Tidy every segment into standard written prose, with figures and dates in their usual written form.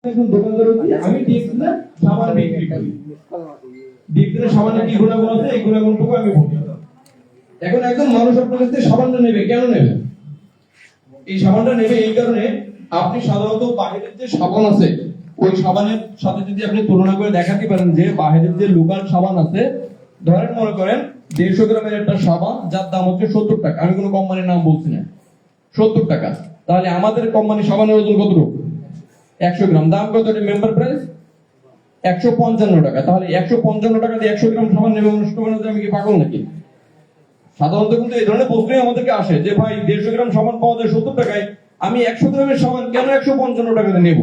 এখন দোকানদার হচ্ছে আমি ডিএক্সএল সাবান বিক্রি করি। ডিএক্সএল সাবানের কি গুণাগুণ আছে এই গুণাগুণটুকু আমি বলি। এখন একজন মানুষ আপনার কাছে সাবানটা নেবে, কেন নেবে? এই সাবানটা নেবে এই কারণে, আপনি সাধারণত বাইরের যে সাবান আছে ওই সাবানের সাথে যদি আপনি তুলনা করে দেখাতে পারেন যে বাইরের যে লোকাল সাবান আছে, ধরেন মনে করেন 150 গ্রামের একটা সাবান যার দাম হচ্ছে 70 টাকা, আমি কোনো কোম্পানির নাম বলছি না, 70 টাকা, তাহলে আমাদের কোম্পানি সাবানের ওজন কতটুকু? 100 গ্রাম। দাম কত? এটা মেম্বার প্রাইস 155 টাকা। তাহলে 155 টাকা দিয়ে 100 গ্রাম সাবান নেবে মানুষ, আমি কি পাগল নাকি? সাধারণত কিন্তু এই ধরনের প্রশ্নই আমাদেরকে আসে যে ভাই 150 গ্রাম সাবান পাওয়া যায় 70 টাকায়, আমি 100 গ্রামের সাবান কেন 155 টাকাতে নেব?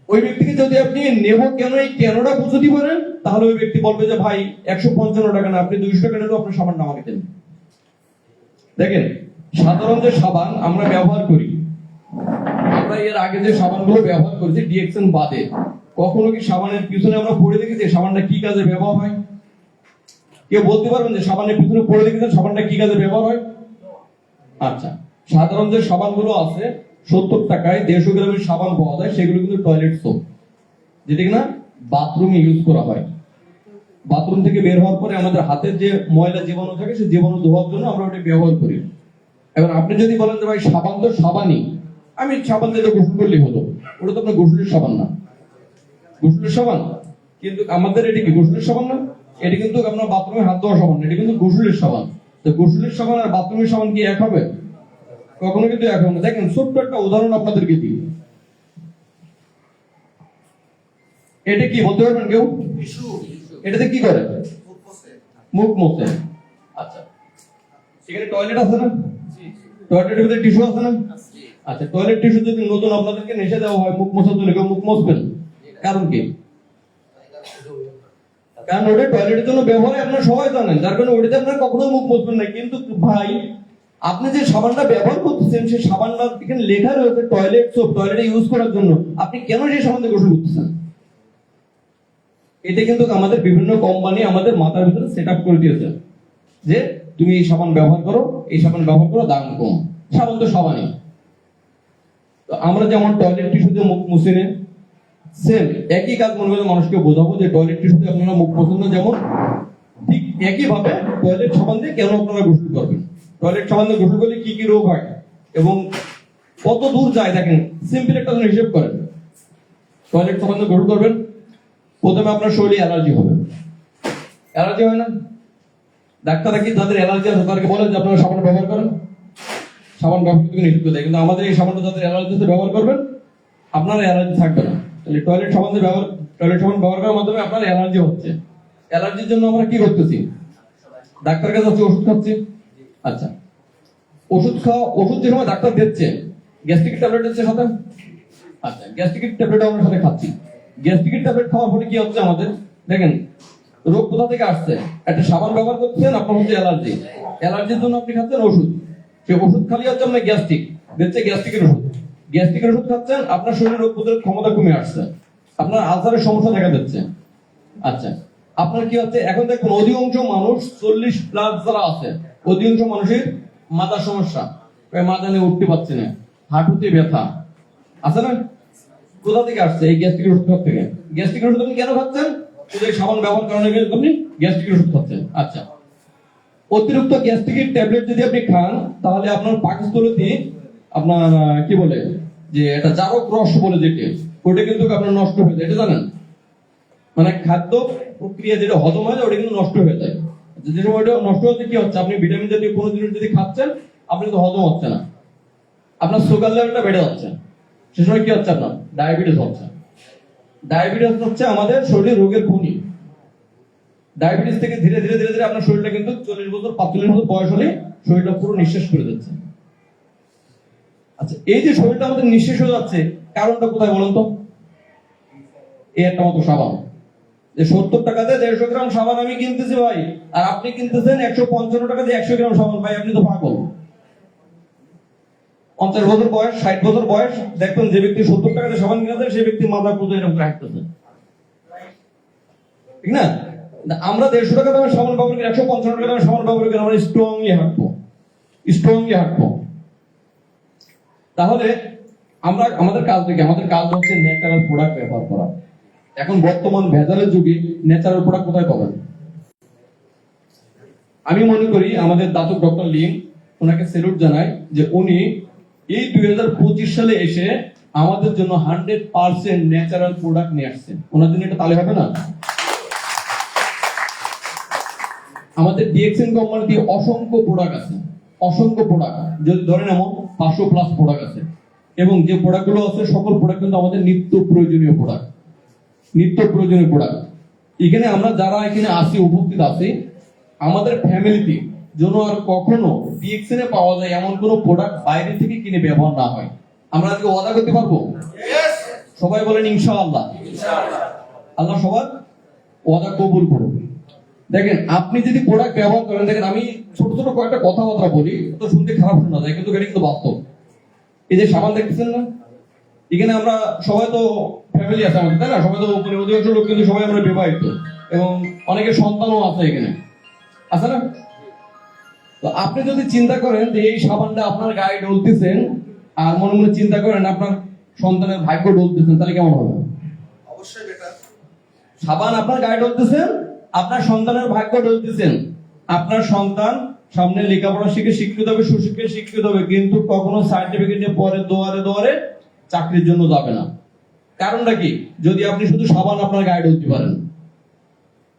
ওই ব্যক্তিকে যদি আপনি নেব কেন এই কেনটা বুঝতে পারেন, তাহলে ওই ব্যক্তি বলবে যে ভাই 155 টাকা না, আপনি 200 টাকা নিলেও আপনার সাবানটা আমাকে দেন। দেখেন, সাধারণ যে সাবান আমরা ব্যবহার করি, আমরা এর আগে যে সাবানগুলো ব্যবহার করেছি ডিএক্সএন বাদে, কখনো কি সাবানের পিছনে আমরা পড়ে দেখেছি সাবানটা কি কাজে ব্যবহার হয়? কেউ বলতে পারবেন যে সাবানের পিছনে পড়ে দেখেছেন সাবানটা কি কাজে ব্যবহার হয়? আচ্ছা, সাধারণ যে সাবানগুলো আছে 70 টাকায় 150 গ্রামের সাবান পাওয়া যায়, সেগুলো কিন্তু টয়লেট সোপ, যেটা কিনা বাথরুমে ইউজ করা হয়। বাথরুম থেকে বের হওয়ার পরে আমাদের হাতের যে ময়লা জীবাণু থাকে সেই জীবাণু ধোয়ার জন্য আমরা ওটা ব্যবহার করি। এবার আপনি যদি বলেন যে ভাই সাবান তো সাবানই, আমি সাবান দিয়ে গোসল করলেই হলো, ওটা তো আপনার গোসলের সাবান না। গোসলের সাবান কিন্তু আমাদের এটি কি গোসলের সাবান না, এটি কিন্তু আপনার বাথরুমে হাত ধোয়া সাবান, এটি কিন্তু গোসলের সাবান। তো গোসলের সাবান আর বাথরুমের সাবান কি এক হবে? কখনো কিন্তু এক হবে না। দেখেন, ছোট্ট একটা উদাহরণ আপনাদেরকে দিই। এটা কি বলতে পারবেন কেউ? এটাতে কি করে? মুখ মোছে। আচ্ছা, এখানে টয়লেট আছে না? টয়লেটের ভিতরে টিস্যু আছে না? আচ্ছা, টয়লেট টিস্যু যদি নতুন আপনাদেরকে নেশে দেওয়া হয় মুখ মোছার জন্য, কেউ মুখ মুছবেন? কারণ কি? কারণ ওটা টয়লেটের জন্য ব্যবহার হয়, আপনারা সবাই জানেন, যার কারণে ওটাতে আপনারা কখনো মুখ মুছবেন না। কিন্তু ভাই, আপনি যে সাবানটা ব্যবহার করতেছেন সেই সাবানটা এখানে লেখা রয়েছে টয়লেট সোপ, টয়লেটে ইউজ করার জন্য, আপনি কেন সেই সাবান দিয়ে গোসল করতেছেন? এটা কিন্তু আমাদের বিভিন্ন কোম্পানি আমাদের মাথার ভিতরে সেট আপ করে দিয়েছে যে তুমি এই সাবান ব্যবহার করো, এই সাবান ব্যবহার করো, দাম কম। সাবান তো সাবানই। তো আমরা যেমন টয়লেট টিস্যুতে মুখ মুছে নেই, সেম একই কাজ মনে করে মানুষকে বোঝাবো যে টয়লেট টিস্যুতে আপনারা মুখ মুছেন না, যেমন ঠিক একই ভাবে টয়লেট সাবান দিয়ে কেন আপনারা গোসল করবেন, টয়লেট সাবান দিয়ে গোসল করলে কি কি রোগ হয় এবং কত দূর যায়। দেখেন, সিম্পল একটা হিসেব করেন, টয়লেট সাবান দিয়ে গোসল করবেন, প্রথমে আপনার শরীরে অ্যালার্জি হবে। অ্যালার্জি হয় না? ডাক্তাররা কি যাদের অ্যালার্জি আছে তাদেরকে বলেন যে আপনারা সাবান ব্যবহার করেন? সাবান ব্যবহার করতে নিষেধ করে দেয়, কিন্তু আমাদের এই সাবানটা যাদের অ্যালার্জি আছে ব্যবহার করবেন, আপনার অ্যালার্জি থাকবে না। তাহলে টয়লেট সাবান ব্যবহার করার মাধ্যমে আপনার অ্যালার্জি হচ্ছে। অ্যালার্জির জন্য আমরা কি করতেছি? ডাক্তার কাছে যাচ্ছি, ওষুধ খাচ্ছি। আচ্ছা, ওষুধ যে সময় ডাক্তার দিচ্ছে গ্যাস্ট্রিক ট্যাবলেট দিচ্ছে সাথে। আচ্ছা, গ্যাস্ট্রিক ট্যাবলেট আমরা সাথে খাচ্ছি। গ্যাস্ট্রিক ট্যাবলেট খাওয়ার পরে কি হচ্ছে আমাদের? দেখেন, রোগ কোথা থেকে আসছে? একটা সাবান ব্যবহার করছেন, আপনার হচ্ছে অ্যালার্জি, অ্যালার্জির জন্য আপনি খাচ্ছেন ওষুধ, সেই ওষুধ খালি হচ্ছে আপনার গ্যাস্ট্রিক দিচ্ছে, গ্যাস্ট্রিকের ওষুধ খাচ্ছেন, আপনার শরীরের রোগ প্রতিরোধ ক্ষমতা কমে আসছে, আপনার আলসারের সমস্যা দেখা যাচ্ছে। আচ্ছা, আপনার কি হচ্ছে? এখন দেখুন, অধিকাংশ মানুষ 40+ যারা আছে, অধিকাংশ মানুষের মাথার সমস্যা, মাথা নিয়ে উঠতে পারছে না, হাঁটুতে ব্যথা আছে না? কোথা থেকে আসছে? এই গ্যাস্ট্রিকের ওষুধ থেকে। গ্যাস্ট্রিকের ওষুধ আপনি কেন খাচ্ছেন? শুধু এই সাবান ব্যবহার করার জন্য আপনি গ্যাস্ট্রিকের ওষুধ খাচ্ছেন। আচ্ছা, অতিরিক্ত গ্যাস্ট্রিকের ট্যাবলেট যদি আপনি খান, তাহলে আপনার পাকস্থলীতে আপনার কি বলে যে এটা জারক রস বলে যেটা, ওটা কিন্তু আপনার নষ্ট হয়ে যায়, এটা জানেন? মানে খাদ্য প্রক্রিয়া যেটা হজম হয় ওটা কিন্তু নষ্ট হয়ে যায়। যে সময় ওটা নষ্ট হচ্ছে কি হচ্ছে? আপনি ভিটামিন জাতীয় কোনো জিনিস যদি খাচ্ছেন, আপনি তো হজম হচ্ছে না, আপনার সুগার লেভেলটা বেড়ে যাচ্ছে, সে সময় কি হচ্ছে? আপনার ডায়াবেটিস হচ্ছে। ডায়াবেটিস হচ্ছে আমাদের শরীরের রোগের খনি। ডায়াবেটিস থেকে ধীরে ধীরে ধীরে ধীরে আপনার শরীরটা কিন্তু 40 বছর 45 বছর বয়স হলে শরীরটা পুরো নিঃশেষ করে যাচ্ছে। আচ্ছা, এই যে শরীরটা আমাদের নিঃশেষ হয়ে যাচ্ছে, কারণটা কোথায় বলুন তো? এই একটা মতো সাবান, যে 70 টাকা দিয়ে 150 গ্রাম সাবান আমি কিনতেছি ভাই, আর আপনি কিনতেছেন 155 টাকা দিয়ে 100 গ্রাম সাবান। ভাই, আপনি তো পাগল। 50 বছর বয়স, 60 বছর বয়স, দেখবেন যে ব্যক্তি 70 টাকা দিয়ে সাবান কিনেছে সেই ব্যক্তি মাথা পুজো এরকম রাখতেছে, ঠিক না? আমরা 150 টাকা দামের সাবান ব্যবহার করি, 155 টাকা দামের সাবান ব্যবহার করি, আমরা স্ট্রংলি হাঁটবো। তাহলে আমাদের কাজ থেকে আমাদের কাজ হচ্ছে ন্যাচারাল প্রোডাক্ট ব্যবহার করা। এখন বর্তমান ভেজালের যুগে ন্যাচারাল প্রোডাক্ট কোথায় পাবেন? আমি মনে করি আমাদের দাদু ডক্টর লিম, ওনাকে স্যালুট জানাই যে উনি এই 2025 সালে এসে আমাদের জন্য 100% ন্যাচারাল প্রোডাক্ট নিয়ে আসছেন। ওনার জন্য এটা তালে হবে না? আমাদের ডিএক্সএন কোম্পানিতে অসংখ্য প্রোডাক্ট আছে, অসংখ্য প্রোডাক্ট, যদি ধরেন এমন 500+ প্রোডাক্ট আছে, এবং যে প্রোডাক্টগুলো আছে সকল প্রোডাক্ট কিন্তু আমাদের নিত্য প্রয়োজনীয় প্রোডাক্ট, নিত্য প্রয়োজনীয় প্রোডাক্ট। এখানে আমরা যারা এখানে আসি, উপস্থিত আছি, আমাদের ফ্যামিলিতে যেন আর কখনো ডিএক্সএন এ পাওয়া যায় এমন কোনো প্রোডাক্ট বাইরে থেকে কিনে ব্যবহার না হয়। আমরা আজকে ওয়াদা করতে পারবো? সবাই বলেন ইনশাআল্লাহ। আল্লাহ সবার ওয়াদা কবুল করুন। দেখেন, আপনি যদি প্রোডাক্ট ব্যবহার করেন, দেখেন আমি ছোট ছোট কয়েকটা কথাবার্তা বলি, তো শুনতে খারাপ শোনা যায়, কিন্তু এটা কিন্তু বাস্তব। এই যে সাবান দেখতেছেন না, এখানে আমরা সবাই তো ফ্যামিলি আছে আমাদের, তাই না? সবাই তো অধিকাংশ লোক কিন্তু সবাই আমরা বিবাহিত, এবং অনেকের সন্তানও আছে এখানে, আছে না? তো আপনি যদি চিন্তা করেন যে এই সাবানটা আপনার গায়ে ডলতেছেন, আর মনে মনে চিন্তা করেন আপনার সন্তানের ভাগ্য ডলতেছেন, তাহলে কেমন হবে? অবশ্যই বেটার। সাবান আপনার গায়ে ডলতেছেন, আপনার সন্তানের ভাগ্য ডলতেছেন। আপনার সন্তান সামনে লেখাপড়া শিখে শিক্ষিত হবে, সুশিক্ষিত শিক্ষিত হবে, কিন্তু কখনো সার্টিফিকেট নিয়ে পরে দোয়ারে দোয়ারে চাকরির জন্য যাবে না। কারণটা কি? যদি আপনি শুধু সাবান আপনার গায়ে ডলতে পারেন,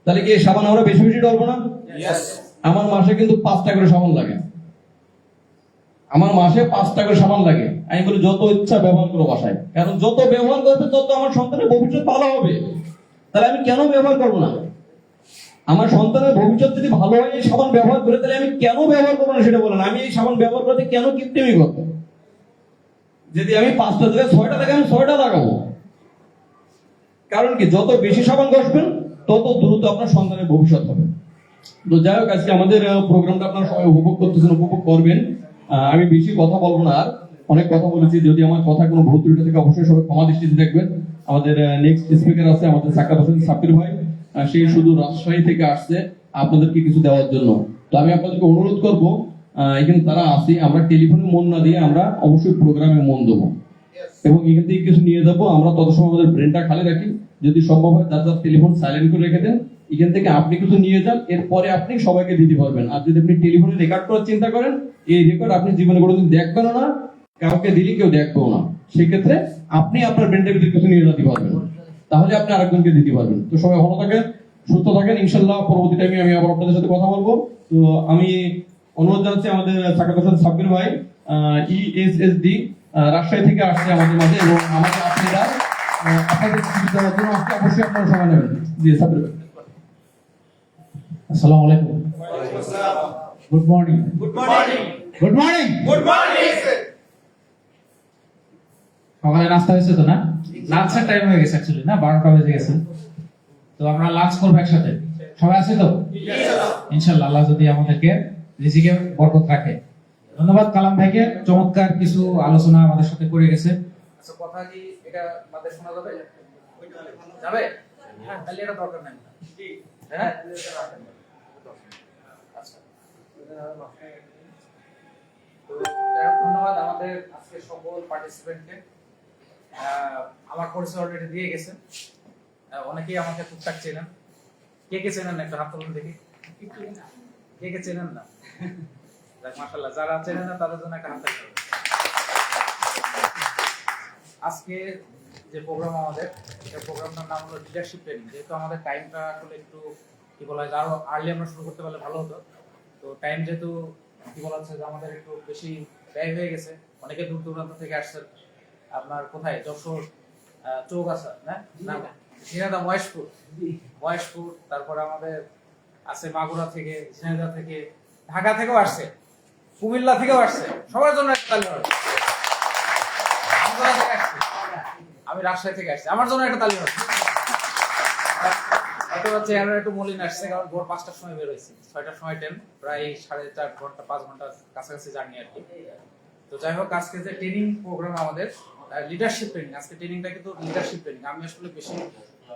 তাহলে কি এই সাবান আমরা বেশি বেশি ডলবো না? আমার মাসে কিন্তু 5টা করে সাবান লাগে, আমার মাসে 5টা করে সাবান লাগে। আমি বলি যত ইচ্ছা ব্যবহার করো বাসায়, কারণ যত ব্যবহার করবে তত আমার সন্তানের ভবিষ্যৎ ভালো হবে। তাহলে আমি কেন ব্যবহার করবো না? আমার সন্তানের ভবিষ্যৎ যদি ভালো হয় এই সাবান ব্যবহার করে, তাহলে আমি কেন ব্যবহার করবো না সেটা বলেন। আমি এই সাবান ব্যবহার করতে কেন কৃত্রিমি করবো? যদি আমি 5টা জায়গায় 6টা লাগে, আমি 6টা লাগাবো। কারণ কি? যত বেশি সাবান ঘষবেন তত দ্রুত আপনার সন্তানের ভবিষ্যৎ হবে। তো যাই হোক, আজকে আমাদের প্রোগ্রামটা আপনারা সবাই উপভোগ করতেছেন, উপভোগ করবেন। আমি বেশি কথা বলবো না, আর অনেক কথা বলেছি। যদি আমার কথা কোনো ভুল ত্রুটি থেকে অবশ্যই সবাই ক্ষমা দৃষ্টিতে দেখবেন। আমাদের নেক্সট স্পিকার আছে আমাদের সাক্কাত হোসেন সাব্বির ভাই, সে শুধু রাজশাহী থেকে আসছে আপনাদেরকে কিছু দেওয়ার জন্য। তো আমি আপনাদেরকে অনুরোধ করবো, এখানে তারা আসি, আমরা টেলিফোনে মন না দিয়ে আমরা অবশ্যই প্রোগ্রামে মন দেবো, এবং এখান থেকে কিছু নিয়ে যাবো। আমরা তত সময় আমাদের ব্রেনটা খালি রাখি, যদি সম্ভব হয় যার যার টেলিফোন সাইলেন্ট করে রেখে দেন, এখান থেকে আপনি কিছু নিয়ে যান, এরপরে আপনি সবাইকে দিতে পারবেন। আর যদি আপনি টেলিফোনে রেকর্ড করার চিন্তা করেন, এই রেকর্ড আপনি জীবনে কোনোদিন দেখবেন না, কাউকে দিলে কেউ দেখবেও না। সেক্ষেত্রে আপনি আপনার ব্রেনটার ভিতরে কিছু নিয়ে যেতে পারবেন, তাহলে আপনি আরেকজনকে দিতে পারবেন। তো সবাই ভালো থাকেন, সুস্থ থাকেন, ইনশাল্লাহ পরবর্তী টাইমে আমি আবার আপনাদের সাথে কথা বলবো। তো আমি অনুরোধ জানাচ্ছি আমাদের সাক্কাত হোসেন সাব্বির ভাই, ইএসএসডি রাজশাহী থেকে আসছে আমাদের মাঝে, এবং আমাদের আপনারা আপনাদের দেওয়ার জন্য আসতে অবশ্যই আপনারা সময় নেবেন। জি সাব্বির ভাই। আসসালামু আলাইকুম। Good morning. Good morning. Good morning. Good morning. সকালে নাস্তা হয়েছে তো না? লাঞ্চের টাইম হয়ে গেছে অ্যাকচুয়ালি, না 12টা বেজে গেছে। তো আমরা লাঞ্চ করবো একসাথে, সবাই আছে তো? ইনশাআল্লাহ, আল্লাহ যদি আমাদেরকে রিজিকে বরকত রাখে। ধন্যবাদ কালাম ভাইকে, চমৎকার কিছু আলোচনা আমাদের সাথে করে গেছে। আচ্ছা, কথা কি এটা মাঝে শোনা যাবে? যাবে? হ্যাঁ, তাহলে এটা দরকার নাই। জি। হ্যাঁ? আচ্ছা। তো ধন্যবাদ আমাদের আজকে সকল পার্টিসিপেন্টকে। আমার পরিচয় অলরেডি দিয়ে গেছে। অনেকেই আমাকে টুকটাক চেনেন। কে কে চেনেন না একটু হাত তুলুন দেখি। কে কে চেনেন না? যাক মাশাআল্লাহ, যারা চেনেন না তাদের জন্য একটা হাত তালি। আজকে যে প্রোগ্রাম আমাদের, এই প্রোগ্রামটার নাম হলো লিডারশিপ ট্রেনিং। যেহেতু আমাদের টাইমটা আসলে একটু কি বলা যায়, আরো আর্লি আমরা শুরু করতে পারলে ভালো হতো। তো টাইম যেহেতু কি বলা হচ্ছে যে আমাদের একটু বেশি ব্যয় হয়ে গেছে, অনেকে দূর দূরান্ত থেকে আসছেন। আপনার কোথায়? যশোর, চৌগাছা, না ঝিনাইদহ, মহেশপুর, তারপর আমাদের আছে মাগুরা থেকে, ঝিনাইদহ থেকে, ঢাকা থেকেও আসছে, কুমিল্লা থেকেও আসছে। সবার জন্য একটা তালি হবে। আমি রাজশাহী থেকে আসছি, আমার জন্য একটা তালি হবে। এটা হচ্ছে আমরা একটু মলিন আসছে, কারণ ভোর 5টার সময় বের হয়েছি, 6টার সময় ট্রেন, প্রায় 4.5 ঘন্টা 5 ঘন্টা কাছাকাছি জার্নি আর কি। তো যাই হোক, আজকে যে ট্রেনিং প্রোগ্রাম আমাদের লিডারশিপ ট্রেনিং, আজকে ট্রেনিংটা কিন্তু লিডারশিপ ট্রেনিং। আমি আসলে বেশি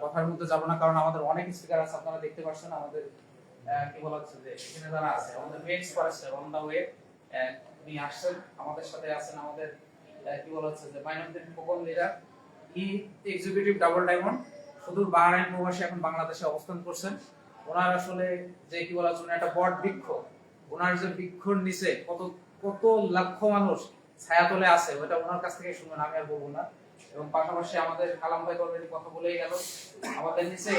কথার মধ্যে যাব না, কারণ আমাদের অনেক স্পিকার আছে, আপনারা দেখতে পাচ্ছেন। আমাদের কি বলা হচ্ছে যে এখানে যারা আছে আমাদের মেন স্পিকার আছে অন দা ওয়ে, উনি আসছেন, আমাদের সাথে আছেন আমাদের কি বলা হচ্ছে যে মাইনরিটি প্রকল্প লিডার ই এক্সিকিউটিভ ডাবল ডায়মন্ড সুদূর বাহরাইন প্রবাসী এখন বাংলাদেশে অবস্থান করছেন। ওনার আসলে যে কি বলা হচ্ছে একটা বট বৃক্ষ, ওনার যে বৃক্ষর নিচে কত কত লক্ষ মানুষ ছায়াতলে আছে ওটা ওনার কাছ থেকে শুনবেন, আমি আর বলবো না। এবং পাশাপাশি আমাদের কালাম ভাই অলরেডি কথা বলেই গেল, আমাদের নিচে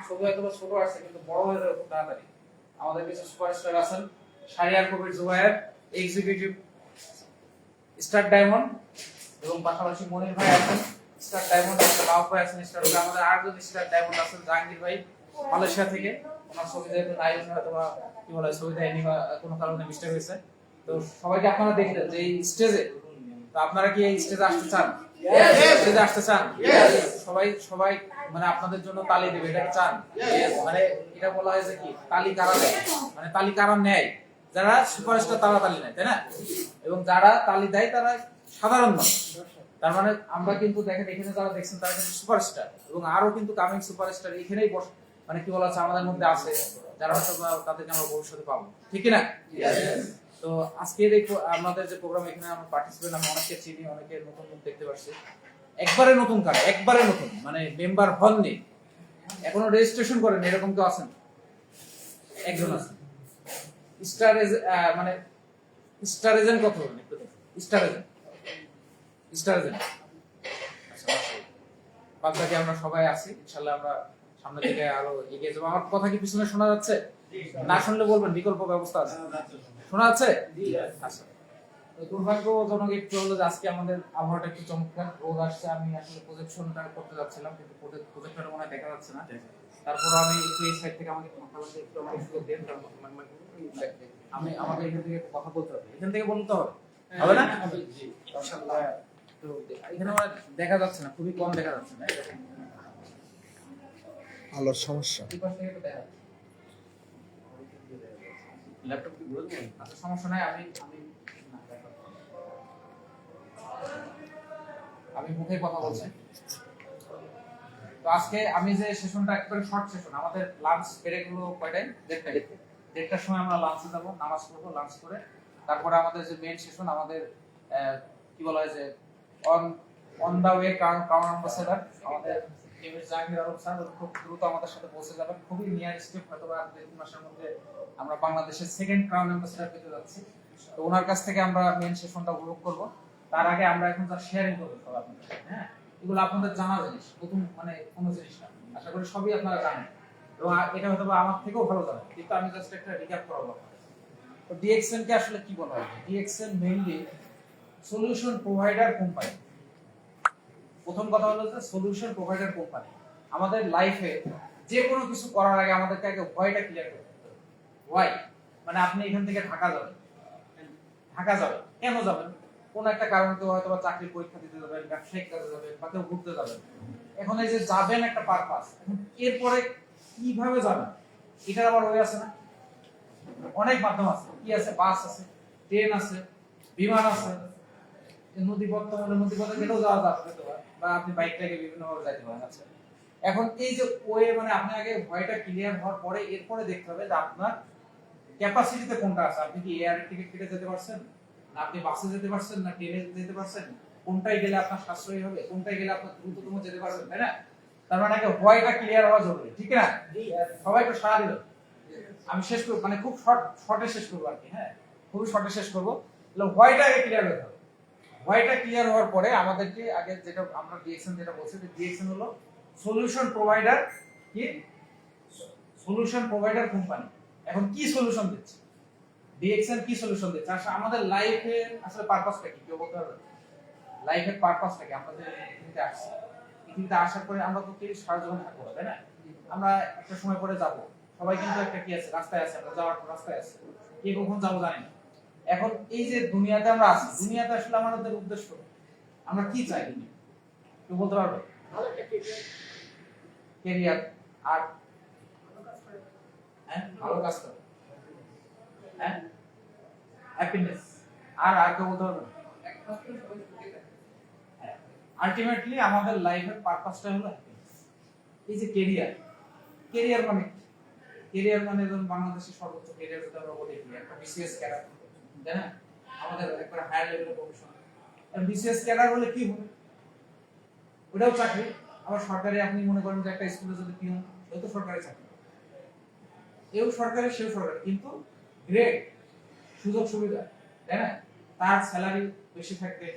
ছবি হয়তো ছোট আছে কিন্তু বড় হয়ে যাবে খুব তাড়াতাড়ি। আমাদের কিছু সুপারস্টার আছেন, Shahriar Kabir Zubair executive star diamond, এবং পাশাপাশি মনির ভাই আছেন স্টার ডায়মন্ড, বাবু ভাই আছেন স্টার। আমাদের আরেকজন স্টার ডায়মন্ড আছেন জাহাঙ্গীর ভাই মালয়েশিয়া থেকে। ওনার ছবি যেহেতু নাই অথবা কি বলে ছবি দেয়নি বা কোনো কারণে মিস্টেক হয়েছে। তো সবাইকে আপনারা দেখলেন যে এই স্টেজে, তো আপনারা কি এই স্টেজে আসতে চান? স্টেজে আসতে চান? সবাই সবাই মানে আপনাদের জন্য তালি দেবে, এটা কি চান? মানে এটা বলা হয় যে কি তালি কারা দেয়, মানে তালি কারা নেয়? যারা সুপারস্টার তারা তালি নেয়, তাই না? এবং যারা তালি দেয় তারা সাধারণ মানুষ। তার মানে আমরা কিন্তু দেখেন এখানে যারা দেখছেন তারা কিন্তু সুপারস্টার, এবং আরো কিন্তু কামিং সুপারস্টার এখানেই মানে কি বলা হচ্ছে আমাদের মধ্যে আছে, যারা হয়তো তাদেরকে আমরা ভবিষ্যতে পাবো, ঠিক কি না? তো আজকে আমাদের যে প্রোগ্রাম, এখানে আমরা পার্টিসিপেন্ট আমি অনেকে চিনি, অনেকে নতুন মুখ দেখতে পাচ্ছি। একবারে নতুন কারা, একবারে নতুন মানে মেম্বার হননি, এখনো রেজিস্ট্রেশন করেন এরকম কেউ আছেন? একজন আছে। স্টার মানে স্টার এজেন্ট কত হলেন একটু দেখুন। স্টার এজেন্ট, স্টার এজেন্ট বাদবাকি আমরা সবাই আছি ইনশাআল্লাহ। আমরা সামনের দিকে আরো এগিয়ে যাবো। আমার কথা কি পিছনে শোনা যাচ্ছে? না শুনলে বলবেন, বিকল্প ব্যবস্থা আছে। শোনা যাচ্ছে? আচ্ছা। তো দুর্ভাগ্যজনক একটু হলো যে আজকে আমাদের আবহাওয়াটা একটু চমৎকার, রোদ আসছে। আমি আসলে প্রজেকশনটা করতে যাচ্ছিলাম কিন্তু প্রজেক্টরটা মনে হয় দেখা যাচ্ছে না। তারপর আমি একটু এই সাইড থেকে আমাকে মাথা লাগছে, একটু আমাকে সুযোগ দেন। আমি আমাকে এখান থেকে কথা বলতে হবে, এখান থেকে বলতে হবে, হবে না? ইনশাআল্লাহ। তো এখানে আমার দেখা যাচ্ছে না, খুবই কম দেখা যাচ্ছে না, আলোর সমস্যা। এই পাশ থেকে একটু দেখা যাচ্ছে। ল্যাপটপ কি বলবো? আচ্ছা সমস্যা নাই, আমি আমি আমি মুখে কথা বলছি। তো আজকে আমি যে সেশনটা একবারে শর্ট সেশন, আমাদের লাঞ্চ ব্রেক হলো কয়টায়? 1:30টার সময় আমরা লাঞ্চে যাব, নামাজ পড়বো, লাঞ্চ করে তারপরে আমাদের যে মেইন সেশন, আমাদের কি বলা হয় যে on the way crown ambassador আমাদের এমএস জাহাঙ্গীর আলম স্যার খুব দ্রুত আমাদের সাথে পৌঁছে যাবেন। খুবই নিয়ার স্টেপ, হয়তো বা 2 মাসের মধ্যে আমরা বাংলাদেশের সেকেন্ড ক্রাউন অ্যাম্বাসেডর পেতে যাচ্ছি। তো ওনার কাছ থেকে আমরা মেইন সেশনটা উপভোগ করব। তার আগে আমরা এখন যা শেয়ারিং করবো সব আপনাদের সাথে, হ্যাঁ এগুলো আপনাদের জানা জিনিস, নতুন মানে কোনো জিনিস না, আশা করি সবই আপনারা জানেন এবং এটা হয়তো বা আমার থেকেও ভালো জানেন, কিন্তু আমি জাস্ট একটা রিক্যাপ করাবো। তো ডিএক্সএন কে আসলে কি বলা হয়? DXN mainly solution provider company. প্রথম কথা হলো যে সলিউশন প্রোভাইডার কোম্পানি। আমাদের লাইফে যে কোনো কিছু করার আগে আমাদেরকে আগে হোয়াইটা ক্লিয়ার করতে হবে। হোয়াই মানে আপনি এখান থেকে ঢাকা যাবেন, কেন যাবেন? কোন একটা কারণে তো হয়তো বা চাকরির পরীক্ষা দিতে যাবেন, ব্যবসায়িক কাজে যাবেন, বা কেউ ঘুরতে যাবেন। এখন এই যে যাবেন একটা পারপাস, এরপরে কিভাবে যাবেন এটার আবার ওয়ে আছে না? অনেক মাধ্যম আছে, কি আছে? বাস আছে, ট্রেন আছে, বিমান আছে, নদীপথ মানে নদীপথে গেলেও যাওয়া যাবে, বা আপনি বাইক থেকে বিভিন্ন ভাবে যাইতে পারেন। আচ্ছা এখন এই যে ওয়ে মানে আপনি আগে ভয়টা ক্লিয়ার হওয়ার পরে এরপরে দেখতে হবে যে আপনার ক্যাপাসিটিতে কোনটা আছে। আপনি কি এয়ার টিকিট কেটে যেতে পারছেন, না আপনি বাসে যেতে পারছেন, না ট্রেনে যেতে পারছেন, কোনটাই গেলে আপনার সাশ্রয়ী হবে, কোনটাই গেলে আপনার দ্রুততম যেতে পারবেন, তাই না? তার মানে আগে হোয়াইটা ক্লিয়ার হওয়া জরুরি, ঠিক না? সবাই একটু সারা দিল। আমি শেষ করব, মানে খুব শর্টে শেষ করবো আর কি, হ্যাঁ খুবই শর্টে শেষ করবো। হোয়াইটা আগে ক্লিয়ার হতে হবে। হোয়াইটা ক্লিয়ার হওয়ার পরে আমাদেরকে আগে যেটা আমরা ডিএক্সএন যেটা বলছি, যে ডিএক্সএন হলো সলিউশন প্রোভাইডার। কি সলিউশন প্রোভাইডার কোম্পানি। এখন কি সলিউশন দিচ্ছে ডিএক্সএন? কি সলিউশন দিচ্ছে? আসলে আমাদের লাইফে আসলে পারপাসটা কি কেউ বলতে পারবে? লাইফের পারপাসটা কি? আমরা যে পৃথিবীতে আসছি, পৃথিবীতে আসার পরে আমরা তো কেউ সারা জীবন থাকবো, তাই না? আমরা একটা সময় পরে যাব, সবাই কিন্তু একটা কি আছে, রাস্তায় আছে, আমরা যাওয়ার রাস্তায় আছে, কে কখন যাবো জানি না। এখন এই যে দুনিয়াতে আমরা আছি, দুনিয়াতে আসলে আমাদের উদ্দেশ্য আমরা কি চাই? কেউ বলতে পারবে? ক্যারিয়ার, আর ভালো কাজ করা, হ্যাপিনেস, আর কেউ বলতে পারবে? আলটিমেটলি আমাদের লাইফের পারপাসটা হলো হ্যাপিনেস। এই যে ক্যারিয়ার মানে ক্যারিয়ার মানে যেমন বাংলাদেশের সর্বোচ্চ ক্যারিয়ার যেটা আমরা বলি একটা বিসিএস ক্যাডার, তাই না? আমাদের একবার হায়ার লেভেলের প্রফেশন, আর বিসিএস ক্যাডার হলে কি হবে? ওটাও চাকরি। আবার সরকারি আপনি মনে করেন যে একটা স্কুলে যদি পিয়ন, ওই তো সরকারি চাকরি, এও সরকারি সেও সরকারি, কিন্তু গ্রেড সুযোগ সুবিধা, তাই না? তার স্যালারি বেশি থাকবে,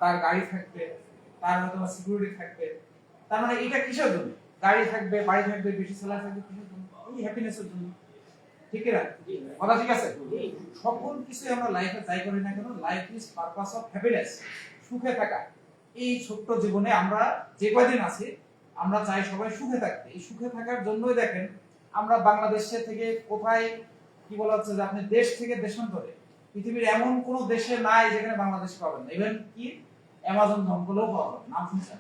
তার গাড়ি থাকবে, তার হয়তো সিকিউরিটি থাকবে। তার মানে এটা কিসের জন্য? গাড়ি থাকবে, বাড়ি থাকবে, বেশি স্যালারি থাকবে, কিসের জন্য? এই হ্যাপিনেসের জন্য। ঠিক না? কথা ঠিক আছে? সকল কিছু আমরা লাইফে যাই করি না কেন, life is purpose of happiness, সুখে থাকা। এই ছোট্ট জীবনে আমরা যে কয়দিন আছি, আমরা চাই সবাই সুখে থাকতে। এই সুখে থাকার জন্যই দেখেন আমরা বাংলাদেশে থেকে কোথায় কি বলা হচ্ছে যে আপনি দেশ থেকে দেশান্তরে পৃথিবীর এমন কোন দেশে নাই যেখানে বাংলাদেশ পাবেন না। ইভেন কি অ্যামাজন জঙ্গলেও পাওয়া যাবে। নাম শুনছেন?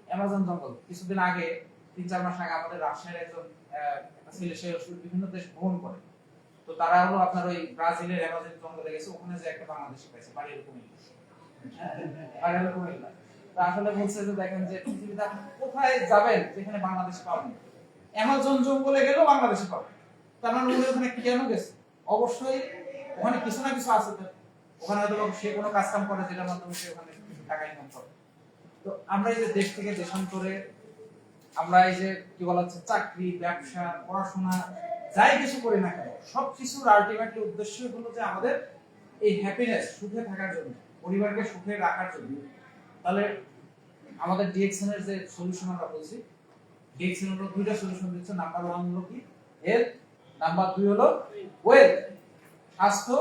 অ্যামাজন জঙ্গল। কিছুদিন আগে 3-4 মাস আগে আমাদের রাজশাহীর একজন একটা ছেলে, সে বিভিন্ন দেশ ভ্রমণ করে। তো তারা হলো আপনার ওই ব্রাজিলের অ্যামাজন জঙ্গলে গেছে, ওখানে যে একটা বাংলাদেশি পাইছে, বাড়ি এরকম বাড়ি এরকম। তা আসলে বলছে যে দেখেন যে পৃথিবীতে আপনি কোথায় যাবেন যেখানে বাংলাদেশ পাবেন, অ্যামাজন জঙ্গলে গেলেও বাংলাদেশে পাবেন। তার মানে উনি ওখানে কেন গেছে? অবশ্যই ওখানে কিছু না কিছু আছে। ওখানে হয়তো সে কোনো কাজ কাম করে যেটার মাধ্যমে সে ওখানে কিছু টাকা ইনকাম করে। তো আমরা এই যে দেশ থেকে দেশান্তরে আমরা এই যে কি বলা হচ্ছে চাকরি, ব্যবসা, পড়াশোনা যাই কিছু করি না কেন, সবকিছুর আলটিমেটলি উদ্দেশ্য হলো যে আমাদের এই হ্যাপিনেস, সুখে থাকার জন্য, পরিবারকে সুখে রাখার জন্য। তাহলে আমাদের ডিএক্সএন এর যে সলিউশন আমরা বলছি, ডিএক্সএন হলো দুইটা সলিউশন দিচ্ছে। নাম্বার 1 হলো কি হেলথ, নাম্বার 2 হলো ওয়েলথ, স্বাস্থ্য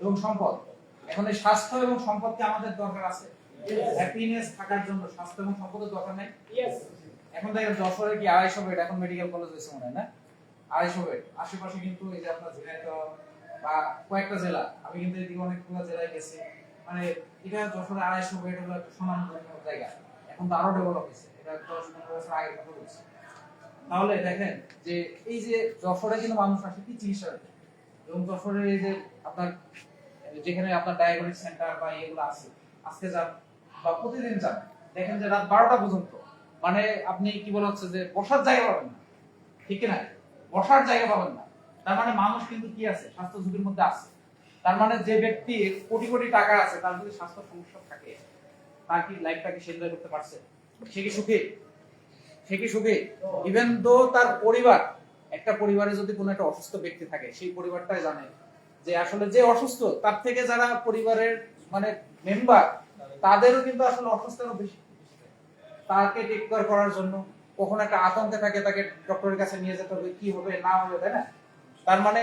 এবং সম্পদ। এখন এই স্বাস্থ্য এবং সম্পদকে আমাদের দরকার আছে। হ্যাপিনেস থাকার জন্য স্বাস্থ্য এবং সম্পদের দরকার নেই? এখন দেখেন যশোরে কি 250 বেড, এখন মেডিকেল কলেজ হয়েছে মনে হয় না, 250 বেড। আশেপাশে কিন্তু এই যে আপনার ঝিনাইদহ বা কয়েকটা জেলা, আমি কিন্তু এদিকে অনেকগুলো জেলায় গেছি, মানে এটা যশোরে 250 বেড হলো একটা সুনামধন্য জায়গা। এখন তো আরো ডেভেলপ হয়েছে, এটা 10-15 বছর আগের কথা বলছি। তাহলে দেখেন যে এই যে যশোরে কিন্তু মানুষ আসে কি চিকিৎসা নিতে, এবং যশোরে এই যে আপনার যেখানে আপনার ডায়াগনস্টিক সেন্টার বা এগুলো আছে, আজকে যান বা প্রতিদিন যান, দেখেন যে রাত 12টা পর্যন্ত মানে আপনি কি বলা হচ্ছে যে বসার জায়গা পাবেন না। ঠিক না? বসার জায়গা পাবেন না। তার মানে মানুষ কিন্তু কি আছে, স্বাস্থ্য ঝুঁকির মধ্যে আছে। তার মানে যে ব্যক্তির কোটি কোটি টাকা আছে, তার যদি স্বাস্থ্য সমস্যা থাকে, তার কি লাইফটাকে সে এনজয় করতে পারছে? সে কি সুখী? সে কি সুখী? ইভেন দো তার পরিবার, একটা পরিবারে যদি কোনো একটা অসুস্থ ব্যক্তি থাকে, সেই পরিবারটাই জানে যে আসলে যে অসুস্থ তার থেকে যারা পরিবারের মানে মেম্বার, তাদেরও কিন্তু আসলে অসুস্থতা বেশি। তাকে টেক কেয়ার করার জন্য কখন একটা আতঙ্কে থাকে, তাকে ডক্টরের কাছে নিয়ে যেতে হবে, কি হবে না হবে, তাই না? তার মানে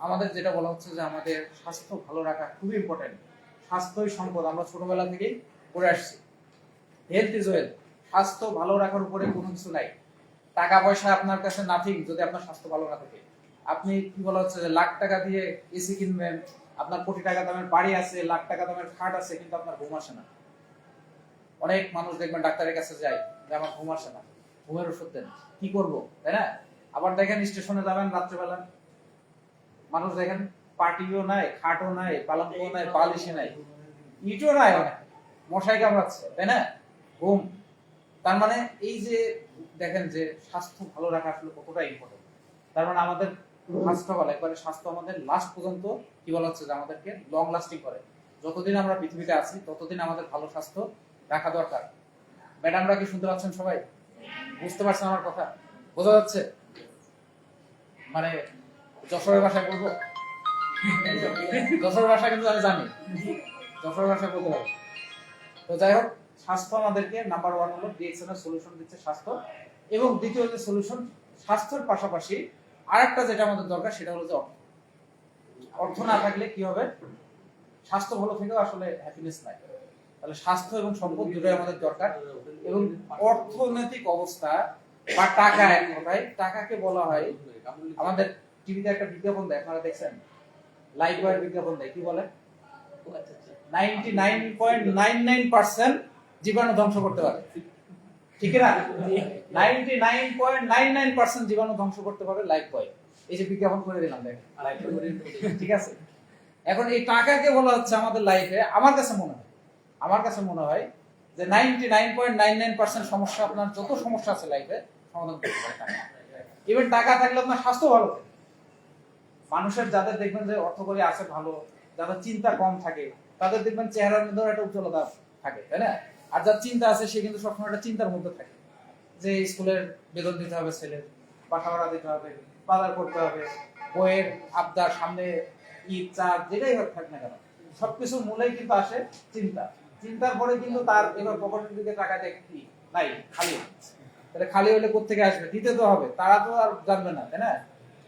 আমাদের যেটা বলা হচ্ছে যে আমাদের স্বাস্থ্য ভালো রাখা খুবই ইম্পর্টেন্ট। স্বাস্থ্যই সম্পদ, আমরা ছোটবেলা থেকেই পড়ে আসছি। Health is wealth. স্বাস্থ্য ভালো রাখার উপরে কোনো কিছু নাই। টাকা পয়সা আপনার কাছে নাথিং যদি আপনার স্বাস্থ্য ভালো না থাকে। আপনি কি বলা হচ্ছে যে লাখ টাকা দিয়ে এসি কিনবেন, আপনার কোটি টাকা দামের বাড়ি আছে, লাখ টাকা দামের খাট আছে, কিন্তু আপনার ঘুম আসে না। অনেক মানুষ দেখবেন ডাক্তারের কাছে যায় যে আমার ঘুম আসে না, ঘুমের ওষুধ দেন, কি করবো, তাই না? আবার দেখেন স্টেশনে যাবেন রাত্রেবেলা, মানুষ দেখেন পাটিও নাই, খাটও নাই, পালঙ্কও নাই, বালিশে নাই, ইটও নাই, অনেক মশাই কামড়াচ্ছে, তাই না? ঘুম। তার মানে এই যে দেখেন যে স্বাস্থ্য ভালো রাখা আসলে কতটা ইম্পর্টেন্ট। তার মানে আমাদের ফার্স্ট অফ অল একবারে স্বাস্থ্য আমাদের লাস্ট পর্যন্ত কি বলা হচ্ছে যে আমাদেরকে লং লাস্টিং করে। যতদিন আমরা পৃথিবীতে আছি ততদিন আমাদের ভালো স্বাস্থ্য রাখা দরকার। ম্যাডামরা কি শুনতে পাচ্ছেন? সবাই বুঝতে পারছেন আমার কথা? বোঝা যাচ্ছে? মানে যশোরের ভাষায় বলবো, যশোরের ভাষা কিন্তু আমি জানি, যশোরের ভাষায় বলতে হবে। তো যাই হোক, স্বাস্থ্য আমাদেরকে নাম্বার 1 হলো ডিএক্সএন এর সলিউশন দিচ্ছে স্বাস্থ্য। এবং দ্বিতীয় যে সলিউশন, স্বাস্থ্যের পাশাপাশি আরেকটা যেটা আমাদের দরকার সেটা হলো যে অর্থ। অর্থ না থাকলে কি হবে? স্বাস্থ্য ভালো থেকেও আসলে হ্যাপিনেস নাই। তাহলে স্বাস্থ্য এবং সম্পদ দুটোই আমাদের দরকার। এবং অর্থনৈতিক অবস্থা বা টাকা, এক কথায় টাকাকে বলা হয়, আমাদের টিভিতে একটা বিজ্ঞাপন দেয়, আপনারা দেখছেন, লাইফ বয়ের বিজ্ঞাপন দেয়, কি বলে? 99.99% জীবাণু ধ্বংস করতে পারে। ঠিক না? 99.99% জীবাণু ধ্বংস করতে পারে লাইফ বয়। এই যে বিজ্ঞাপন করে দিলাম, দেখেন। ঠিক আছে? এখন এই টাকাকে বলা হচ্ছে আমাদের লাইফে, আমার কাছে মনে হয় যে 99.99% সমস্যা, আপনার যত সমস্যা আছে লাইফে, সমাধান করতে পারে টাকা। ইভেন টাকা থাকলে আপনার স্বাস্থ্য ভালো থাকে। মানুষের যাদের দেখবেন যে অর্থকরী আছে ভালো, যাদের চিন্তা কম থাকে, তাদের দেখবেন চেহারার মধ্যে একটা উজ্জ্বলতা থাকে, তাই না? আর যার চিন্তা আছে সে কিন্তু সবসময় একটা চিন্তার মধ্যে থাকে, যে স্কুলের বেতন দিতে হবে, ছেলের বাসা ভাড়া দিতে হবে, বাজার করতে হবে, বইয়ের আবদার, সামনে ঈদ, চাঁদ, যেটাই হোক থাক না কেন, সবকিছুর মূলেই কিন্তু আসে চিন্তা। চিন্তার পরে কিন্তু তার এবার পকেটের দিকে টাকা দেখি নাই, খালি। তাহলে খালি হলে কোত্থেকে আসবে? দিতে তো হবে, তারা তো আর জানবে না, তাই না?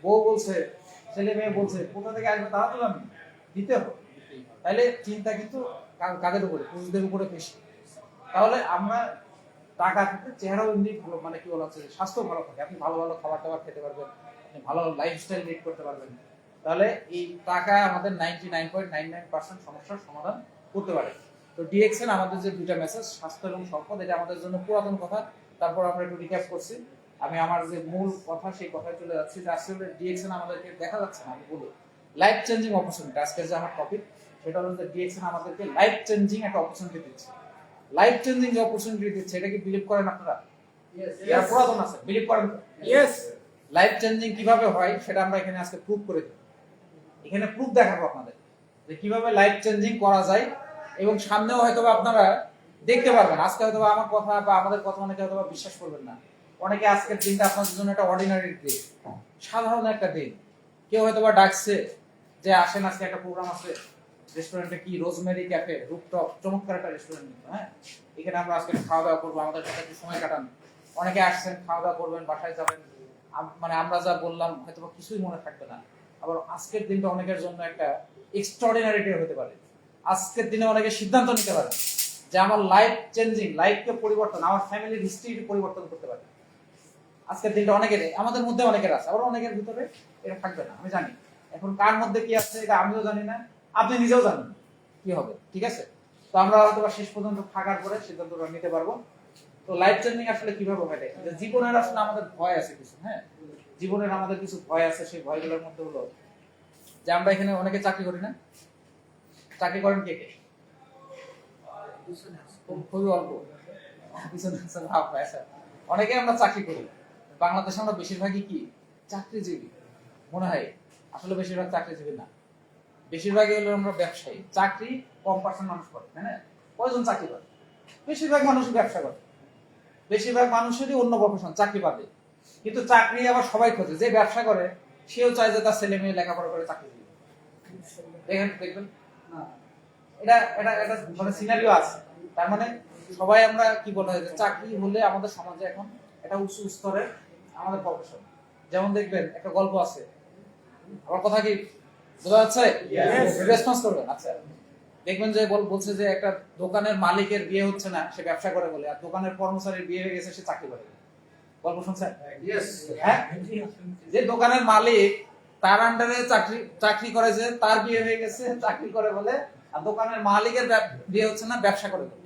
বউ বলছে, ছেলে মেয়ে বলছে, কোথা থেকে আসবে তারা তো জানবে, দিতে হবে। তাইলে চিন্তা কিন্তু কাদের উপরে? পুরুষদের উপরে বেশি। তাহলে আমরা টাকা থাকতে চেহারাও এমনি ভালো, মানে কি বলা হচ্ছে, স্বাস্থ্য ভালো থাকে, আপনি ভালো ভালো খাবার দাবার খেতে পারবেন, আপনি ভালো লাইফস্টাইল লিড করতে পারবেন। তাহলে এই টাকা আমাদের 99.99% সমস্যার সমাধান করতে পারে। তো ডিএক্সএন আমাদের যে দুইটা মেসেজ, স্বাস্থ্য এবং সম্পদ, এটা আমাদের জন্য পুরাতন কথা। তারপর আমরা একটু রিক্যাপ করছি। আমি আমার যে মূল কথা, সেই কথায় চলে যাচ্ছি যে আসলে ডিএক্সএন আমাদেরকে দেখা যাচ্ছে না, আমি বলি লাইফ চেঞ্জিং অপরচুনিটি। আজকের যে আমার টপিক, সেটা হলো যে ডিএক্সএন আমাদেরকে লাইফ চেঞ্জিং একটা অপরচুনিটি দিচ্ছে। লাইফ চেঞ্জিং যে অপরচুনিটি দিচ্ছে, এটা কি বিলিভ করেন আপনারা? এর পুরাতন আছে, বিলিভ করেন? ইয়েস। লাইফ চেঞ্জিং কিভাবে হয় সেটা আমরা এখানে আজকে প্রুভ করে দিই। এখানে প্রুফ দেখাবো আপনাদের যে কিভাবে লাইফ চেঞ্জিং করা যায়, এবং সামনেও হয়তো আপনারা দেখতে পারবেন। আজকে হয়তো আমার কথা বা আমাদের কথা অনেকে হয়তো বিশ্বাস করবেন না, অনেকে আজকের দিনটা আপনাদের জন্য একটা অর্ডিনারি দিন, সাধারণ একটা দিন। কেউ হয়তো বা ডাকছে যে আসেন, আজকে একটা প্রোগ্রাম আছে রেস্টুরেন্টে, কি রোজমেরি ক্যাফে, রুফটপ, চমৎকার একটা রেস্টুরেন্ট, হ্যাঁ, এখানে আমরা আজকে খাওয়া দাওয়া করবো, আমাদের সাথে একটু সময় কাটান। অনেকে আসছেন, খাওয়া দাওয়া করবেন, বাসায় যাবেন, মানে আমরা যা বললাম হয়তো বা কিছুই মনে থাকবে না। আবার আজকের দিনটা অনেকের জন্য একটা এক্সট্রাঅর্ডিনারি ডে হতে পারে। আজকের দিনে অনেকে সিদ্ধান্ত নিতে পারে যে আমার লাইফ চেঞ্জিং, লাইফকে পরিবর্তন, আমার ফ্যামিলির হিস্ট্রি পরিবর্তন করতে পারে। আজকের দিনটা অনেকের, আমাদের মধ্যে অনেকের আছে, আবার অনেকের ভিতরে এটা থাকবে না, আমি জানি। এখন কার মধ্যে কি আছে এটা আমিও জানি না, আপনি নিজেও জানেন না কি হবে, ঠিক আছে? তো আমরা হয়তো শেষ পর্যন্ত থাকার পরে সিদ্ধান্তটা নিতে পারবো। তো লাইফ চেঞ্জিং আসলে কিভাবে হয়? দেখেন, যে জীবনের আসলে আমাদের ভয় আছে কিছু, হ্যাঁ, জীবনের আমাদের কিছু ভয় আছে। সেই ভয়গুলোর মধ্যে হলো যে আমরা এখানে অনেকে চাকরি করি না। চাকরি করেন কে কে? খুবই অল্প, পিছনে আছে ভাব, আচ্ছা। অনেকে আমরা চাকরি করি। বাংলাদেশে আমরা বেশিরভাগই কি চাকরিজীবী মনে হয়, আসলে বেশিরভাগ চাকরিজীবী না, বেশিরভাগই হলো আমরা ব্যবসায়ী। চাকরি কম পার্সেন্ট মানুষ করে, তাই না? কয়জন চাকরি করে? বেশিরভাগ মানুষই ব্যবসা করে, বেশিরভাগ মানুষেরই অন্য প্রফেশন, চাকরি বাদে। কিন্তু চাকরি আবার সবাই খোঁজে। যে ব্যবসা করে সেও চায় যে তার ছেলে মেয়ে লেখাপড়া করে চাকরি দিবে। দেখবেন না, এটা এটা এটা মানে সিনারিও আছে। তার মানে সবাই আমরা কি বলা হয় যে চাকরি হলে আমাদের সমাজে এখন এটা উচ্চ স্তরের আমাদের প্রফেশন। যেমন দেখবেন একটা গল্প আছে, আমার কথা কি বোঝা যাচ্ছে? রেসপন্স করবেন। আচ্ছা, দেখবেন যে বলছে যে একটা দোকানের মালিকের বিয়ে হচ্ছে না, সে ব্যবসা করে বলে, আর দোকানের কর্মচারীর বিয়ে হয়ে গেছে, সে চাকরি করে। গল্প শুনছেন? হ্যাঁ, যে দোকানের মালিক, তার আন্ডারে চাকরি করে, যে তার বিয়ে হয়ে গেছে, চাকরি করে বলে, আর দোকানের মালিকের বিয়ে হচ্ছে না, ব্যবসা করে বলে।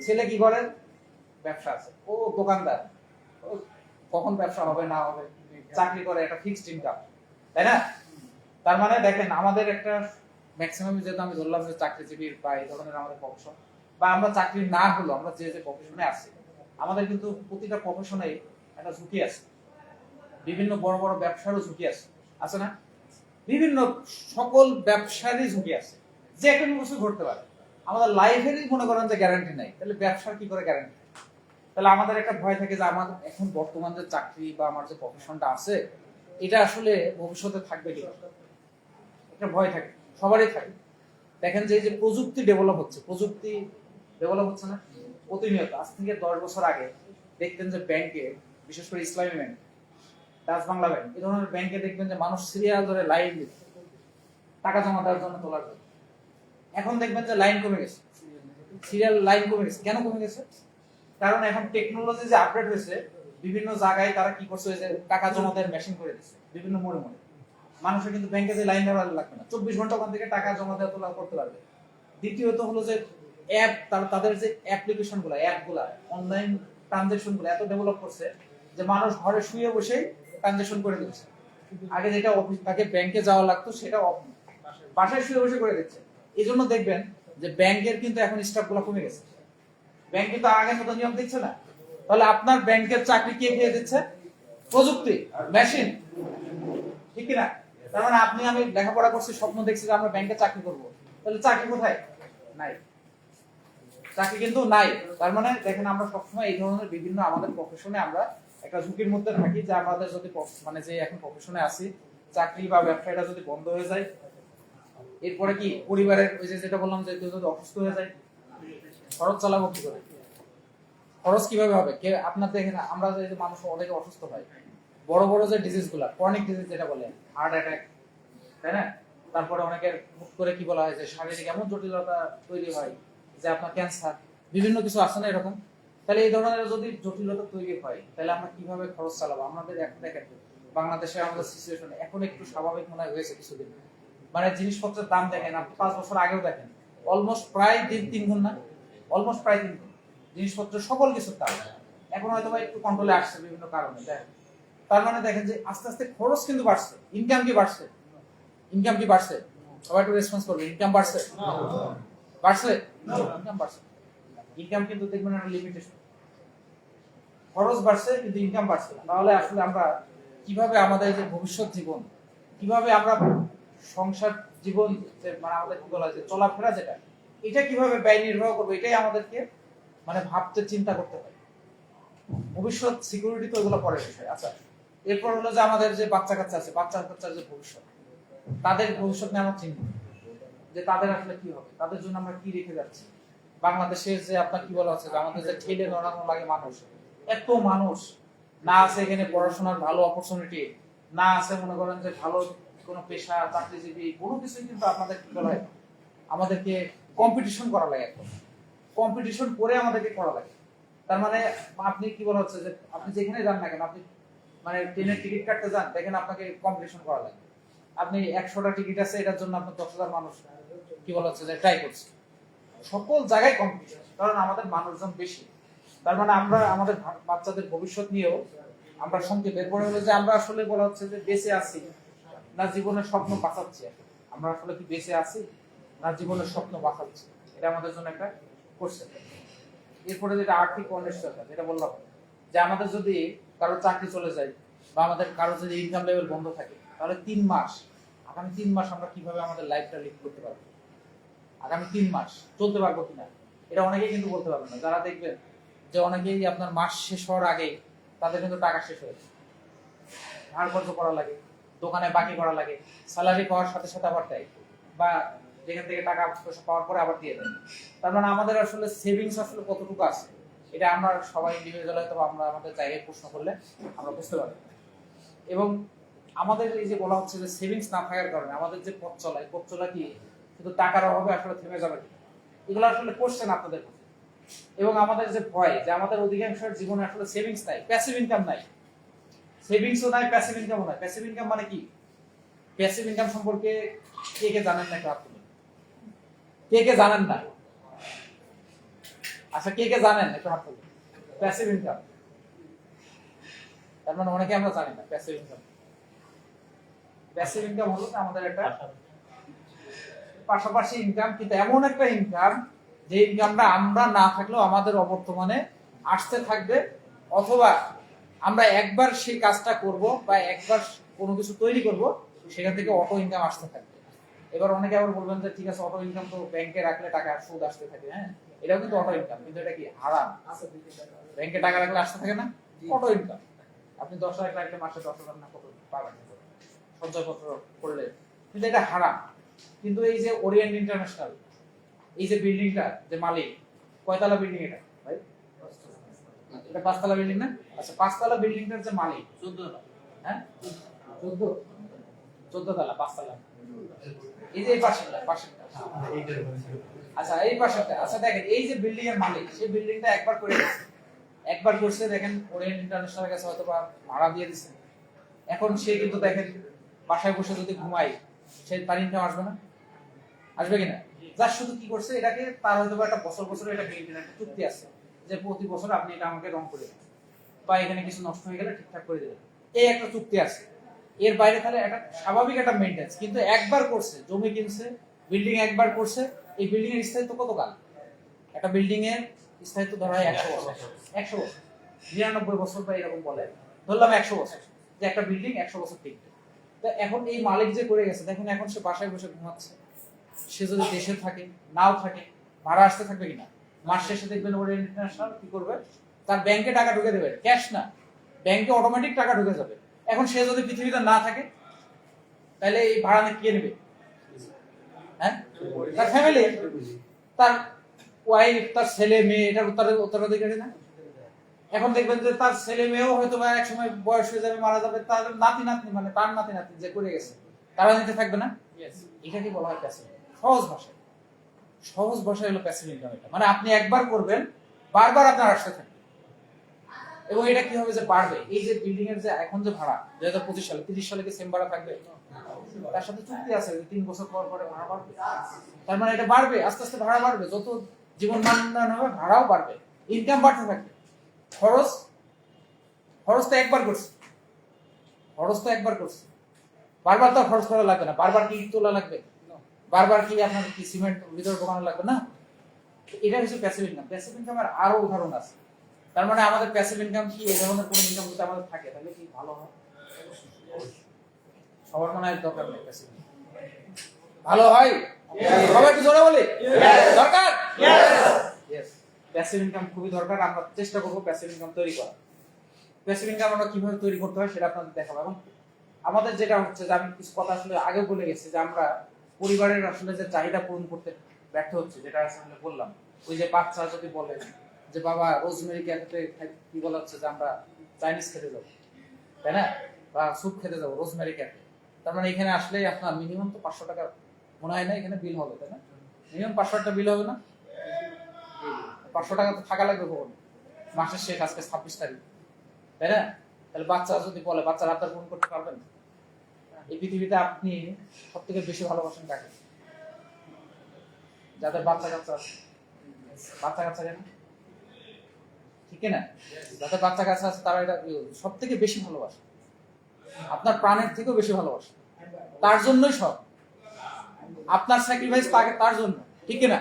ছেলে কি করে? ব্যবসা আছে, ও দোকানদার, কখন ব্যবসা হবে না হবে, চাকরি করে, একটা ফিক্সড ইনকাম, তাই না? তার মানে দেখেন, আমাদের একটা ম্যাক্সিমাম, যেহেতু আমি ধরলাম যে চাকরিজীবীর বা এই ধরনের আমাদের প্রফেশন, বা আমরা চাকরি না হলো আমরা যে যে প্রফেশনে আছি, আমাদের কিন্তু প্রতিটা প্রফেশনে একটা ঝুঁকি আছে। বিভিন্ন বড় বড় ব্যবসারও ঝুঁকি আছে না? বিভিন্ন সকল ব্যবসারই ঝুঁকি আছে, যে কোনো কিছু ঘটতে পারে। আমাদের লাইফেরই মনে করেন যে গ্যারান্টি নাই, তাহলে ব্যবসার কি করে গ্যারান্টি? তাহলে আমাদের একটা ভয় থাকে যে আমার এখন বর্তমান যে চাকরি বা আমার যে প্রফেশনটা আছে, এটা আসলে ভবিষ্যতে থাকবে কিনা, একটা ভয় থাকে, সবারই থাকে। দেখেন যে প্রযুক্তি ডেভেলপ হচ্ছে না প্রতিনিয়ত। আজ থেকে 10 বছর আগে দেখতেন যে ব্যাংকে, বিশেষ করে ইসলামী ব্যাংক, ডাচ বাংলা ব্যাংক, এই ধরনের ব্যাংকে দেখবেন যে মানুষ সিরিয়াল ধরে লাইন দিত টাকা জমা দেওয়ার জন্য, তোলার জন্য। এখন দেখবেন যে লাইন কমে গেছে, সিরিয়াল লাইন কমে গেছে। কেন কমে গেছে? কারণ এখন টেকনোলজি যে আপডেট হয়েছে, বিভিন্ন জায়গায় তারা কি করছে, যে টাকা জমা দেওয়ার মেশিন করে দিচ্ছে বিভিন্ন মোড়ে মোড়ে। মানুষের কিন্তু ব্যাংকে যে লাইন দেওয়া লাগবে না, 24 ঘন্টা ওখান থেকে টাকা জমা দেওয়া তোলা করতে পারবে। দ্বিতীয়ত হলো যে অ্যাপ, তাদের যে অ্যাপ্লিকেশন গুলা, অনলাইন ট্রানজেকশন গুলো এত ডেভেলপ করছে যে মানুষ ঘরে শুয়ে বসেই ট্রানজেকশন করে দিচ্ছে। আগে যেটা অফিস তাকে ব্যাংকে যাওয়া লাগতো, সেটা বাসায় শুয়ে বসে করে দিচ্ছে। এই জন্য দেখবেন যে ব্যাংকের কিন্তু এখন স্টাফ গুলো কমে গেছে, ব্যাংক কিন্তু আগের মতো নিয়ম দিচ্ছে না। তাহলে আপনার ব্যাংকের চাকরি কে খেয়ে দিচ্ছে? প্রযুক্তি, মেশিন, ঠিক কিনা? তার মানে আমি লেখাপড়া করছি, স্বপ্ন দেখছি যে আমরা ব্যাংকে চাকরি করব, তাহলে চাকরি কোথায়? নাই। চাকরি কিন্তু নাই। তার মানে দেখেন আমরা সবসময় এই ধরনের বিভিন্ন আমাদের প্রফেশনে আমরা একটা ঝুঁকির মধ্যে থাকি যে আমাদের যদি মানে যে এখন প্রফেশনে আছি চাকরি বা ব্যবসাটা যদি বন্ধ হয়ে যায়, এরপরে কি পরিবারের ওই যে যেটা বললাম যে কেউ যদি অসুস্থ হয়ে যায়, খরচ চালাবো কি করে? খরচ কিভাবে হবে? কে আপনার দেখেন আমরা যে মানুষ অনেকে অসুস্থ হয়, বড় বড় যে ডিজিজ গুলা, ক্রনিক ডিজিজ যেটা বলে, হার্ট অ্যাটাক, তাই না? তারপরে অনেকের মুখ করে কি বলা হয় যে শারীরিক এমন জটিলতা তৈরি হয় যে আপনার ক্যান্সার, বিভিন্ন কিছু আছে না এরকম। তাহলে এই ধরনের যদি জটিলতা তৈরি হয় তাহলে আমরা কিভাবে খরচ চালাবো? আমাদের এখন দেখেন বাংলাদেশে আমাদের সিচুয়েশন এখন একটু স্বাভাবিক মনে হয়েছে কিছুদিন, মানে জিনিসপত্রের দাম দেখেন আপনি 5 বছর আগেও দেখেন অলমোস্ট প্রায় 3 গুণ না, অলমোস্ট প্রায় 3 গুণ জিনিসপত্র সকল কিছুর দাম। এখন হয়তো বা একটু কন্ট্রোলে আসছে বিভিন্ন কারণে। তার মানে দেখেন যে আস্তে আস্তে খরচ কিন্তু বাড়ছে, ইনকাম কি বাড়ছে? ইনকাম কি বাড়ছে? সবাই একটু রেসপন্স করবে। ইনকাম বাড়ছে? বাড়ছে? ইনকাম বাড়ছে। ইনকাম কিন্তু দেখবেন একটা লিমিটেশন। খরচ বাড়ছে কিন্তু ইনকাম বাড়ছে না। তাহলে আসলে আমরা কিভাবে আমাদের যে ভবিষ্যৎ জীবন, কিভাবে আমরা সংসার জীবন যে মানে আমাদের কি বলা হয় যে চলাফেরা যেটা, এটা কিভাবে ব্যয় নির্বাহ করবো, এটাই আমাদেরকে মানে ভাবতে চিন্তা করতে হয়। ভবিষ্যৎ সিকিউরিটি তো এগুলো পরের বিষয়। আচ্ছা, এরপর হলো যে আমাদের যে বাচ্চা কাচ্চা আছে, বাচ্চা কাচ্চার যে ভবিষ্যৎ, তাদের ভবিষ্যৎ নিয়ে আমরা চিন্তা যে তাদের আসলে কি হবে, তাদের জন্য আমরা কি রেখে যাচ্ছি। বাংলাদেশের যে আপনার কি বলা হচ্ছে যে আমাদের যে ঠেলে নড়ানো লাগে মানুষ, এত মানুষ না আছে এখানে পড়াশোনার ভালো অপরচুনিটি, না আছে মনে করেন যে ভালো কোনো পেশা, চাকরিজীবী, কোনো কিছুই কিন্তু আপনাদের কি বলা হয় আমাদেরকে কম্পিটিশন করা লাগে। এখন কম্পিটিশন করে আমাদেরকে করা লাগে। তার মানে আপনি কি বলা হচ্ছে যে আপনি যেখানে যান না কেন, আপনি মানে ট্রেনের টিকিট কাটতে যান, দেখেন আপনাকে কম্পিটিশন করা লাগে। আপনি 100টা টিকিট আছে, এটার জন্য আপনার 10,000 মানুষ কি বলা হচ্ছে যে ট্রাই করছে। সকল জায়গায় কম্পিটিশন, কারণ আমাদের মানুষজন বেশি। তার মানে আমরা আমাদের বাচ্চাদের ভবিষ্যৎ নিয়েও আমরা সংক্ষেপে এরপরে হলো যে আমরা আসলে বলা হচ্ছে যে বেঁচে আছি না জীবনের স্বপ্ন বাঁচাচ্ছি। আমরা আসলে কি বেঁচে আছি না জীবনের স্বপ্ন বাঁচাচ্ছি, এটা আমাদের জন্য একটা কোশ্চেন। এরপরে যেটা আর্থিক অনিশ্চয়তা, যেটা বললাম যে আমাদের যদি কারো চাকরি চলে যায় বা আমাদের কারো যদি ইনকাম লেভেল বন্ধ থাকে, তাহলে 3 মাস, আগামী 3 মাস আমরা কিভাবে আমাদের লাইফটা লিড করতে পারবো, আগামী 3 মাস চলতে পারবো কিনা, এটা অনেকেই কিন্তু বলতে পারবে না। যারা দেখবেন যে অনেকেই আপনার মাস শেষ হওয়ার আগেই তাদের কিন্তু টাকা শেষ হয়ে যায়, ধার কর্জ করা লাগে, দোকানে বাকি করা লাগে, স্যালারি পাওয়ার সাথে সাথে আবার দেয়, বা যেখান থেকে টাকা পয়সা পাওয়ার পরে আবার দিয়ে দেয়। তার মানে আমাদের আসলে সেভিংস আসলে কতটুকু আছে, এটা আমরা সবাই ইন্ডিভিজুয়াল হয়তো আমরা আমাদের জায়গায় প্রশ্ন করলে আমরা বুঝতে পারবো। এবং আমাদের এই যে বলা হচ্ছে যে সেভিংস না থাকার কারণে আমাদের যে পথ চলা, এই পথ চলা কি শুধু টাকার অভাবে আসলে থেমে যাবে কিনা, এগুলো আসলে কোশ্চেন আপনাদের কাছে। এবং আমাদের যে ভয় যে আমাদের অধিকাংশের জীবনে আসলে সেভিংস নাই, প্যাসিভ ইনকাম নাই। সেভিংসও নাই, প্যাসিভ ইনকামও নাই। প্যাসিভ ইনকাম মানে কি? প্যাসিভ ইনকাম সম্পর্কে কে কে জানেন না একটু হাত তুলুন। কে কে জানেন না? আচ্ছা, কে কে জানেন একটু হাত তুলুন। প্যাসিভ ইনকাম তার মানে অনেকে আমরা জানি না প্যাসিভ ইনকাম। প্যাসিভ ইনকাম হলো আমাদের একটা পাশাপাশি ইনকাম, কিন্তু এমন একটা ইনকাম যে ইনকামটা আমরা না থাকলেও আমাদের অবর্তমানে আসতে থাকবে, অথবা আমরা একবার সেই কাজটা করব বা একবার কোনো কিছু তৈরি করব, সেখান থেকে অটো ইনকাম আসতে থাকবে। এবার অনেকে আবার বলবেন যে ঠিক আছে অটো ইনকাম তো ব্যাংকে রাখলে টাকা সুদ আসতে থাকে, হ্যাঁ এটাও কিন্তু অটো ইনকাম, কিন্তু এটা কি হারাম? ব্যাংকে টাকা রাখলে আসতে থাকে না, অটো ইনকাম। আপনি 10 লাখ রাখলে মাসে 10,000 না কত পাবেন সঞ্চয়পত্র করলে, কিন্তু এটা হারাম। কিন্তু এই যে ওরিয়েন্ট ইন্টারন্যাশনাল, এই যে বিল্ডিংটা যে মালিক, কয়তলা বিল্ডিং এটা ভাই? এটা 5 তলা বিল্ডিং না? আচ্ছা, 5 তলা বিল্ডিংটার যে মালিক 14 তলা, হ্যাঁ 14 তলা, 5 তলা। এই যে এই পাশেরটা, আচ্ছা এই পাশেরটা, আচ্ছা দেখেন এই যে বিল্ডিং এর মালিক, সেই বিল্ডিংটা একবার করে গেছে, একবার করছে, দেখেন ওরিয়েন্ট ইন্টারন্যাশনাল কাছে হয়তো বা ভাড়া দিয়ে দিছে। এখন সে কিন্তু দেখেন বাসায় বসে যদি ঘুমাই, সে তার ইনকাম আসবে না? আসবে কিনা? যার শুধু কি করছে, এটাকে তার হয়তো একটা বছর বছর এটা মেইনটেইন একটা চুক্তি আছে যে প্রতি বছর আপনি এটা আমাকে রং করে দেবেন, বা এখানে কিছু নষ্ট হয়ে গেলে ঠিকঠাক করে দেবেন, এই একটা চুক্তি আছে। এর বাইরে তাহলে একটা স্বাভাবিক একটা মেইনটেন্স। কিন্তু একবার করছে, জমি কিনছে, বিল্ডিং একবার করছে, এই বিল্ডিং এর স্থায়িত্ব কতকাল? একটা বিল্ডিং এর স্থায়িত্ব ধরা হয় 100 বছর, 100 বছর, 99 বছর বা এরকম বলে, ধরলাম 100 বছর, যে একটা বিল্ডিং 100 বছর টিকবে। তো এখন এই মালিক যে করে গেছে, দেখেন এখন সে বাসায় বসে ঘুমাচ্ছে, সে যদি দেশে থাকে নাও থাকে, ভাড়া আসতে থাকবে কিনা? মাস শেষে দেখবেন ওরিয়েন্ট ইন্টারন্যাশনাল কি করবে, তার ব্যাংকে টাকা ঢুকে দেবে, ক্যাশ না, ব্যাংকে অটোমেটিক টাকা ঢুকে যাবে। এখন সে যদি পৃথিবীতে না থাকে তাহলে এই ভাড়া কে নেবে? হ্যাঁ, তার ফ্যামিলি, তার ওয়াইফ, তার ছেলে মেয়ে, এটার উত্তরাধিকারী না? এখন দেখবেন যে তার ছেলে মেয়েও হয়তো বা এক সময় বয়স হয়ে যাবে, মারা যাবে, তার নাতি নাতনি মানে তার নাতি নাতনি যে করে গেছে তারা নিতে থাকবে না? এটাকে বলা হয় প্যাসিভ। সহজ ভাষায় হলো প্যাসিভ ইনকাম। এটা মানে আপনি একবার করবেন, বারবার আপনার আসতে থাকবে, এবং এটা কি হবে যে বাড়বে। এই যে বিল্ডিং এর যে এখন যে ভাড়া 2025 সালে 30 সালে কি সেম ভাড়া থাকবে? তার সাথে চুক্তি আছে যে 3 বছর পর পরে ভাড়া বাড়বে। তার মানে এটা বাড়বে, আস্তে আস্তে ভাড়া বাড়বে, যত জীবন মান উন্নয়ন হবে ভাড়াও বাড়বে, ইনকাম বাড়তে থাকবে। খরচ তো একবার করছে, বারবার তো খরচ করা লাগবে না। বারবার কি ইট তোলা লাগবে? বারবার কি আপনার কি সিমেন্ট ভিতরে ঢোকানো লাগবে না? এটা হচ্ছে প্যাসিভ ইনকাম। প্যাসিভ ইনকামের আরো উদাহরণ আছে। তার মানে আমাদের প্যাসিভ ইনকাম কি এই ধরনের কোনো ইনকাম যদি আমাদের থাকে তাহলে কি ভালো হয়? সবার মনে হয় দরকার নেই প্যাসিভ ইনকাম। ভালো হয়? সবাই একটু জোরে বলি দরকার। ইয়েস, প্যাসিভ ইনকাম খুবই দরকার। আমরা চেষ্টা করব প্যাসিভ ইনকাম তৈরি করা। প্যাসিভ ইনকাম আমরা কিভাবে তৈরি করতে হয় সেটা আপনাদের দেখাবো। এবং আমাদের যেটা হচ্ছে যে আমি কিছু কথা আসলে আগে বলে গেছি যে আমরা পরিবারের আসলে যে চাহিদা পূরণ করতে ব্যর্থ হচ্ছে, যেটা আসলে বললাম। ওই যে বাচ্চা যদি বলে যে বাবা রোজমেরি ক্যাফেতে কি বলা হচ্ছে যে আমরা চাইনিজ খেতে যাবো, তাই না, বা স্যুপ খেতে যাবো রোজমেরি ক্যাফে, তার মানে এখানে আসলে আপনার মিনিমাম তো 500 টাকা মনে হয় না এখানে বিল হবে, তাই না? মিনিমাম 500 টাকা বিল হবে না? 500 টাকা তো থাকা লাগবে কখন? মাসের শেষ, আজকে 26 তারিখ, তাই না? তাহলে বাচ্চা যদি বলে, বাচ্চার আবদার পূরণ করতে পারবেন? এই পৃথিবীতে আপনি সব থেকে বেশি ভালোবাসেন কাকে? যাদের বাচ্চা কাচ্চা আছে। বাচ্চা কাচ্চা কেন? ঠিক না? যাদের বাচ্চা কাচ্চা আছে তারা এটা সব থেকে বেশি ভালোবাসে, আপনার প্রাণের থেকেও বেশি ভালোবাসে, তার জন্যই সব। আপনার স্যাক্রিফাইস তাকে তার জন্য, ঠিক না?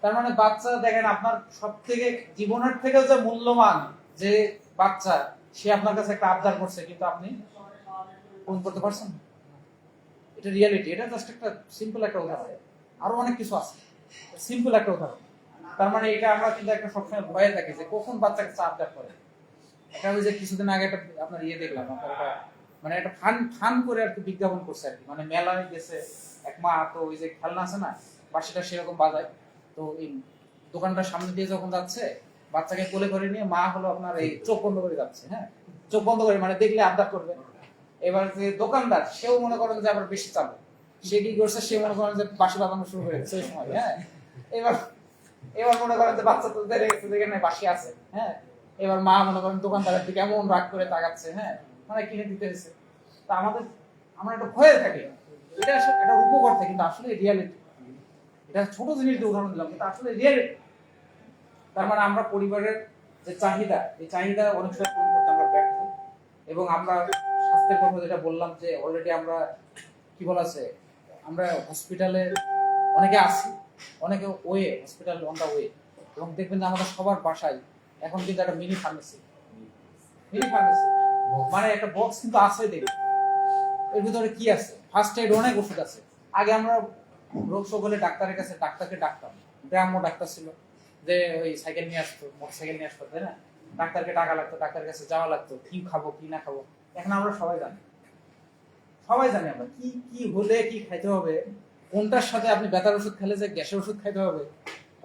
তার মানে বাচ্চা দেখেন আপনার সব থেকে জীবনের থেকেও যে মূল্যবান যে বাচ্চা, সে আপনার কাছে একটা আবদার করছে কিন্তু আপনি পূরণ করতে পারছেন না। এটা রিয়ালিটি। এটা জাস্ট একটা সিম্পল একটা উদাহরণ, আরো অনেক কিছু আছে, সিম্পল একটা উদাহরণ। তার মানে এটা আমরা কিন্তু একটা সবসময় ভয়ে থাকি যে কখন বাচ্চাকে আবদার করে। এটা ওই যে কিছুদিন আগে একটা আপনার দেখলাম, আপনার একটা মানে একটা ফান করে আর কি বিজ্ঞাপন করছে আর কি, মানে মেলায় গেছে এক মা, তো ওই যে খেলনা আছে না বাসিটা সেরকম বাজায়, তো এই দোকানটার সামনে দিয়ে যখন যাচ্ছে বাচ্চাকে কোলে করে নিয়ে মা হলো আপনার এই চোখ বন্ধ করে যাচ্ছে। হ্যাঁ, চোখ বন্ধ করে মানে দেখলে আবদার করবে। এবার যে দোকানদার সেও মনে করেন যে আবার বেশি চালু, সে কি করছে, সে মনে করেন যে বাঁশি বাজানো শুরু করে দিচ্ছে ওই সময়। হ্যাঁ, এবার মনে করেন যে বাচ্চা তো দেখে বাঁশি আছে। হ্যাঁ, এবার মা মনে করেন দোকানদারের দিকে এমন রাগ করে তাকাচ্ছে, হ্যাঁ মানে কিনে দিতে হয়েছে। তা আমরা একটা ভয়ে থাকি, এটা একটা উপকর্তা কিন্তু আসলে রিয়ালিটি। এটা ছোট জিনিস দিয়ে উদাহরণ দিলাম কিন্তু আসলে রিয়ালিটি। তার মানে আমরা পরিবারের যে চাহিদা, এই চাহিদা অনেক সময় পূরণ করতে আমরা ব্যর্থ। এবং আমরা স্বাস্থ্যের কথা যেটা বললাম যে অলরেডি আমরা কি বলা আছে, আমরা হসপিটালে অনেকে আছি, অনেকে হসপিটাল অন দা ওয়ে। এবং দেখবেন যে আমাদের সবার বাসায় এখন কিন্তু একটা মিনি ফার্মেসি মানে একটা বক্স কিন্তু আছে। দেখি এর ভিতরে কি আছে, ফার্স্ট এড অনেক ওষুধ আছে। আগে আমরা রোগ শোক হলে ডাক্তারের কাছে ডাক্তারকে ডাকতাম, গ্রাম্য ডাক্তার ছিল যে ওই সাইকেল নিয়ে আসতো, মোটরসাইকেল নিয়ে আসতো, তাই না? ডাক্তারকে টাকা লাগতো, ডাক্তারের কাছে যাওয়া লাগতো, কি খাবো কি না খাবো। এখন আমরা সবাই জানি আমরা কি কি হলে কি খাইতে হবে, কোনটার সাথে আপনি ব্যথার ওষুধ খেলে যে গ্যাসের ওষুধ খাইতে হবে,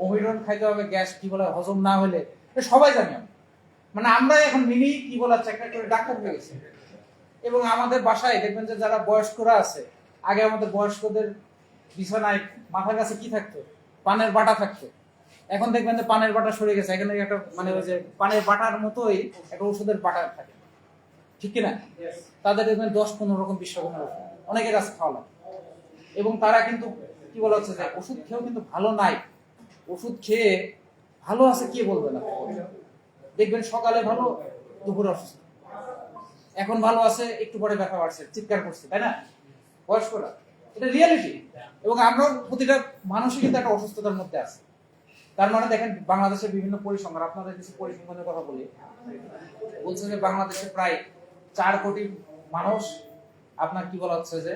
অমিরন খাইতে হবে গ্যাস কি বলে হজম না হলে, সবাই জানি আমরা। মানে আমরা এখন মিনি কি বলা চেকটা করে ডাক্তার হয়ে গেছি। এবং আমাদের বাসায় দেখবেন যে যারা বয়স্করা আছে, আগে আমাদের বয়স্কদের বিছানায় মাথার কাছে কি থাকতো, পানের বাটা থাকতো। এখন দেখবেন যে পানের বাটা সরে গেছে, এখানে একটা মানে ওই যে পানের বাটার মতোই একটা ওষুধের বাটা থাকে, ঠিক কিনা? তাদের দেখবেন 10-15 রকম 20 রকমের ওষুধ অনেকের কাছে খাওয়া লাগে। এবং তারা কিন্তু কি বলা হচ্ছে যে ওষুধ খেয়েও কিন্তু ভালো নাই, ওষুধ খেয়ে ভালো আছে কে বলবে না। দেখবেন সকালে ভালো, দুপুরে অসুস্থ, এখন ভালো আছে, একটু পরে ব্যথা বাড়ছে, চিৎকার করছে, তাই না বয়স্করা? এটা রিয়ালিটি। এবং আমরা প্রতিটা মানুষই কিন্তু একটা অসুস্থতার মধ্যে আছে। তার মানে দেখেন বাংলাদেশের বিভিন্ন পরিসংখ্যান, আপনাদের কিছু পরিসংখ্যানের কথা বলি, বলছে যে বাংলাদেশে প্রায় 4 কোটি মানুষ আপনার কি বলা হচ্ছে যে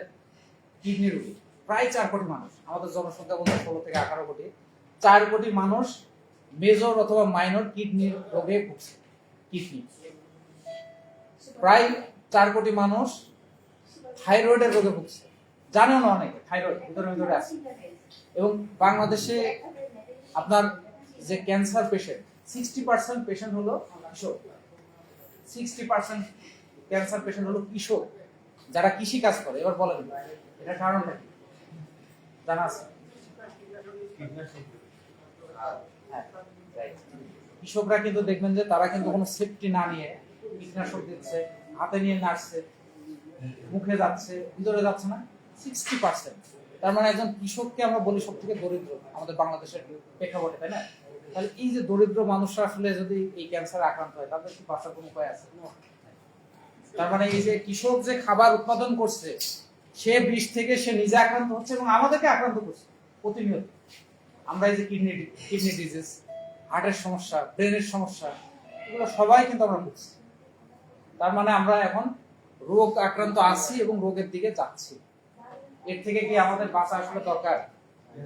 কিডনি রোগী, প্রায় 4 কোটি মানুষ। আমাদের জনসংখ্যা বলতে 16 থেকে 18 কোটি, 4 কোটি মানুষ মেজর অথবা মাইনর কিডনির রোগে ভুগছে। কিডনি প্রায় 4 কোটি মানুষ থাইরয়েডের রোগে ভুগছে, জানেও না অনেকে থাইরয়েড ভিতরে আছে। এবং বাংলাদেশে আপনার যে ক্যান্সার পেশেন্ট 60% পেশেন্ট হলো কিশোর। 60% ক্যান্সার পেশেন্ট হলো কিশোর, যারা কৃষি কাজ করে। এবার বলেন এটা কারণটা কি জানা আছে? হ্যাঁ, right. কৃষকরা কিন্তু দেখবেন যে তারা কিন্তু কোনো সেফটি না নিয়ে কীটনাশক দিচ্ছে, হাতে নিয়ে নাড়ছে, মুখে যাচ্ছে, ভিতরে যাচ্ছে না। 60%। তার মানে একজন কৃষককে আমরা বলি সব থেকে দরিদ্র আমাদের বাংলাদেশের প্রেক্ষাপটে, তাই না? তাহলে এই যে দরিদ্র মানুষরা আসলে যদি এই ক্যান্সারে আক্রান্ত হয়, তাদের কি বাঁচার কোনো উপায় আছে? তার মানে এই যে কৃষক যে খাবার উৎপাদন করছে, সে বিষ থেকে সে নিজে আক্রান্ত হচ্ছে এবং আমাদেরকে আক্রান্ত করছে প্রতিনিয়ত। আমরা এই যে কিডনি ডিজিজ, হার্টের সমস্যা, ব্রেনের সমস্যা, এগুলো সবাই কিন্তু আমরা ভুগছি। তার মানে আমরা এখন রোগ আক্রান্ত আছি এবং রোগের দিকে যাচ্ছি। এর থেকে কি আমাদের বাঁচা আসলে দরকার?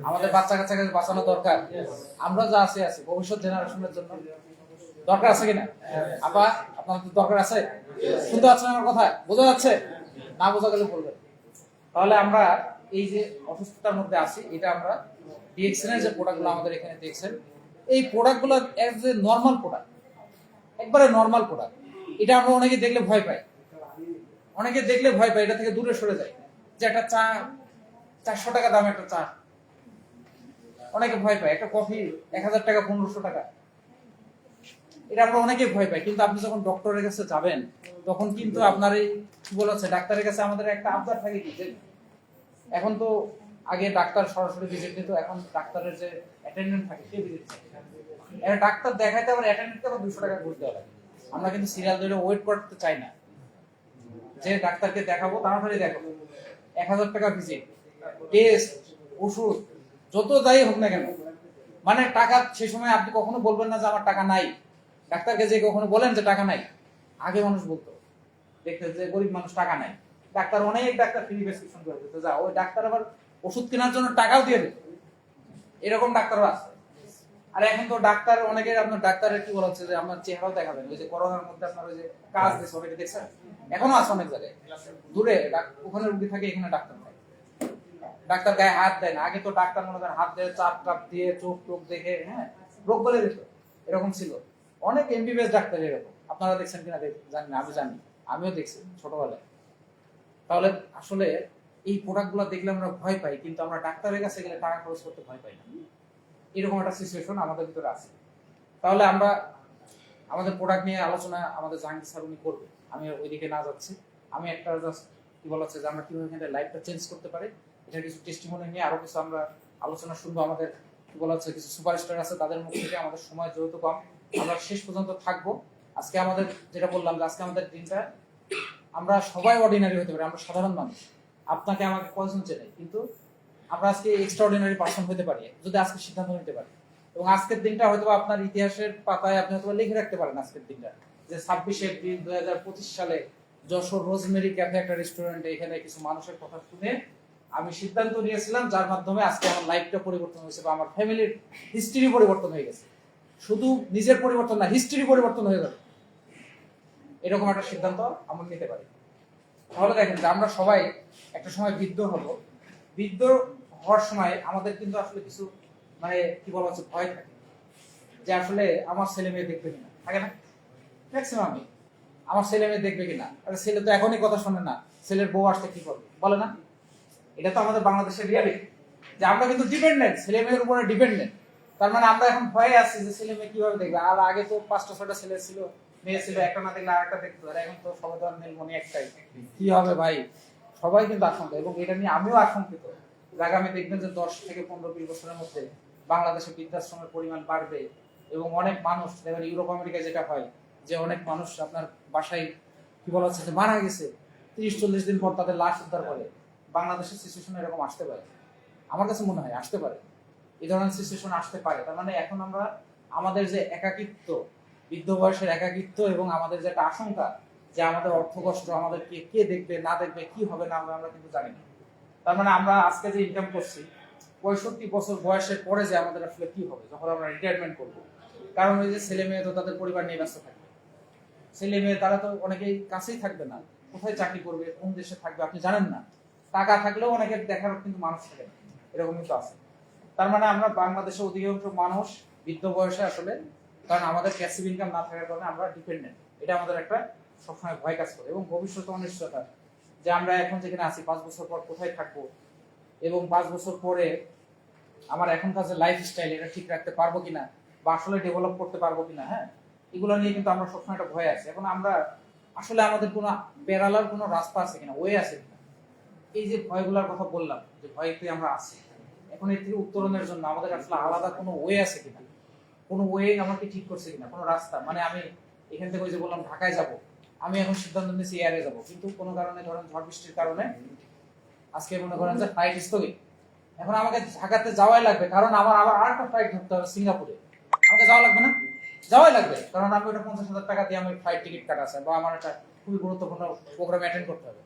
আমাদের বাচ্চা কাচ্চাকে বাঁচানো দরকার। আমরা যা আছি ভবিষ্যৎ জেনারেশনের জন্য দরকার আছে কিনা? আপা, আপনাদের দরকার আছে? শুনতে পাচ্ছেন আমার কথা? বোঝা যাচ্ছে? না বোঝা গেলে বলবেন। তাহলে আমরা এই যে অসুস্থতার মধ্যে আছি, এটা আমরা ডিএক্সএন এর যে প্রোডাক্টগুলো আমাদের এখানে দেখছেন, এই প্রোডাক্টগুলো এজ এ নর্মাল প্রোডাক্ট, একবারে নর্মাল প্রোডাক্ট। এটা আমরা অনেকে দেখলে ভয় পাই, এটা থেকে দূরে সরে যায়। যে একটা চা 400 টাকা দাম, একটা চা অনেকে ভয় পায়। একটা কফি 1000 টাকা, 1500 টাকা, এটা আমরা অনেকে ভয় পাই। কিন্তু আপনি যখন ডক্টরের কাছে যাবেন, তখন কিন্তু আপনার এই কি বলা হচ্ছে, ডাক্তারের কাছে আমাদের একটা আবদার থাকে কি, যে এখন তো আগে ডাক্তার সরাসরি ভিজিট নিত, এখন ডাক্তারের যে অ্যাটেন্ডেন্ট থাকে সে ভিজিট থাকে। এটা ডাক্তার দেখাইতে আবার অ্যাটেন্ডেন্টকে আবার 200 টাকা ঘুরতে হবে। আমরা কিন্তু সিরিয়াল ধরে ওয়েট করতে চাই না, যে ডাক্তারকে দেখাবো তাড়াতাড়ি দেখাবো। 1000 টাকা ভিজিট, টেস্ট, ওষুধ, যত যাই হোক না কেন, মানে টাকা সেই সময় আপনি কখনো বলবেন না যে আমার টাকা নাই। ডাক্তারকে যে কখনো বলেন যে টাকা নাই, আগে মানুষ বলতো, দেখতে যে গরিব মানুষ টাকা নাই, ডাক্তার অনেক ডাক্তার ফ্রি প্রেসক্রিপশন করে দিত, যা ওই ডাক্তার আবার ওষুধ কেনার জন্য টাকাও দিয়ে দিত। এরকম ডাক্তারও আছে। আর এখন তো ডাক্তার অনেকের, আপনার ডাক্তারের কি বলা হচ্ছে যে আপনার চেহারাও দেখাবেন। ওই যে করোনার মধ্যে আপনার ওই যে কাজ দিচ্ছে, অনেকে দেখছেন, এখনো আছে অনেক জায়গায় দূরে, ওখানে রুগী থাকে, এখানে ডাক্তার থাকে। ডাক্তার গায়ে হাত দেয় না। আগে তো ডাক্তার মনে করেন হাত দিয়ে চাপ টাপ দিয়ে চোখ টোক দেখে, হ্যাঁ, রোগ বলে দিত, এরকম ছিল। অনেক এমবিবিএস ডাক্তার এরকম, আপনারা দেখছেন কিনা জানি না, আমি জানি, আমিও দেখছি ছোটবেলায়। তাহলে আসলে এই প্রোডাক্টগুলো দেখলে আমরা ভয় পাই, কিন্তু আমরা ডাক্তারের কাছে গেলে টাকা খরচ করতে ভয় পাই না। এরকম একটা সিচুয়েশন আমাদের ভিতরে আছে। তাহলে আমরা আমাদের প্রোডাক্ট নিয়ে আলোচনা আমাদের জাহাঙ্গীর স্যার উনি করবে, আমি ওইদিকে না যাচ্ছি। আমি একটা জাস্ট কি বলা হচ্ছে যে আমরা কিভাবে এখানে লাইফটা চেঞ্জ করতে পারি, এটা কিছু টেস্টিমনি নিয়ে আরো কিছু আমরা আলোচনা শুনবো। আমাদের কি বলা হচ্ছে কিছু সুপারস্টার আছে, তাদের মুখ থেকে। আমাদের সময় যেহেতু কম, আমরা শেষ পর্যন্ত থাকবো। আজকে আমাদের যেটা বললাম, যে আজকে আমাদের দিনটা, আমরা সবাই অর্ডিনারি হতে পারি, আমরা সাধারণ মানুষ। আপনাকে আমাকে কয়জন চেনে, কিন্তু আমরা আজকে এক্সট্রাঅর্ডিনারি পারসন হতে পারি যদি আজকে সিদ্ধান্ত নিতে পারি। এবং আজকের দিনটা হয়তো আপনার ইতিহাসের পাতায় আপনি হয়তো লিখে রাখতে পারেন আজকের দিনটা, যে 26 এপ্রিল 2025 সালে যশোর রোজমেরি ক্যাফে একটা রেস্টুরেন্টে এখানে কিছু মানুষের কথা শুনে আমি সিদ্ধান্ত নিয়েছিলাম, যার মাধ্যমে আজকে আমার লাইফটা পরিবর্তন হয়েছে, বা আমার ফ্যামিলির হিস্ট্রি পরিবর্তন হয়ে গেছে। শুধু নিজের পরিবর্তন না, হিস্ট্রি পরিবর্তন হয়ে যাবে, এরকম একটা সিদ্ধান্ত আমরা নিতে পারি। তাহলে দেখেন যে আমরা সবাই একটা সময় বৃদ্ধ হব। বৃদ্ধ হওয়ার সময় আমাদের কিন্তু আসলে কিছু মানে কি বলা হচ্ছে ভয় থাকে, যে আসলে আমার ছেলে মেয়ে দেখবে কিনা, থাকে না ম্যাক্সিমাম, আমার ছেলে মেয়ে দেখবে কিনা। আরে ছেলে তো এখনই কথা শোনে না, ছেলের বউ আসতে কি করবে, বলে না? এটা তো আমাদের বাংলাদেশের রিয়ালিটি, যে আমরা কিন্তু ডিপেন্ডেন্ট, ছেলে মেয়ের উপরে ডিপেন্ডেন্ট। তার মানে আমরা এখন ভয়ে আছি যে ছেলে মেয়ে কিভাবে দেখবে। আর আগে তো 5টা 6টা ছেলে ছিল, মেয়ে ছিল, একটা না দেখলে আরেকটা দেখতো। আর এখন তো সবাই তো নীলমণি একটাই, কি হবে ভাই, সবাই কিন্তু আশঙ্কা। এবং এটা নিয়ে আমিও আশঙ্কিত। আগামী দেখবেন যে 10 থেকে 15-20 বছরের মধ্যে বাংলাদেশে বৃদ্ধাশ্রমের পরিমাণ বাড়বে, এবং অনেক মানুষ, দেখবেন ইউরোপ আমেরিকায় যেটা হয়, যে অনেক মানুষ আপনার বাসায় কি বলা হচ্ছে যে মারা গেছে, 30-40 দিন পর তাদের লাশ উদ্ধার করে। বাংলাদেশের সিচুয়েশন এরকম আসতে পারে, আমার কাছে মনে হয় আসতে পারে, এই ধরনের সিচুয়েশন আসতে পারে। তার মানে এখন আমরা আমাদের যে একাকিত্ব, বৃদ্ধ বয়সের একাকিত্ব, এবং আমাদের যে একটা আশঙ্কা যে আমাদের অর্থ কষ্ট, আমাদেরকে কে দেখবে না দেখবে, কি হবে না হবে, আমরা কিন্তু জানি না। তার মানে আমরা আজকে যে ইনকাম করছি, 65 বছর বয়সের পরে যে আমাদের আসলে কি হবে, যখন আমরা রিটায়ারমেন্ট করবো, কারণ ওই যে ছেলে মেয়ে তো তাদের পরিবার নিয়ে ব্যস্ত থাকবে, ছেলে মেয়ে তারা তো অনেকেই কাছেই থাকবে না, কোথায় চাকরি করবে, কোন দেশে থাকবে আপনি জানেন না, টাকা থাকলেও অনেকের দেখার কিন্তু মানুষ থাকে না, এরকম কিন্তু আছে। তার মানে আমরা বাংলাদেশে অধিকাংশ মানুষ বৃদ্ধ বয়সে আসলে, কারণ আমাদের প্যাসিভ ইনকাম না থাকার কারণে আমরা ডিপেন্ডেন্ট, এটা আমাদের একটা সবসময় ভয় কাজ করে, এবং ভবিষ্যতে অনিশ্চয়তা, যে আমরা এখন যেখানে আছি 5 বছর পর কোথায় থাকবো, এবং 5 বছর পরে আমার এখনকার যে লাইফ স্টাইল এটা ঠিক রাখতে পারবো কিনা, বা আসলে ডেভেলপ করতে পারবো কিনা, হ্যাঁ, এগুলো নিয়ে কিন্তু আমরা সবসময় একটা ভয় আছে। এখন আমরা আসলে আমাদের কোনো বেড়ালার কোনো রাস্তা আছে কিনা, ওয়ে আছে কিনা, এই যে ভয়গুলোর কথা বললাম, যে ভয়তে আমরা আছি, এখন এর থেকে উত্তরণের জন্য আমাদের আসলে আলাদা কোনো ওয়ে আছে কিনা, কোনো ওয়ে আমাকে ঠিক করছে কিনা, কোনো রাস্তা, মানে আমি এখান থেকে ওই যে বললাম ঢাকায় যাব, আমি এখন সিদ্ধান্ত নিয়েছি এয়ারে যাব, কিন্তু কোনো কারণে ধরেন ঝড় বৃষ্টির কারণে আজকে মনে করেন যে ফ্লাইট স্থগিত, এখন আমাকে ঢাকাতে যাওয়াই লাগবে, কারণ আমার আবার আরেকটা ফ্লাইট ধরতে হবে সিঙ্গাপুরে, আমাকে যাওয়া লাগবে না, যাওয়াই লাগবে, কারণ আমি ওটা 50,000 টাকা দিয়ে আমি ফ্লাইট টিকিট কাটা আছে, বা আমার একটা খুবই গুরুত্বপূর্ণ প্রোগ্রাম অ্যাটেন্ড করতে হবে।